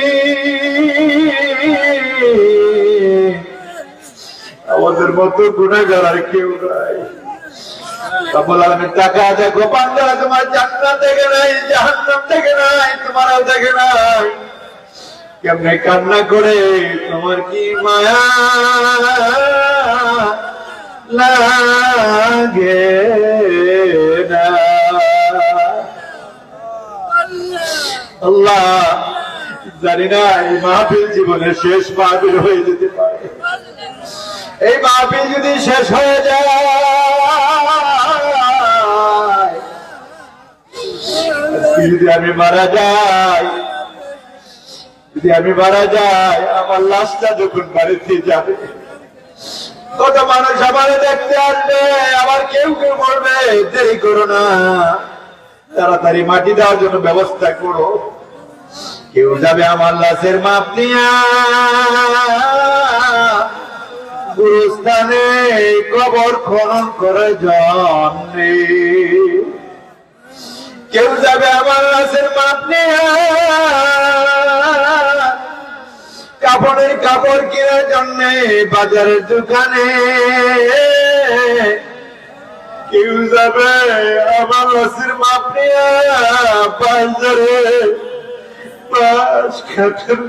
আমাদের মতো গুনাহগার আর কেউ নাই। রব্বুল আলামিন টাকা দেখো বান্দারা তোমার জান্নাত দেখে নাই, জাহান্নাম দেখে নাই, তোমারও দেখে নাই। কেমনে কান্না করে, তোমার কি মায়া লাগে না। আল্লাহ, জানি না এই মাহফিল জীবনের শেষ মাহফিল হয়ে যেতে পারে। এই মাহফিল যদি শেষ হয়ে যায়, যদি আমি মারা যাই, যদি আমি মারা যাই, আমার লাশটা যখন বাড়িতে যাবে, কত মানুষ আমার দেখতে আসবে, আবার কেউ কেউ বলবে দেরি করো না, তাড়াতাড়ি মাটি দেওয়ার জন্য ব্যবস্থা করো। কেউ যাবে আমার লাশের মাপ নিয়া গুরুস্থানে কবর খনন করে জন্মে, কেউ যাবে আমার লাশের মাপ নিয়া কাপড়ের কাপড় কেনার জন্য বাজারের দোকানে, কেউ যাবে আমার লাশের মাপ নিয়া বাজারে পাশ কাটার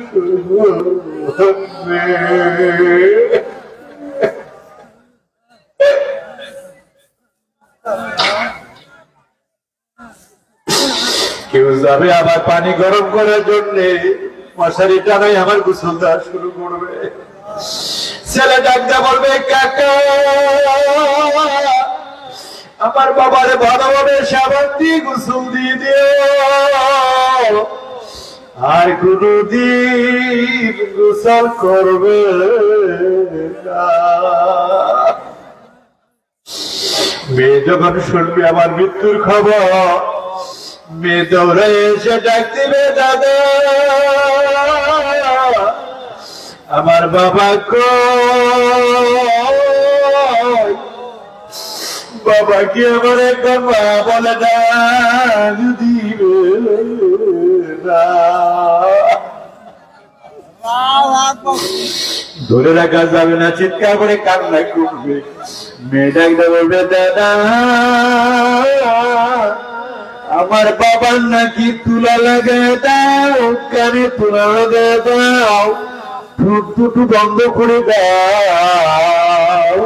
কেউ যাবে আবার পানি গরম করার জন্য মশারি টানাই আমার গোসল দেওয়া শুরু করবে। ছেলে ডাকতে বলবে কাকা আমার বাবারে ভালোভাবে সাবান দিয়ে গোসল দিয়ে দিও, আর কোনদিন গোসল করবে না। মেয়ে যখন শুনবে আমার মৃত্যুর খবর, মেয়ে দৌড়ে এসে ডাক দিবে দাদা আমার বাবা কই বাবা কি আমার একবার মা বলে ডাক দিবে না ধরে রাখা যাবে না চিৎকার করে কান্না করবে মেয়ে ডাকতে বলবে দাদা আমার বাবার নাকি তুলা লাগায় দাও কানে তুলা লাগায় দাও ঠোঁট দুটো বন্ধ করে দাও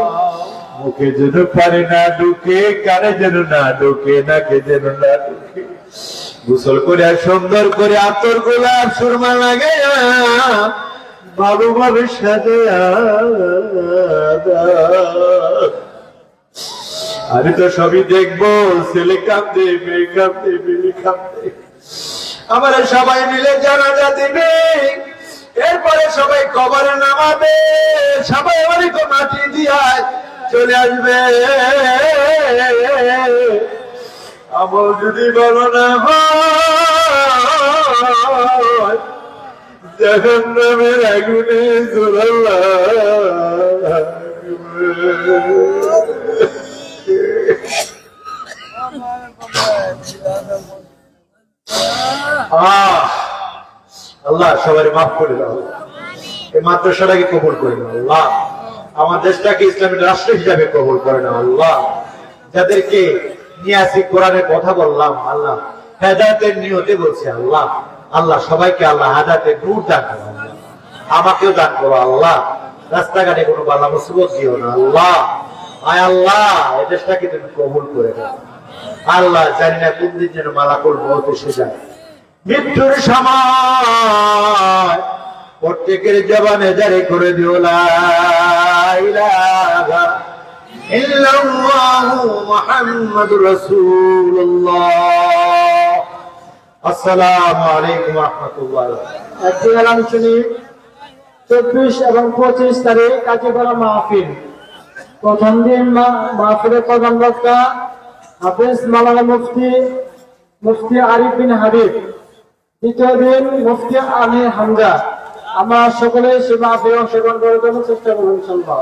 মুখে যেন পারে না ঢুকে কানে যেন না ঢুকে নাকে যেন না ঢুকে গোসল করে আর সুন্দর করে আতর গোলাপ সুরমা লাগে ভালোভাবে সাজে আমি তো সবই দেখবো ছেলে কাঁদে মেয়ে কাঁদে মেয়ে কাঁদে আমার সবাই মিলে জানাজা দিবে এরপরে সবাই কবরে নামাবে সবাই আমারই তো মাটি দিয়া চলে আসবে আমল যদি বলো না হয় জাহান্নামের আগুনে জ্বলাল্লাহ আল্লাহ সবাই মাফ করে দাও এই মাদ্রাসাটাকে কবুল করে দাও আল্লাহ আমার দেশটাকে ইসলামিক রাষ্ট্র হিসাবে কবুল করে নাও আল্লাহ যাদেরকে নিয়ে আসি কোরআনের কথা বললাম আল্লাহ হেদায়েতের নিয়তে বলছি আল্লাহ আল্লাহ সবাইকে আল্লাহ হেদায়েতের নূর দান করো আল্লাহ আমাকেও দান করো আল্লাহ রাস্তাঘাটে কোনো বালা মুসিবত দিও না আল্লাহ আয় আল্লাহ এই দেশটাকে তুমি কবুল করে দাও আল্লাহ জানি না কোন দিন যেন মালাকুল মউত এসে যায় মৃত্যুর সময় প্রত্যেকের জবানে জারি করে দিও লা ইলাহা ইল্লাল্লাহু মুহাম্মাদুর রাসূলুল্লাহ আসসালামু আলাইকুম ওয়া রাহমাতুল্লাহ একটি এলান শুনি 24 এবং 25 তারিখ কাজীপাড়া মাহফিল প্রথম দিন মাহফিলের প্রধান বক্তা হাফেজ মাওলানা মুফতি আরিফ বিন হাবিব দ্বিতীয় দিন মুফতি আমির হামজা আমরা সকলে সে মাহফিলে অংশগ্রহণ করার জন্য চেষ্টা করব ইনশাআল্লাহ।